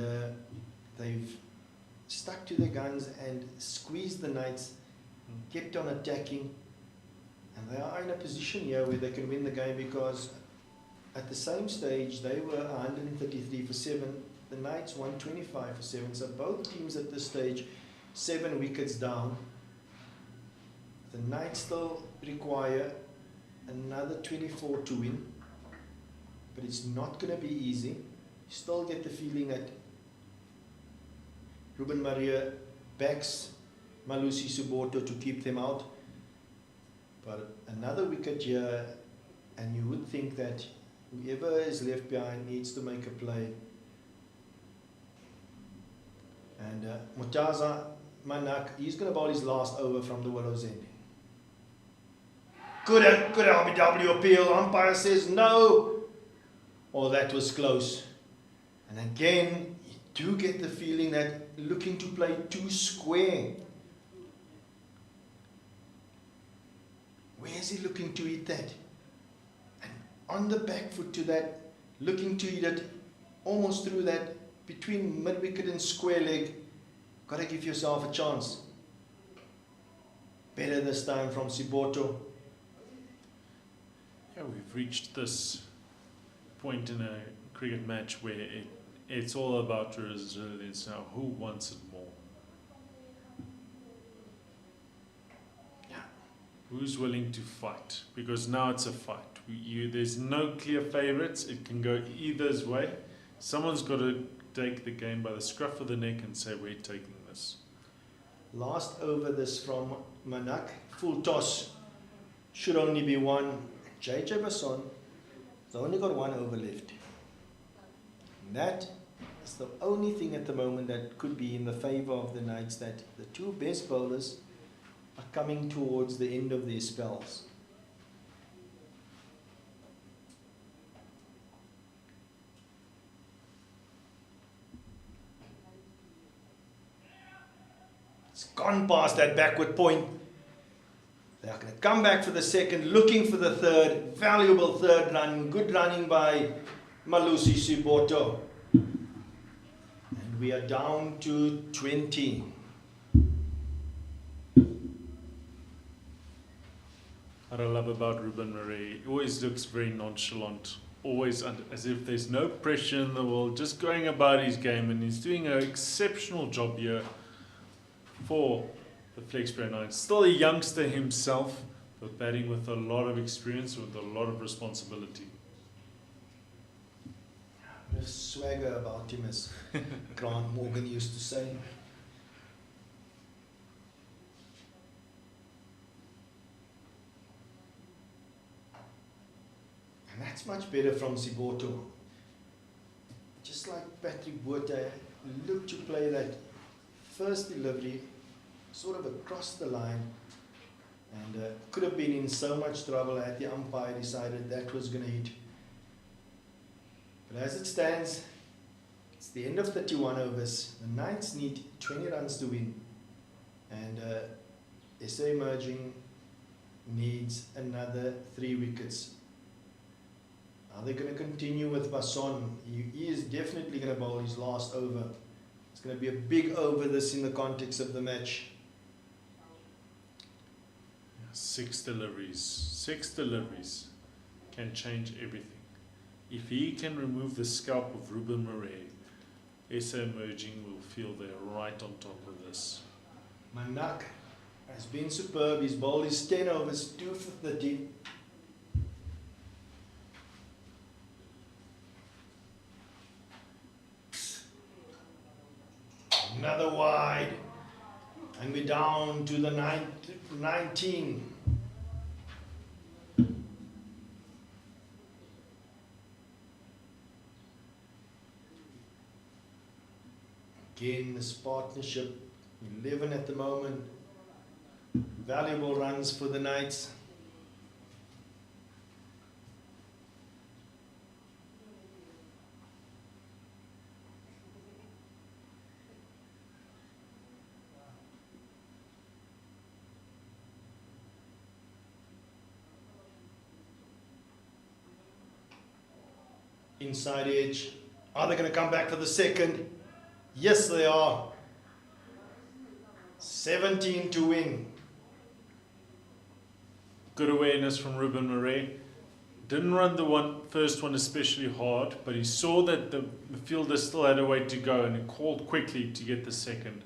they've stuck to their guns and squeezed the Knights, kept on attacking, and they are in a position here where they can win the game, because at the same stage they were 133 for 7, the Knights 125 for 7, so both teams at this stage 7 wickets down. The Knights still require another 24 to win, but it's not going to be easy. You still get the feeling that Ruben Maria backs Malusi Suboto to keep them out, but another wicket here, and you would think that whoever is left behind needs to make a play. And Murtaza Manak, he's going to bowl his last over from the Willows end. Good LBW appeal. Umpire says no. Oh, that was close. And again, you do get the feeling that looking to play too square. Where is he looking to hit that? And on the back foot to that, looking to hit it almost through that, between mid-wicket and square leg. Got to give yourself a chance. Better this time from Siboto. Yeah, we've reached this point in a cricket match where it's all about resilience now. Who wants it more? Yeah. Who's willing to fight? Because now it's a fight. There's no clear favourites. It can go either's way. Someone's got to take the game by the scruff of the neck and say, we're taking this. Last over this from Manak. Full toss. Should only be one. JJ Besson has only got 1 over left. And that is the only thing at the moment that could be in the favour of the Knights, that the two best bowlers are coming towards the end of their spells. It's gone past that backward point. They are going to come back for the second, looking for the third. Valuable third run. Good running by Malusi Siboto. And we are down to 20. What I love about Ruben Marais, he always looks very nonchalant, always as if there's no pressure in the world, just going about his game, and he's doing an exceptional job here for the Flexbury Knights. Still a youngster himself, but batting with a lot of experience, with a lot of responsibility. There's swagger about him, as Grant Morgan used to say. That's much better from Siboto. Just like Patrick Botha, looked to play that first delivery sort of across the line, and could have been in so much trouble had the umpire decided that was going to hit. But as it stands, it's the end of 31 overs. The Knights need 20 runs to win, and SA Emerging needs another 3 wickets. Are they going to continue with Basson? He is definitely going to bowl his last over. It's going to be a big over this in the context of the match. 6 deliveries. 6 deliveries can change everything. If he can remove the scalp of Ruben Murray, SA Emerging will feel they're right on top of this. Manak has been superb. His bowl is 10 overs, 2 for 30. Another wide, and we're down to the 19. Again, this partnership, 11 at the moment. Valuable runs for the Knights. Inside edge. Are they going to come back for the second? Yes, they are. 17 to win. Good awareness from Ruben Murray. Didn't run the first one especially hard, but he saw that the fielder still had a way to go and he called quickly to get the second.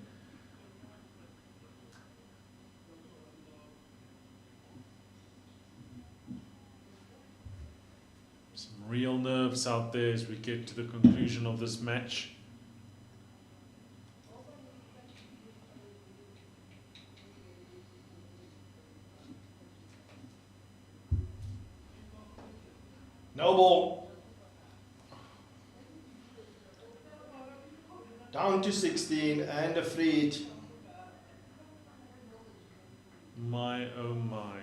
Some real nerves out there as we get to the conclusion of this match. No ball. Down to 16 and a free hit. My oh my.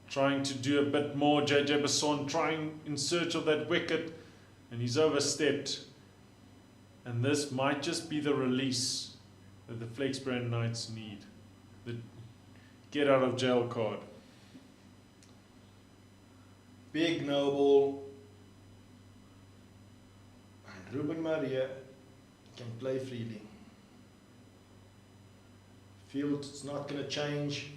Trying to do a bit more. JJ Basson trying in search of that wicket, and he's overstepped. And this might just be the release that the Flexbrand Knights need. The get out of jail card. Big no ball. And Ruben Maria can play freely. Field's not going to change.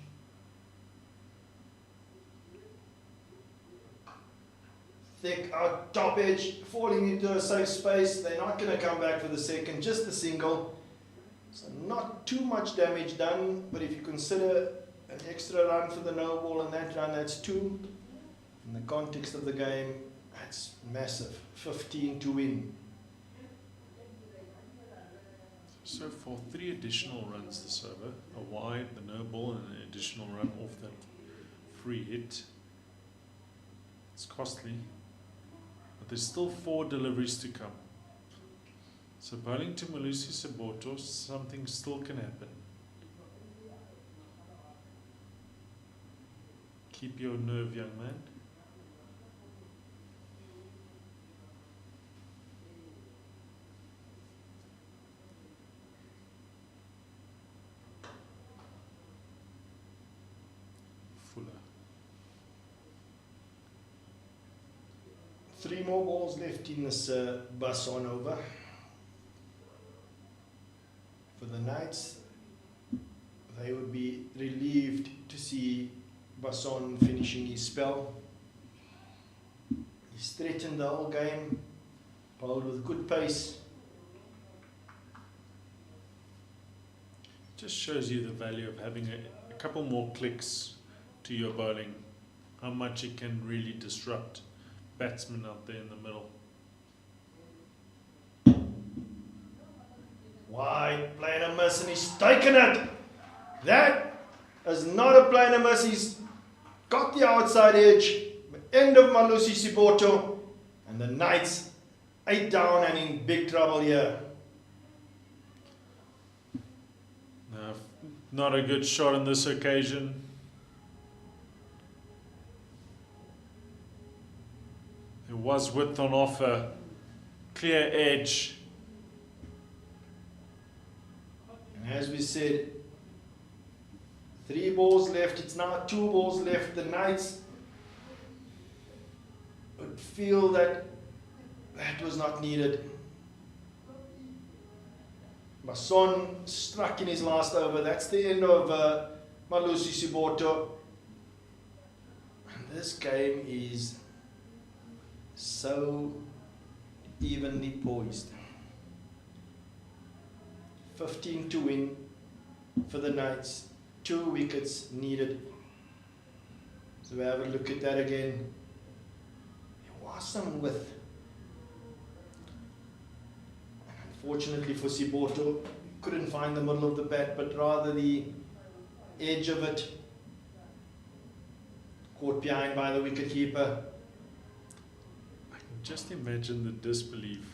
Thick out top edge, falling into a safe space. They're not going to come back for the second, just the single. So not too much damage done, but if you consider an extra run for the no ball and that run, that's 2. In the context of the game, that's massive. 15 to win. So for 3 additional runs this over, a wide, the no ball, and an additional run off that free hit. It's costly, but there's still 4 deliveries to come. So bowling to Malusi Siboto, something still can happen. Keep your nerve, young man. Fuller. 3 more balls left in this Basson over. For the Knights, they would be relieved to see Basson finishing his spell. He's threatened the whole game, bowled with good pace. Just shows you the value of having a couple more clicks to your bowling, how much it can really disrupt batsmen out there in the middle. Wide, playing a miss, and he's taken it. That is not a plain miss. He's got the outside edge, but end of Malusi Siboto, and the Knights 8 down and in big trouble here. No, not a good shot on this occasion. There was width on offer, clear edge. And as we said, 3 balls left. It's now 2 balls left. The Knights would feel that that was not needed. Mason struck in his last over. That's the end of Malusi Siboto. And this game is so evenly poised. 15 to win for the Knights. 2 wickets needed. So we have a look at that again. There was some width. Unfortunately for Siboto, couldn't find the middle of the bat, but rather the edge of it. Caught behind by the wicketkeeper. I can just imagine the disbelief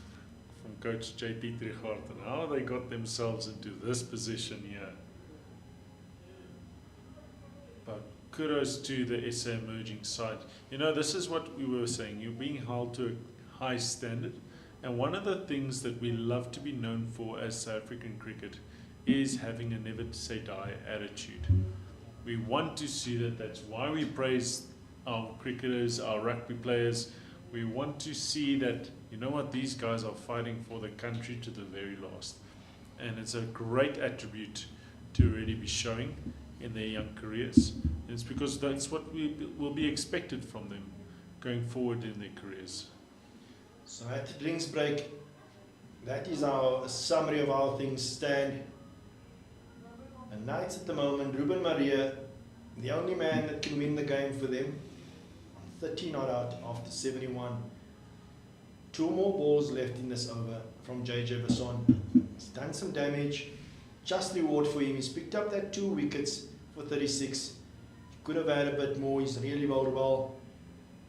from coach JP Trichardt and how they got themselves into this position here. But kudos to the SA emerging side. You know, this is what we were saying. You're being held to a high standard. And one of the things that we love to be known for as South African cricket is having a never say die attitude. We want to see that. That's why we praise our cricketers, our rugby players. We want to see that, you know what, these guys are fighting for the country to the very last. And it's a great attribute to really be showing in their young careers. And it's because that's what will be expected from them going forward in their careers. So at the drinks break, that is our summary of how things stand. The Knights at the moment, Ruben Maria, the only man that can win the game for them, 30 not out after 71. 2 more balls left in this over from JJ Basson. He's done some damage, just reward for him. He's picked up that 2 wickets for 36. He could have had a bit more. He's really bowled well.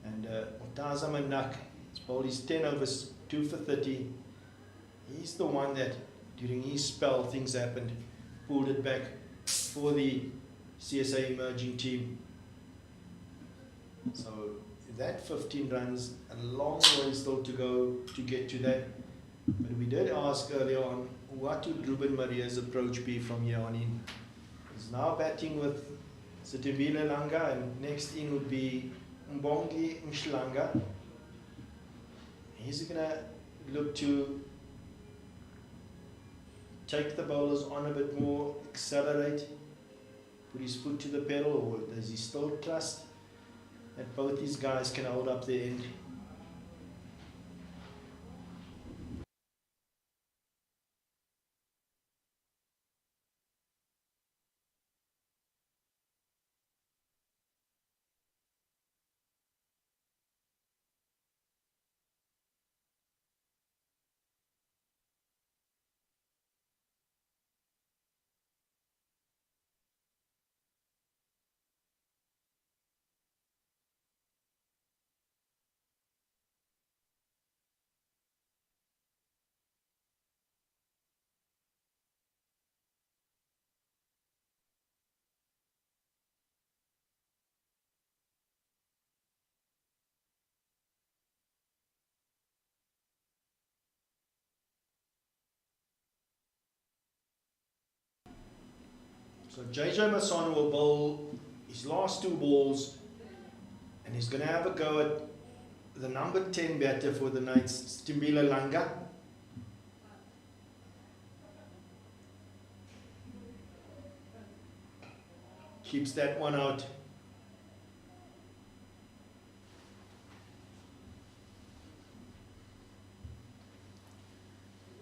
And Otaza Manak, he's bowled his 10 overs, 2 for 30. He's the one that during his spell things happened, pulled it back for the CSA emerging team. So that 15 runs, a long way still to go to get to that. But we did ask earlier on, what would Ruben Maria's approach be from here on in? He's now batting with Sitembile Langa, and next in would be Mbongi Mshlanga. He's going to look to take the bowlers on a bit more, accelerate, put his foot to the pedal, or does he still trust that both these guys can hold up the end? So JJ Mason will bowl his last 2 balls, and he's going to have a go at the number 10 batter for the Knights, Stimbila Langa. Keeps that one out.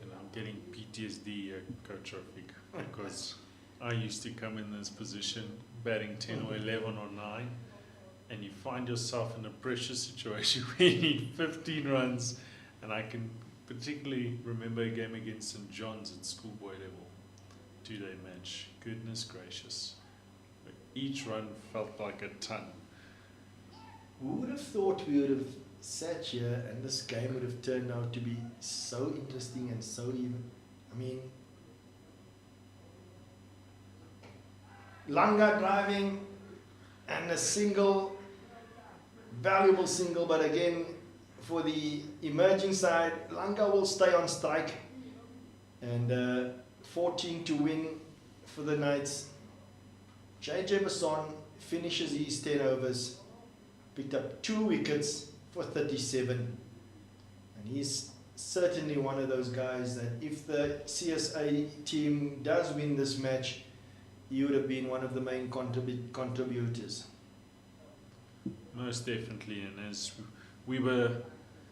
And I'm getting PTSD, Coach Rafik, because I used to come in this position batting 10 or 11 or 9, and you find yourself in a pressure situation where you need 15 runs. And I can particularly remember a game against St. John's at schoolboy level, 2-day match. Goodness gracious. Each run felt like a ton. Who would have thought we would have sat here and this game would have turned out to be so interesting and so even? I mean, Langa driving and a single, valuable single, but again, for the emerging side, Langa will stay on strike, and 14 to win for the Knights. JJ Basson finishes his 10 overs, picked up 2 wickets for 37, and he's certainly one of those guys that if the CSA team does win this match, he would have been one of the main contributors. Most definitely, and as we were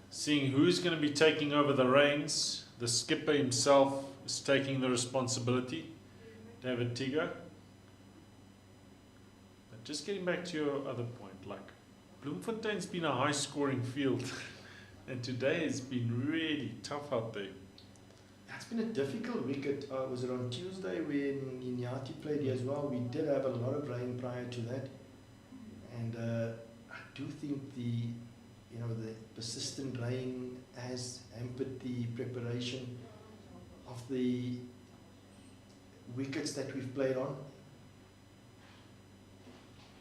seeing who's going to be taking over the reins, the skipper himself is taking the responsibility, David Tiga. But just getting back to your other point, like Bloemfontein's been a high scoring field and today has been really tough out there. It's been a difficult wicket. Was it on Tuesday when Inyati played here as well? We did have a lot of rain prior to that, and I do think the persistent rain has hampered the preparation of the wickets that we've played on.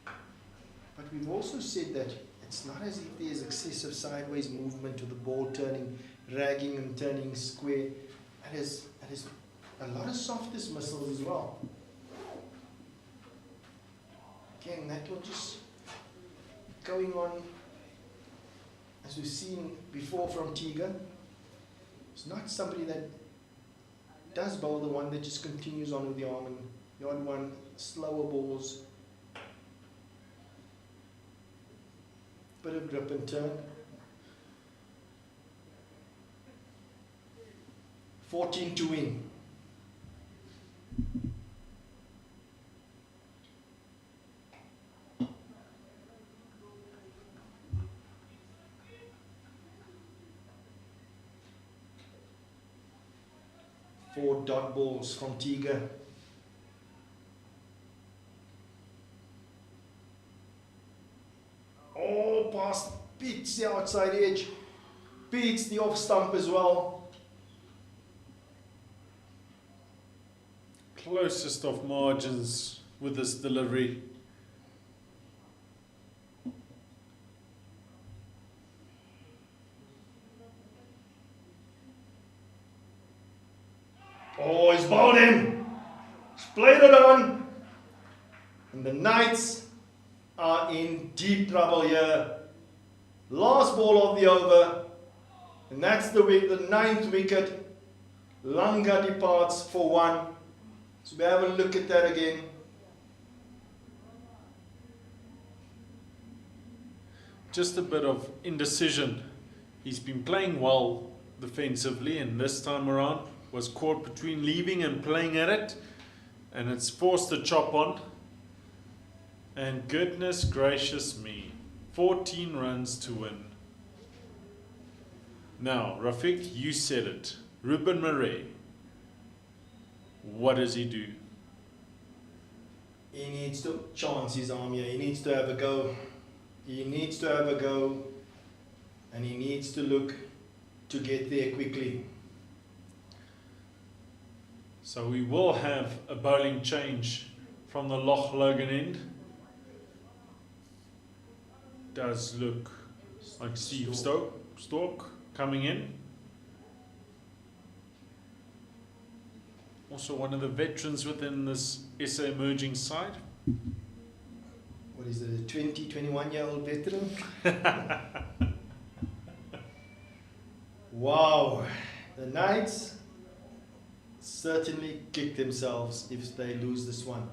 But we've also said that it's not as if there's excessive sideways movement to the ball turning, ragging and turning square. It is a lot of soft dismissals as well. Again, that will just going on, as we've seen before from Tiga. It's not somebody that does bowl the one that just continues on with the arm, and the odd one, slower balls, bit of grip and turn. 14 to win. Four dot balls from Tiga. Oh, past, beats the outside edge, beats the off stump as well. Closest of margins with this delivery. Oh, he's bowled him. He's played it on. And the Knights are in deep trouble here. Last ball of the over. And that's the 9th wicket. Langa departs for 1. So we have a look at that again. Just a bit of indecision. He's been playing well defensively, and this time around was caught between leaving and playing at it, and it's forced a chop on. And goodness gracious me, 14 runs to win. Now, Rafiq, you said it. Ruben Murray. What does he do? He needs to chance his arm here. He needs to have a go. He needs to have a go. And he needs to look to get there quickly. So we will have a bowling change from the Loch Logan end. Does look like Steve Stork coming in. Also one of the veterans within this SA emerging side. What is it, a 20, 21-year-old veteran? Wow. The Knights certainly kick themselves if they lose this one.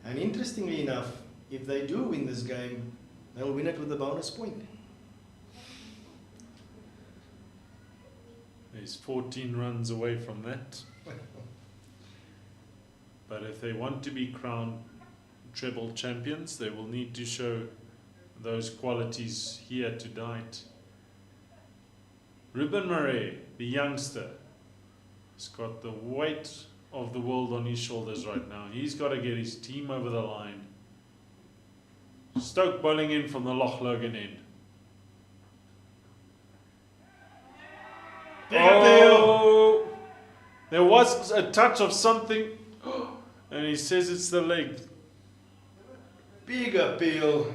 And interestingly enough, if they do win this game, they'll win it with a bonus point. He's 14 runs away from that. But if they want to be crowned treble champions, they will need to show those qualities here tonight. Ruben Murray, the youngster, has got the weight of the world on his shoulders right now. He's got to get his team over the line. Stoke bowling in from the Loch Logan end. There was a touch of something, and he says it's the leg. Big appeal.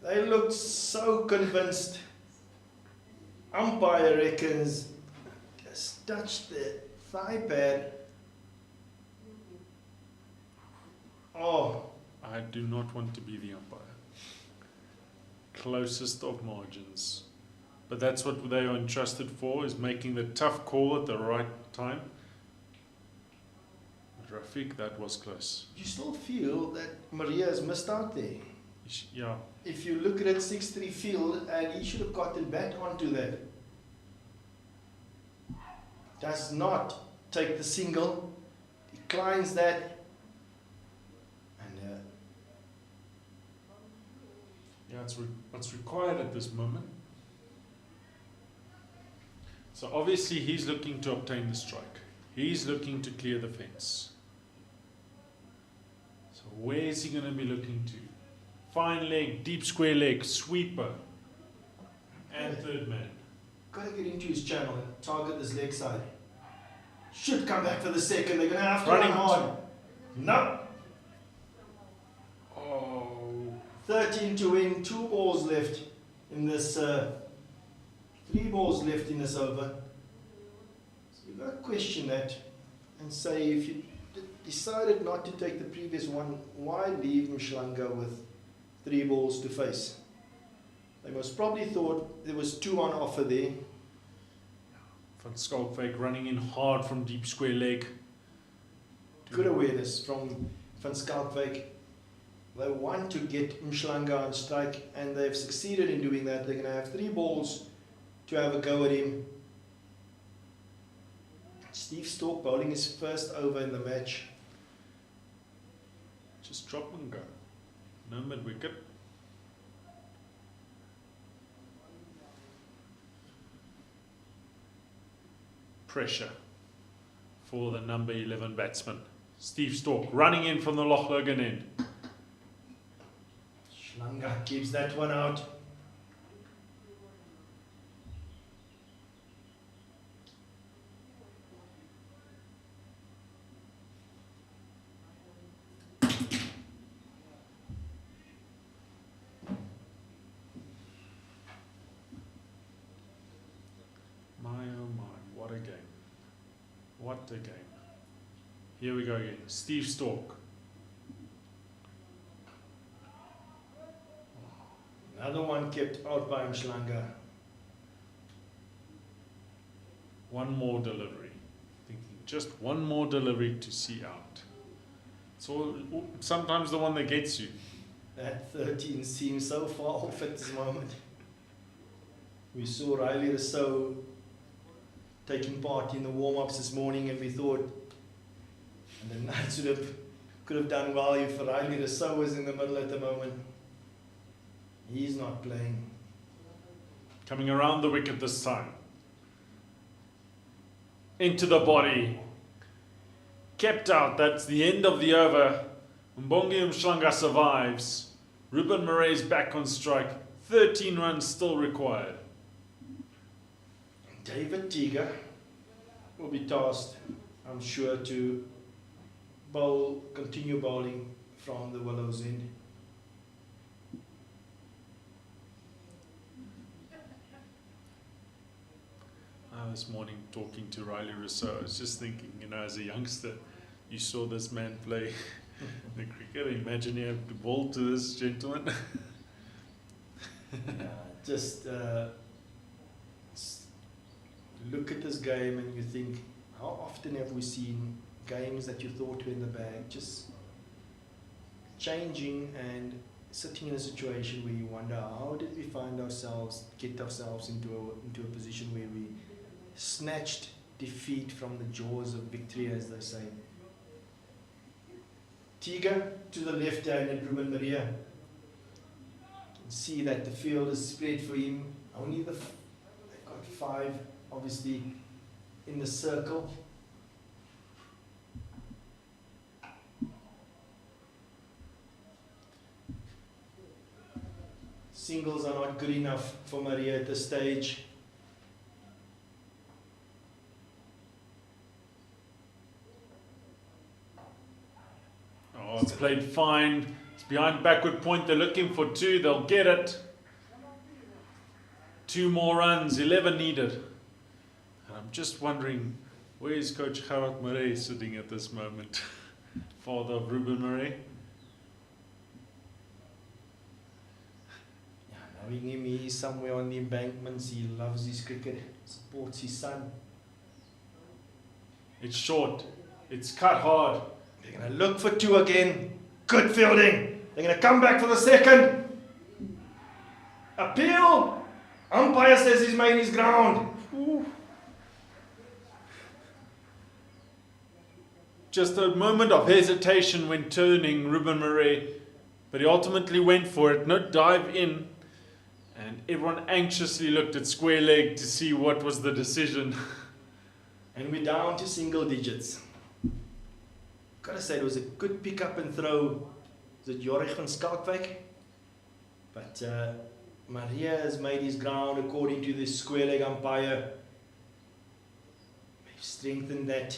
They looked so convinced. Umpire reckons just touched the thigh pad. Oh, I do not want to be the umpire. Closest of margins. But that's what they are entrusted for, is making the tough call at the right time. But Rafiq, that was close. you still feel that Maria has missed out there. Yeah, If you look at it, 6-3 field, and he should have gotten back onto that. Does not take the single, declines that, and yeah, it's what's required at this moment. So obviously he's looking to obtain the strike. He's looking to clear the fence. So where is he going to be looking to? Fine leg, deep square leg, sweeper, and third man. got to get into his channel and target this leg side. Should come back for the second. They're going to have to Running run hard. No. Oh, 13 to win. 2 balls left in this. 3 balls left in this over. So you've got to question that and say, if you decided not to take the previous one, why leave Mshlanga with 3 balls to face? They most probably thought there was 2 on offer there. Van Skalkwyk running in hard from deep square leg. Good awareness from Van Skalkwyk. They want to get Mshlanga on strike, and they've succeeded in doing that. They're going to have 3 balls to have a go at him. Steve Stork bowling his first over in the match. Just drop and go. No mid-wicket. Pressure for the number 11 batsman. Steve Stork running in from the Loch Logan end. Shlanga keeps that one out. My oh my, what a game. What a game. Here we go again. Steve Stork. Another one kept out by Mshlanga. One more delivery. Thinking just one more delivery to see out. So sometimes the one that gets you. That 13 seems so far off at this moment. We saw Riley Rousseau taking part in the warm-ups this morning, and we thought, and the Knights could have done well if Riley Rousseau was in the middle at the moment. He's not playing. Coming around the wicket this time. Into the body. Kept out. That's the end of the over. Mbongi Mshlanga survives. Ruben Murray's back on strike. 13 runs still required. David Tiga will be tasked, I'm sure, to continue bowling from the Willows end. This morning talking to Riley Rousseau, I was just thinking, as a youngster, you saw this man play the cricket. Imagine you have to bowl to this gentleman. Just look at this game and you think, how often have we seen games that you thought were in the bag just changing and sitting in a situation where you wonder, how did we get ourselves into a position where we snatched defeat from the jaws of victory, as they say. Tiga to the left-handed Ruben Maria. You can see that the field is spread for him. Only they've got 5, obviously, in the circle. Singles are not good enough for Maria at this stage. played fine. It's behind backward point. They're looking for 2. They'll get it. 2 more runs. 11 needed. And I'm just wondering, where is Coach Gerard Murray sitting at this moment? Father of Ruben Murray. Yeah, knowing him, he's somewhere on the embankments. He loves his cricket, supports his son. It's short. It's cut hard. They're going to look for 2 again. Good fielding. They're going to come back for the second. Appeal. Umpire says he's made his ground. Ooh. Just a moment of hesitation when turning Ruben Murray, but he ultimately went for it. No dive in, and everyone anxiously looked at square leg to see what was the decision. And we're down to single digits. Gotta say, it was a good pick up and throw. Was it Jorich van Skalkwijk? But Maria has made his ground according to this square leg umpire. They've strengthened that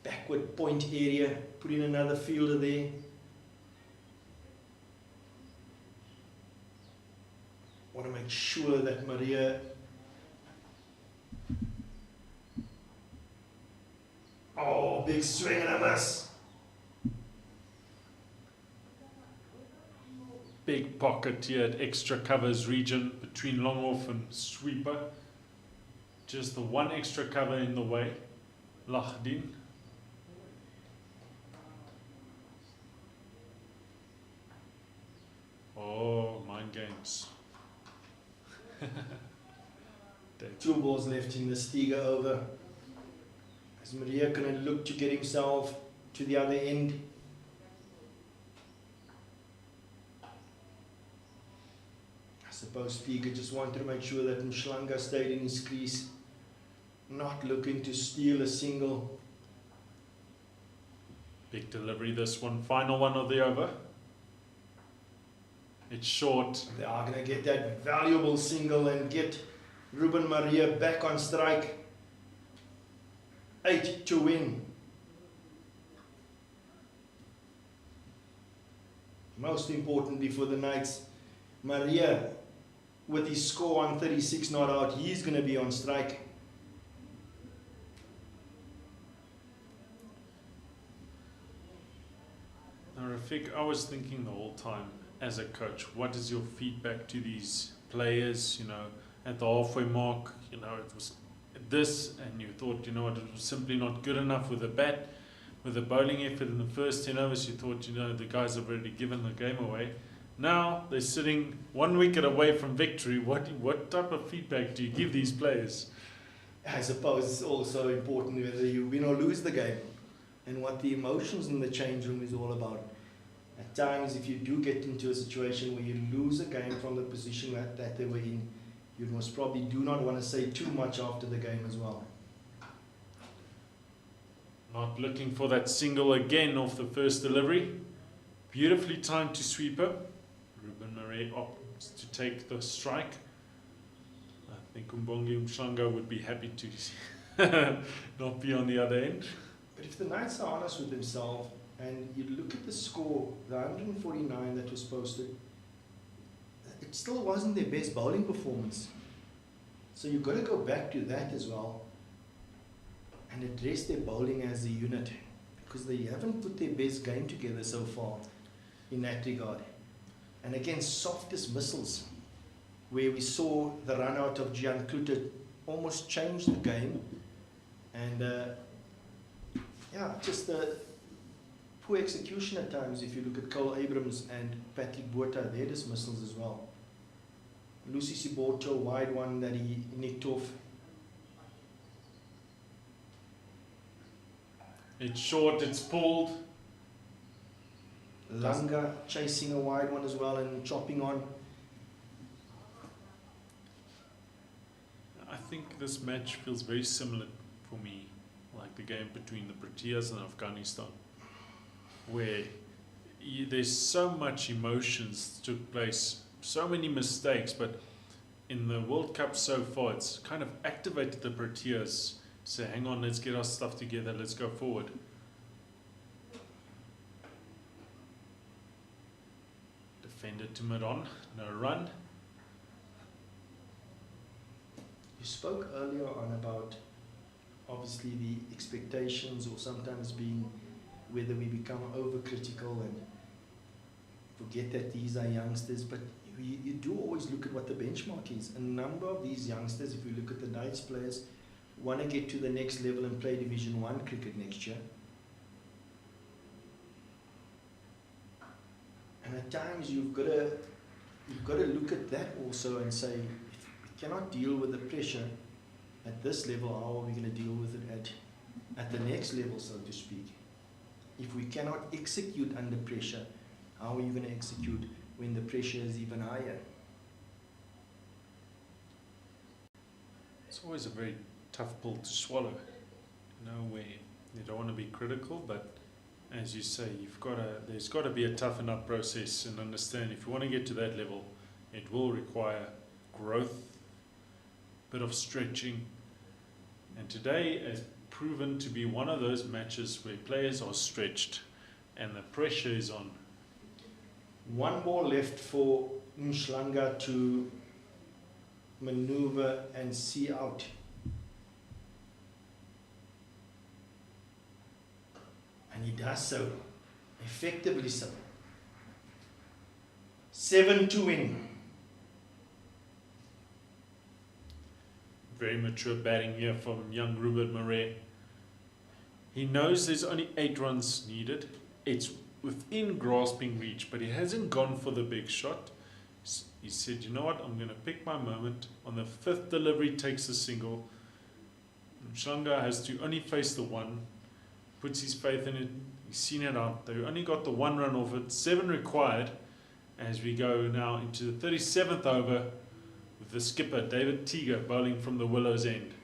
backward point area, put in another fielder there. Want to make sure that Maria big swing and a miss. Big pocket here at extra covers region between long off and sweeper. Just the one extra cover in the way. Lachdin. Oh, mind games. 2 balls left in the Stiga over. As Maria going to look to get himself to the other end. I suppose Stiga just wanted to make sure that Mshlanga stayed in his crease. Not looking to steal a single. Big delivery this one. Final one of the over. It's short. They are going to get that valuable single and get Ruben Maria back on strike. 8 to win. Most importantly for the Knights, Maria, with his score on 36 not out, he's going to be on strike. Now, Rafiq, I was thinking the whole time, as a coach, what is your feedback to these players? You know, at the halfway mark, you know, it was this, and you thought, you know what, it was simply not good enough with the bat, with the bowling effort in the first 10 overs. You thought, you know, the guys have already given the game away. Now they're sitting 1 wicket away from victory. What type of feedback do you give these players? I suppose it's also important whether you win or lose the game and what the emotions in the change room is all about. At times, if you do get into a situation where you lose a game from the position that they were in, you most probably do not want to say too much after the game as well. Not looking for that single again off the first delivery. Beautifully timed to sweeper. Ruben Murray opts to take the strike. I think Umbongi Mshlanga would be happy to not be on the other end. But if the Knights are honest with themselves, and you look at the score, the 149 that was posted, it still wasn't their best bowling performance. So you've got to go back to that as well and address their bowling as a unit, because they haven't put their best game together so far in that regard. And again, soft dismissals, where we saw the run out of Gian Klute almost change the game. And yeah, just the poor execution at times. If you look at Cole Abrams and Patrick Botha, their dismissals as well. Lucy Siborcho, wide one that he nicked off. It's short, it's pulled. Langa chasing a wide one as well and chopping on. I think this match feels very similar for me, like the game between the Proteas and Afghanistan, where there's so much emotions took place, so many mistakes, but in the World Cup so far, it's kind of activated the Proteas. Say, hang on, let's get our stuff together, let's go forward. Defender to mid-on, no run. You spoke earlier on about obviously the expectations, or sometimes being whether we become overcritical and forget that these are youngsters, but you do always look at what the benchmark is. A number of these youngsters, if you look at the Knights players, want to get to the next level and play Division 1 cricket next year. And at times you've got to look at that also and say, if we cannot deal with the pressure at this level, how are we going to deal with it at the next level, so to speak? If we cannot execute under pressure, how are you going to execute when the pressure is even higher? It's always a very tough pill to swallow. Where you don't want to be critical, but as you say, there's got to be a toughen up process, and understand if you want to get to that level, it will require growth, bit of stretching. And today has proven to be one of those matches where players are stretched and the pressure is on. One ball left for Mhlanga to maneuver and see out. And he does so, effectively so. 7 to win. Very mature batting here from young Ruben Murray. He knows there's only 8 runs needed. It's within grasping reach, but he hasn't gone for the big shot. He said, you know what, I'm going to pick my moment. On the 5th delivery, takes a single. Mhlanga has to only face the 1. Puts his faith in it. He's seen it out. They only got the 1 run off it. 7 required as we go now into the 37th over with the skipper, David Teager, bowling from the Willows end.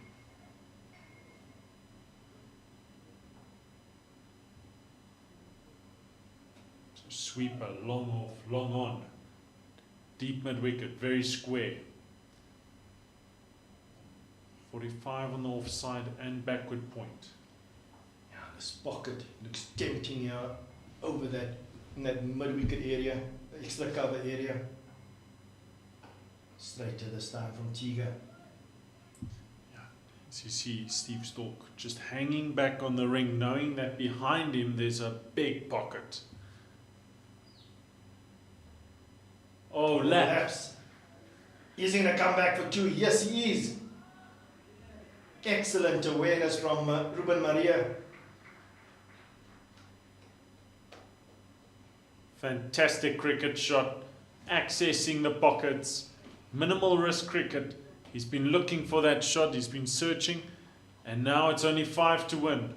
So sweeper, long off, long on. Deep mid-wicket, very square. 45 on the offside and backward point. This pocket looks tempting here over that, in that mid-wicket area, the extra cover area. Straight to this time from Tiga. Yeah. As you see Steve Stork just hanging back on the ring, knowing that behind him there's a big pocket. Oh, lapse. Is he going to come back for 2? Yes, he is. Excellent awareness from Ruben Maria. Fantastic cricket shot, accessing the pockets, minimal risk cricket. He's been looking for that shot, he's been searching, and now it's only 5 to win,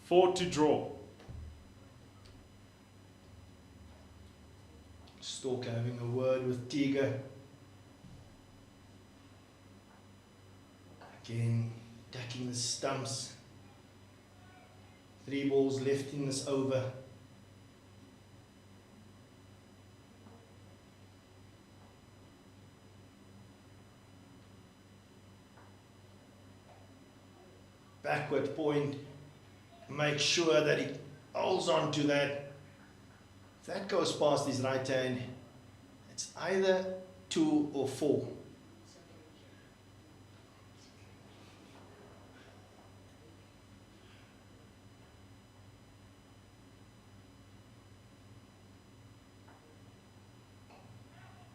4 to draw. Stork having a word with Tiga. Again, attacking the stumps. 3 balls left in this over. Backward point, make sure that he holds on to that. If that goes past his right hand, it's either 2 or 4.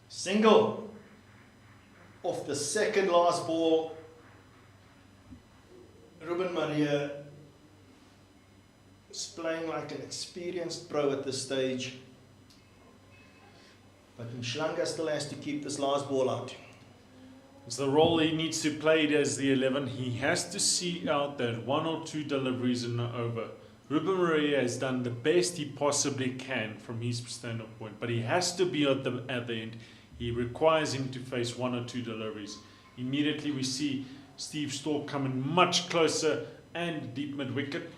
Single off the second last ball. Ruben Maria is playing like an experienced pro at this stage. But Mhlanga still has to keep this last ball out. It's the role he needs to play as the 11. He has to see out that 1 or 2 deliveries in the over. Ruben Maria has done the best he possibly can from his stand-up point, but he has to be at the end. He requires him to face 1 or 2 deliveries. Immediately we see Steve Stork coming much closer and deep mid-wicket.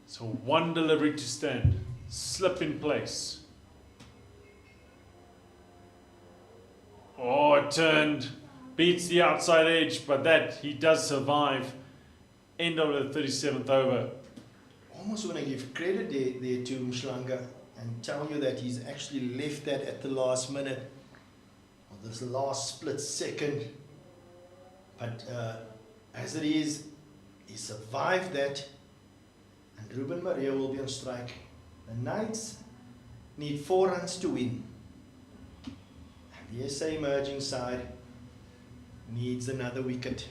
So 1 delivery to stand. Slip in place. Oh, it turned. Beats the outside edge, but that he does survive. End of the 37th over. Almost want to give credit there to Mhlanga. and tell you that he's actually left that at the last minute, or this last split second. But as it is, he survived that, and Ruben Maria will be on strike. The Knights need 4 runs to win. And the SA emerging side needs another wicket.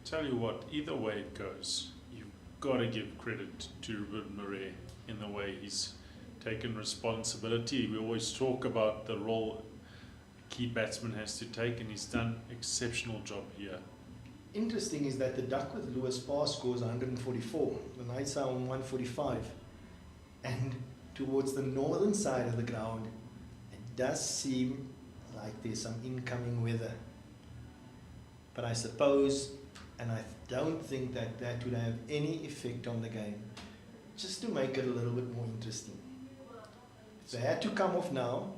Tell you what, either way it goes, you've got to give credit to Ruben Marais in the way he's taken responsibility. We always talk about the role a key batsman has to take, and he's done an exceptional job here. Interesting is that the Duckworth Lewis pass scores 144. The Knights are on 145. And towards the northern side of the ground, it does seem like there's some incoming weather. But I suppose, and I don't think that that would have any effect on the game, just to make it a little bit more interesting. If they had to come off now,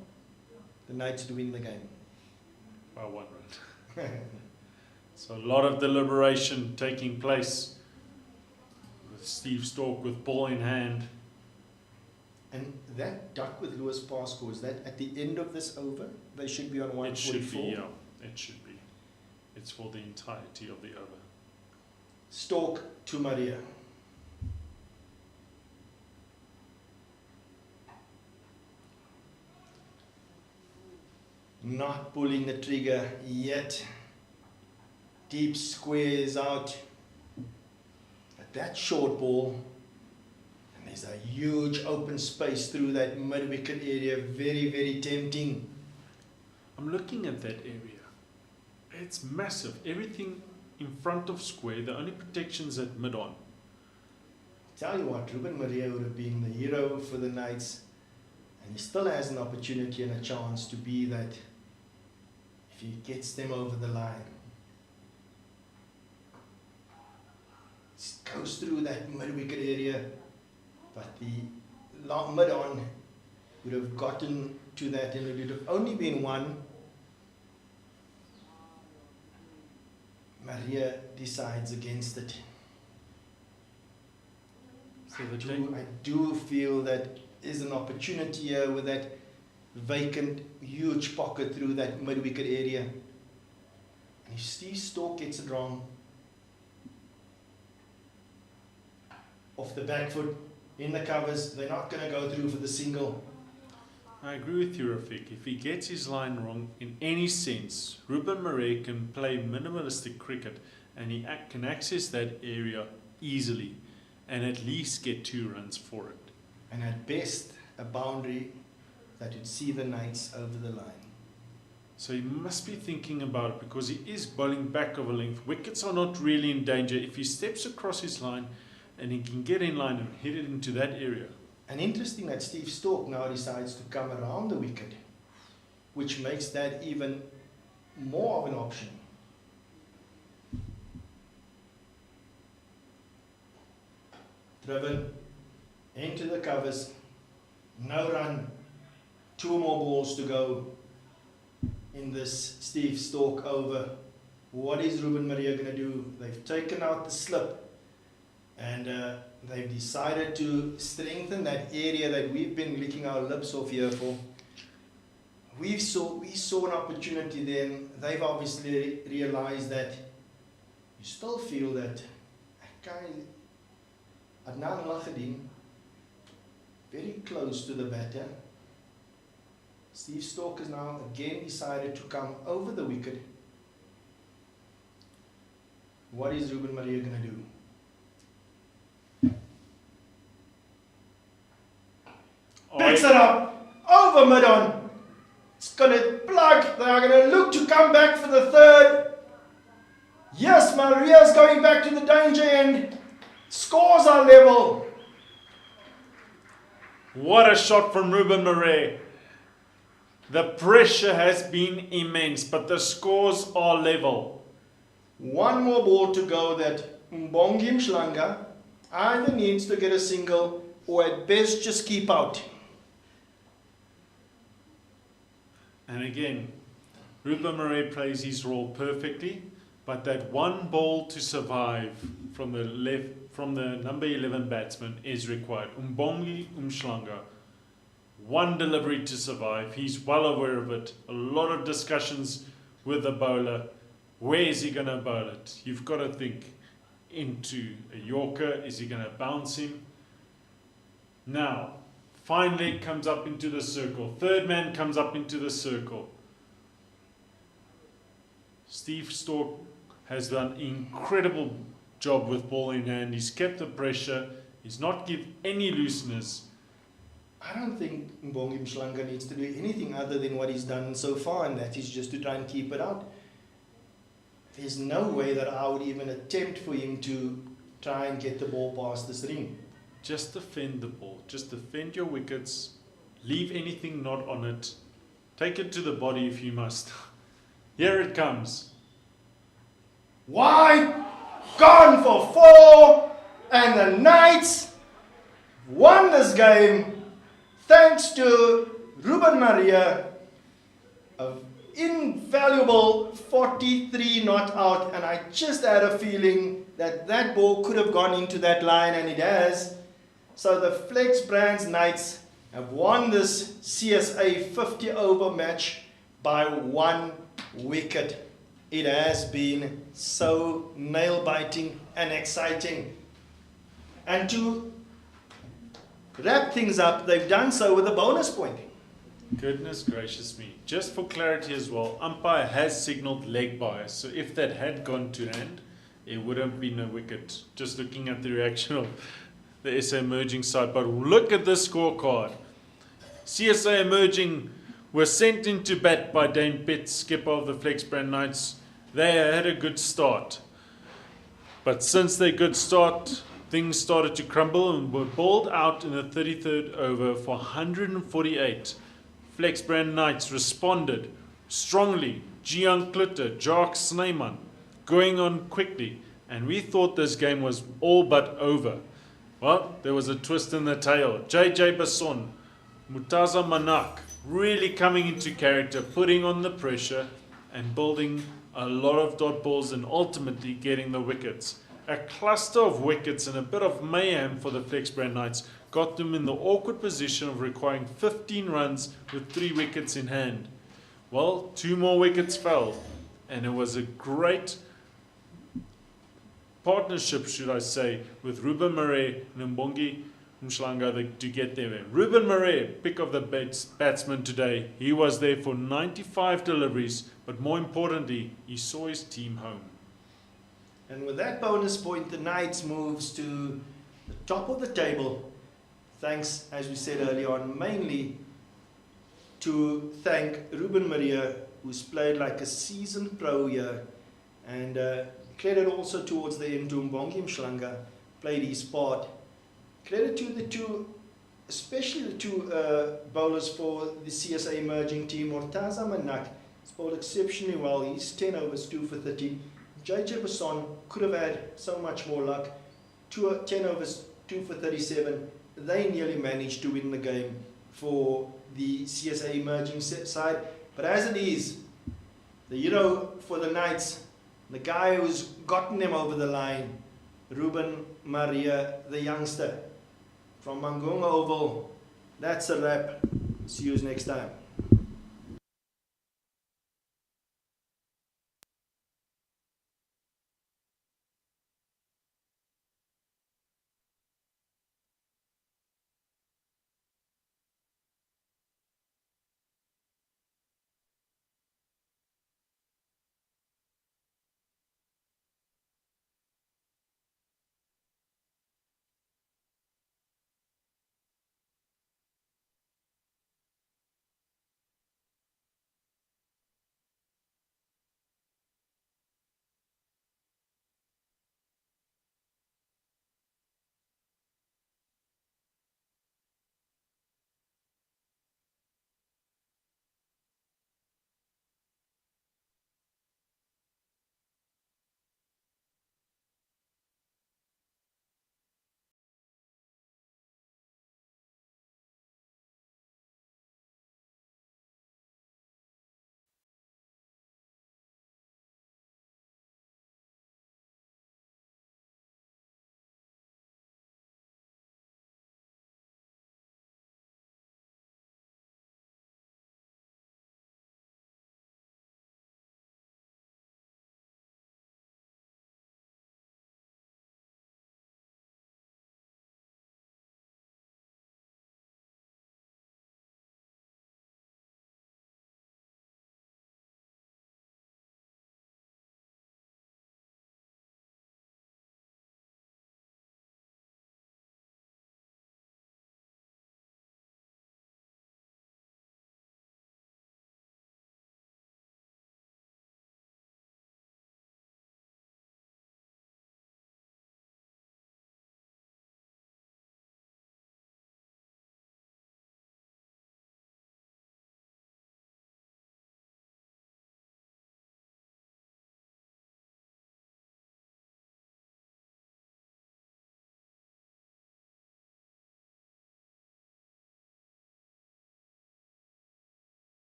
the Knights would win the game. By 1 run. So a lot of deliberation taking place with Steve Stork with ball in hand. And that Duckworth Lewis pass score, is that at the end of this over? They should be on 144? It should be, yeah. It should be. It's for the entirety of the over. Stork to Maria. Not pulling the trigger yet. Deep squares out. At that short ball, and there's a huge open space through that mid-wicket area. Very, very tempting. I'm looking at that area. It's massive. Everything in front of square, the only protection's at mid-on. Tell you what, Ruben Maria would have been the hero for the Knights, and he still has an opportunity and a chance to be that if he gets them over the line. It goes through that mid-wicket area, but the mid-on would have gotten to that, and it would have only been one. Maria decides against it. So I do feel that is an opportunity here with that vacant, huge pocket through that mid-wicket area. And if Steve Stork gets it wrong, off the back foot, in the covers, they're not going to go through for the single. I agree with you, Rafiq. If he gets his line wrong in any sense, Ruben Marais can play minimalistic cricket, and he can access that area easily and at least get 2 runs for it. And at best, a boundary that would see the Knights over the line. So he must be thinking about it, because he is bowling back over length. Wickets are not really in danger. If he steps across his line and he can get in line and hit it into that area. And interesting that Steve Stork now decides to come around the wicket, which makes that even more of an option. Driven into the covers, no run, 2 more balls to go in this Steve Stork over. What is Ruben Maria going to do? They've taken out the slip, and they've decided to strengthen that area that we've been licking our lips off here for. We saw an opportunity then. They've obviously realized that you still feel that guy Adnan Lahadin very close to the batter. Steve Stork has now again decided to come over the wicket. What is Ruben Maria going to do? Picks it up, over mid-on. It's going to plug. They are going to look to come back for the 3rd. Yes, Maria's going back to the danger end. Scores are level. What a shot from Ruben Marais. The pressure has been immense, but the scores are level. 1 more ball to go that Mbongi Mhlanga either needs to get a single or at best just keep out. And again, Ruben Marais plays his role perfectly. But that one ball to survive from the number 11 batsman is required. Mbongi Umhlanga, one delivery to survive. He's well aware of it. A lot of discussions with the bowler. Where is he going to bowl it? You've got to think into a Yorker. Is he going to bounce him? Now, fine leg comes up into the circle. Third man comes up into the circle. Steve Stork has done an incredible job with ball in hand. He's kept the pressure. He's not give any looseness. I don't think Mbongi Mshlanga needs to do anything other than what he's done so far, and that is just to try and keep it out. There's no way that I would even attempt for him to try and get the ball past the ring. Just defend the ball. Just defend your wickets. Leave anything not on it. Take it to the body if you must. Here it comes. Wide, gone for 4, and the Knights won this game thanks to Ruben Maria, an invaluable 43 not out, and I just had a feeling that that ball could have gone into that line, and it has. So the Flex Brands Knights have won this CSA 50 over match by 1 wicket. It has been so nail-biting and exciting. And to wrap things up, they've done so with a bonus point. Goodness gracious me. Just for clarity as well, umpire has signalled leg bias. So if that had gone to hand, it would have been a wicket. Just looking at the reaction of the SA emerging side. But look at this scorecard. CSA emerging were sent into bat by Dane Pitts, skipper of the Flex Brand Knights. They had a good start. But since their good start, things started to crumble and were bowled out in the 33rd over for 148. Flex Brand Knights responded strongly. Jiang Klitter, Jacques Snyman going on quickly. And we thought this game was all but over. Well, there was a twist in the tail. JJ Basson, Murtaza Manak really coming into character, putting on the pressure and building a lot of dot balls and ultimately getting the wickets. A cluster of wickets and a bit of mayhem for the Flex Brand Knights got them in the awkward position of requiring 15 runs with 3 wickets in hand. Well, 2 more wickets fell, and it was a great partnership, should I say, with Ruben Murray and Mbongi Mshlanga to get there. Ruben Murray, pick of the batsman today. He was there for 95 deliveries, but more importantly, he saw his team home. And with that bonus point, the Knights moves to the top of the table. Thanks, as we said earlier on, mainly to thank Ruben Maria, who's played like a seasoned pro here. And credit also towards the end to Mbongi Mshlanga, played his part. Credit to the two, especially the two bowlers for the CSA emerging team. Murtaza Manak has bowled exceptionally well. He's 10 overs, 2 for 30. JJ Basson could have had so much more luck. 10 overs, 2 for 37. They nearly managed to win the game for the CSA emerging side. But as it is, the hero for the Knights, the guy who's gotten them over the line, Ruben Maria, the youngster from Mangaung Oval. That's a wrap. See you next time.